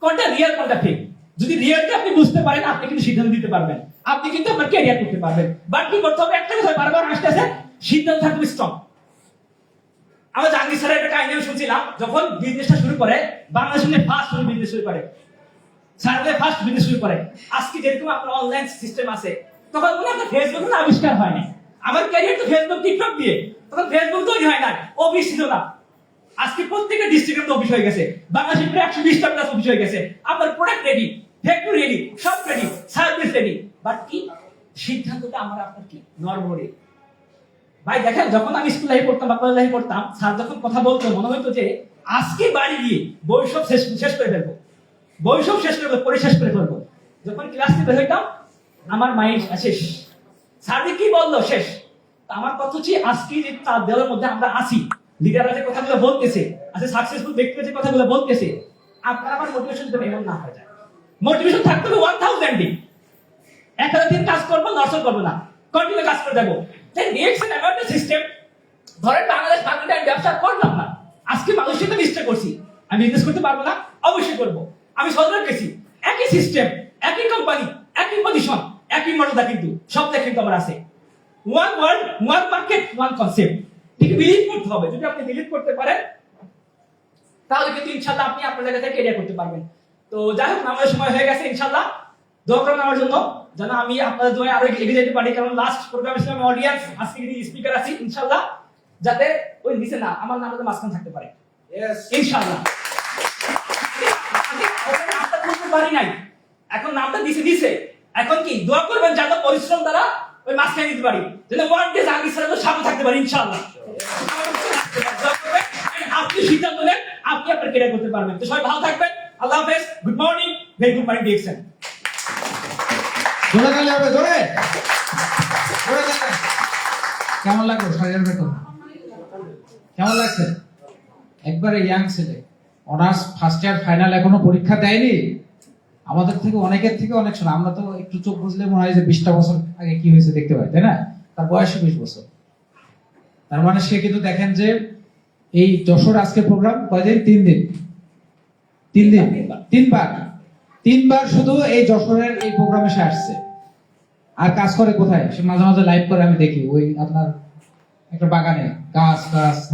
কোনটা রিয়েল কোনটা ফেক। যদি রিয়েলটা আপনি বুঝতে পারেন, আপনি কিন্তু সিদ্ধান্ত দিতে পারবেন, আপনি কিন্তু আপনার ক্যারিয়ার করতে পারবেন। বাট কি করতে হবে? একটা কথা বারবার আসতেছে, সিদ্ধান্ত থাকবে স্ট্রং। আমরা জাহাঙ্গীর স্যারের একটা কাহিনী শুনছিলাম, যখন বিজনেসটা শুরু করে, বাংলাদেশে ফার্স্ট বিজনেস শুরু করে, স্যারদের ফার্স্ট বিজনেস শুরু করে। আজকে যেরকম আপনার অনলাইন সিস্টেম আছে, তখন মনে আপনার ফেসবুক না আবিষ্কার হয় না। আমার ক্যারিয়ার তো ফেসবুক টিকটক দিয়ে, তখন ফেসবুক তৈরি হয় না, অফিস ছিল না। আজকে প্রত্যেকটা ডিস্ট্রিক্টের অফিস হয়ে গেছে, বাংলাদেশে প্রায় 120টা প্লাস অফিস হয়ে গেছে। আপনার প্রোডাক্ট রেডি, ফ্যাক্টরি রেডি, সব রেডি, সার্ভিস রেডি। বাট কি সিদ্ধান্তটা আমার আপনার কি নরবরে? ভাই দেখেন, যখন আমি স্কুল লাইফে পড়তাম বা কলেজ লাইফে পড়তাম, স্যার যখন কথা বলতো, মনে হতো যে আজকে বাড়ি গিয়ে বই সব শেষ করে ফেলবো, বই সব শেষ করে ফেলবো, পড়ে শেষ করে ফেলবো। যখন ক্লাস থেকে বের হইতাম, আমার মাইন্ড শেষ। স্যার কি বললো শেষ। তো আমার কথা হচ্ছে আজকে যে তার দেওয়ার মধ্যে আমরা আসি, লিডাররা যে কথাগুলো বলতেছে, আজকে সাকসেসফুল ব্যক্তিরা যে কথাগুলো বলতেছে, আপনার আমার মোটিভেশন তো এমন না হয়ে যায়। মোটিভেশন থাকতে হবে 1000 দিন। 1000 দিন কাজ করবো, নষ্ট করবো না, কন্টিনিউ কাজ করে যাবো। তাই রিয়েকশন অ্যাবাউট দ্য সিস্টেম। ধরেন বাংলাদেশ মার্কেটে আমি ব্যবসা করলাম না, আজকে মানুষের সাথে মিস্টেক করছি, আমি বিজনেস করতে পারবো না? অবশ্যই করবো। আমি সদর গেছি, একই সিস্টেম, একই কোম্পানি, একই পজিশন, একই মর্যাদা, কিন্তু সবটা কিন্তু আমার আছে। One world, one market, one concept. ঠিক বিলিভ করতে হবে। যদি আপনি বিলিভ করতে পারেন তাহলে কিন্তু ইনশাআল্লাহ আপনি আপনার জায়গা থেকে ক্যারিয়ার করতে পারবেন। তো যাই হোক, আমাদের সময় হয়ে গেছে। ইনশাআল্লাহ দোয়া করবেন আমার জন্য, যেন আমি আপনাদের দোয়ায় আরো এগিয়ে যেতে পারি। কারণ লাস্ট প্রোগ্রামের সময় আমি অডিয়েন্স, আজকে যদি স্পিকার আছি, ইনশাআল্লাহ যাতে ওই নিচে না, আমার নামটা মাঝখানে থাকতে পারে ইনশাআল্লাহ। নামটা তুলতে পারি নাই, এখন নামটা দিছে। এখন কি দোয়া করবেন যাতে পরিশ্রম দ্বারা ওই মাঝখানে দিতে পারি, যেন ওয়ান ডে জাহাঙ্গীর স্যারের সামনে থাকতে পারি ইনশাআল্লাহ। আপনি সিদ্ধান্ত নেন, আপনি আপনার ক্যারিয়ার করতে পারবেন। তো সবাই ভালো থাকবেন। আল্লাহ হাফেজ। Good morning, very good morning DXN. জোরে তালি হবে, জোরে জোরে তালি। কেমন লাগলো শাড়ির বেতন? কেমন লাগছে? একবারে ইয়াং ছেলে, অনার্স ফার্স্ট ইয়ার ফাইনাল, এখনো পরীক্ষা দেয়নি। আমাদের থেকে অনেকের থেকে অনেক ছোট। আমরা তো একটু চোখ বুঝলে মনে হয় যে 20টা বছর আগে কি হয়েছে দেখতে পাই, তাই না? তার বয়স 20 বছর। তার মানে সে কিন্তু দেখেন যে এই যশোর আজকে প্রোগ্রাম কয়দিন? 3 দিন, 3 দিন, 3বার শুধু এই যশোরের এই প্রোগ্রামে সে আসছে। আর কাজ করে কোথায়? সে মাঝে মাঝে লাইভ করে, আমি দেখি ওই আপনার একটা বাগানে গাছ,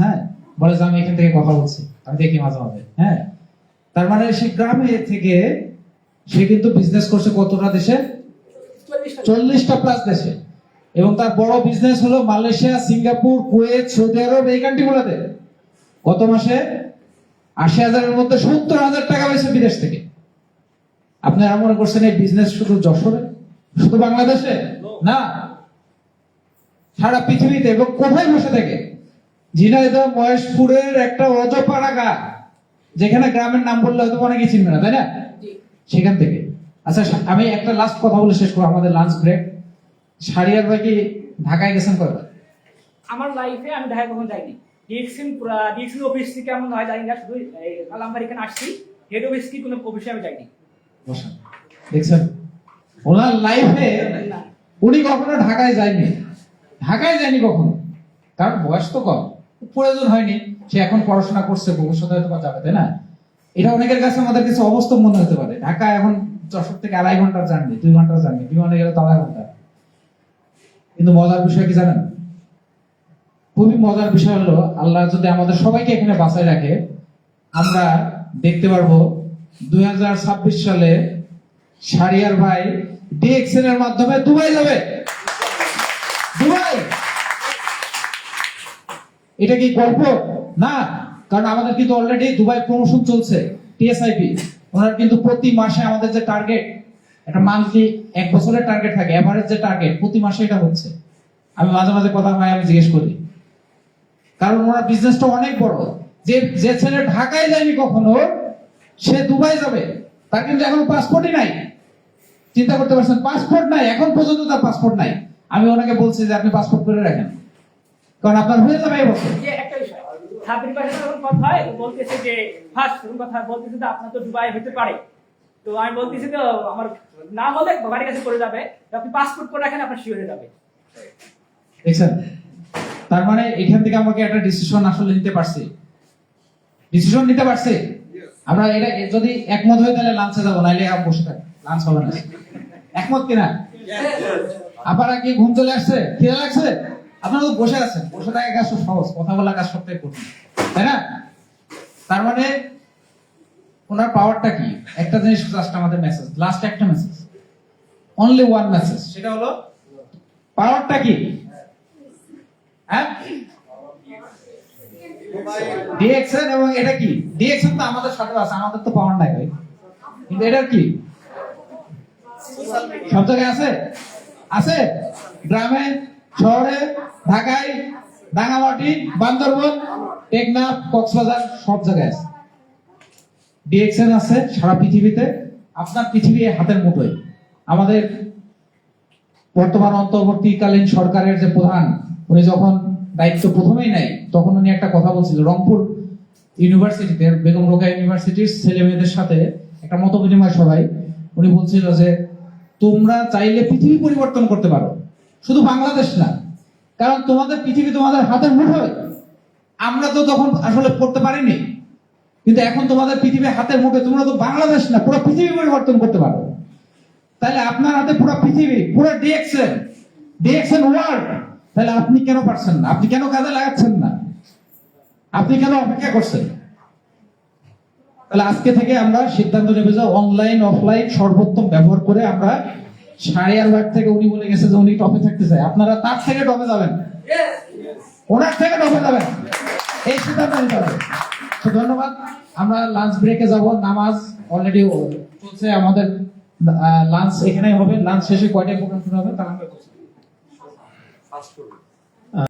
হ্যাঁ, বলে যে আমি এখান থেকে কথা বলছি, আমি দেখি মাঝে মাঝে, হ্যাঁ। তার মানে সে গ্রামে থেকে সে কিন্তু বিজনেস করছে কতটা দেশে? 40টা প্লাস দেশে। এবং তার বড় বিজনেস হলো মালয়েশিয়া, সিঙ্গাপুর, কুয়েত, সৌদি আরব, এই কান্ট্রিগুলোতে। গত মাসে 80,000-এর মধ্যে 70,000 টাকা পেয়েছে বিদেশ থেকে। আপনারা মনে করছেন এই বিজনেস শুধু যশোরে, শুধু বাংলাদেশে না, সারা পৃথিবীতে। এবং কোথায় বসে থেকে? ঝিনাইদহ মহেশপুরের একটা অজপাড়া গা, যেখানে গ্রামের নাম বললে হয়তো অনেকেই চিনবে না, তাই না? সেখান থেকে। আচ্ছা, আমি একটা লাস্ট কথা বলে শেষ করবো, আমাদের লাঞ্চ ব্রেক। শারিয়ার ভাই কি ঢাকায় গেছেন কয়বার? আমার লাইফে আমি ঢাকা কখনো যাইনি। ডিএক্সএন অফিস থেকে এমন নয় জানি না, শুধু আলমবাড়ি এখানে আসছি। হেড অফিস কি কোনো অফিসে আমি যাইনি। বসেন, দেখছেন ওনার লাইফে উনি কখনো ঢাকায় যায়নি। ঢাকায় যায়নি কখনো, কারণ বয়স তো কম, প্রয়োজন হয়নি। সে এখন পড়াশোনা করছে, ভবিষ্যতে হয়তো যাবে, তাই না? এটা অনেকের কাছে আমাদের কিছু অবাস্তব মনে হতে পারে। ঢাকা এখন যশোর থেকে 2.5 ঘন্টার জার্নি, 2 ঘন্টার জার্নি, বিমানে গেলে তো 2.5 ঘন্টা। কিন্তু মজার বিষয় কি জানেন? খুবই মজার বিষয় হলো, আল্লাহ যদি আমাদের সবাইকে এখানে বাঁচায় রাখে, আমরা দেখতে পারবো 2026 সালে শারিয়ার ভাই ডিএক্সএন এর মাধ্যমে দুবাই যাবে। দুবাই, এটা কি গল্প না? কারণ আমাদের কিন্তু অলরেডি দুবাই প্রমোশন চলছে, টিএসআইপি। ওনার কিন্তু প্রতি মাসে আমাদের যে টার্গেট, একটা মান্থলি 1 বছরের টার্গেট থাকে, এভারেজ যে টার্গেট প্রতি মাসে এটা হচ্ছে। আমি মাঝে মাঝে কথা হয়, আমি জিজ্ঞেস করি, কারণ ওনার বিজনেসটা অনেক বড়। যে ছেলে ঢাকায় যায়নি কখনো, সে দুবাই যাবে। তার কিন্তু এখন পাসপোর্টই নাই। চিন্তা করতে পারছেন? পাসপোর্ট নাই, এখন পর্যন্ত তার পাসপোর্ট নাই। আমি ওনাকে বলছি যে আপনি পাসপোর্ট করে রাখেন, কারণ আপনার হয়ে যাবে এই বছর। একটা বিষয়, সাবির পাশে যখন কথা হয়, বলতেছে যে ফার্স্ট কথা বলতেছে যে আপনার তো দুবাই হতে পারে। তো আমি বলতেছি তো আমার না হলে বাড়ির কাছে করে যাবে, আপনি পাসপোর্ট করে রাখেন, আপনার শিওর হয়ে যাবে। দেখছেন? তার মানে এখান থেকে আমাকে একটা ডিসিশন আসলে নিতে পারছি, আমরা এটা যদি একমত হয়ে তাহলে লাঞ্চে যাবো, নাইলে বসে থাকি, লাঞ্চ হবে না। একমত কিনা? আপনারা কি ঘুম চলে আসছে, খিদে লাগছে? আপনারা তো বসে আছেন, বসে থাকা কাজ খুব সহজ, কথা বলা কাজ সবথেকে কঠিন, তাই না? তার মানে ওনার পাওয়ারটা কি? একটা জিনিস জাস্ট আমাদের মেসেজ, লাস্ট একটা মেসেজ, অনলি ওয়ান মেসেজ, সেটা হলো পাওয়ারটা কি? হ্যাঁ, ডিএক্সএন। এবং এটা কি? ডিএক্সএন তো আমাদের সাথে আছে, আমাদের তো পাওয়ার নাই ভাই, কিন্তু এটা কি সব জায়গায় আছে? গ্রামে, শহরে, ঢাকায়, রাঙামাটি, বান্দরবন, টেকনাফ, কক্সবাজার, সব জায়গায় আছে। ডিএক্সএন আছে সারা পৃথিবীতে। আপনার পৃথিবী হাতের মুঠোয়। আমাদের বর্তমান অন্তর্বর্তীকালীন সরকারের যে প্রধান, উনি যখন দায়িত্ব প্রথমেই নেয় তখন উনি একটা কথা বলছিল, রংপুর ইউনিভার্সিটিতে বেগম রোকেয়া ইউনিভার্সিটির ছেলে মেয়েদের সাথে একটা মত বিনিময় সভায় উনি বলছিল যে তোমরা চাইলে পৃথিবী পরিবর্তন করতে পারো, শুধু বাংলাদেশ না, কারণ তোমাদের পৃথিবী তোমাদের হাতের মুঠোয়। আমরা তো তখন আসলে করতে পারিনি, কিন্তু এখন তোমাদের পৃথিবী হাতের মুঠোয়, তোমরা তো বাংলাদেশ না, পুরো পৃথিবী পরিবর্তন করতে পারো। তাহলে আপনার হাতে পুরো পৃথিবী, পুরো ডিএক্সএন ওয়ার্ল্ড, তাহলে আপনি কেন পারছেন না? আপনি কেন কাজে লাগাচ্ছেন না? আপনি কেন অপেক্ষা করছেন? তাহলে আজকে থেকে আমরা সিদ্ধান্ত নেবে যে অনলাইন অফলাইন সর্বোত্তম ব্যবহার করে আমরা 8:30 থেকে উনি বলে গেছে যে উনি টপে থাকতে চায়, আপনারা তার থেকে টপে যাবেন, ওনার থেকে টপে যাবেন, এই সিদ্ধান্ত নিতে হবে। তো ধন্যবাদ। আমরা লাঞ্চ ব্রেকে যাব, নামাজ অলরেডি চলছে আমাদের, লাঞ্চ এখানেই হবে। লাঞ্চ শেষে কয়টায় প্রোগ্রাম শুরু হবে তা আমরা বলছি।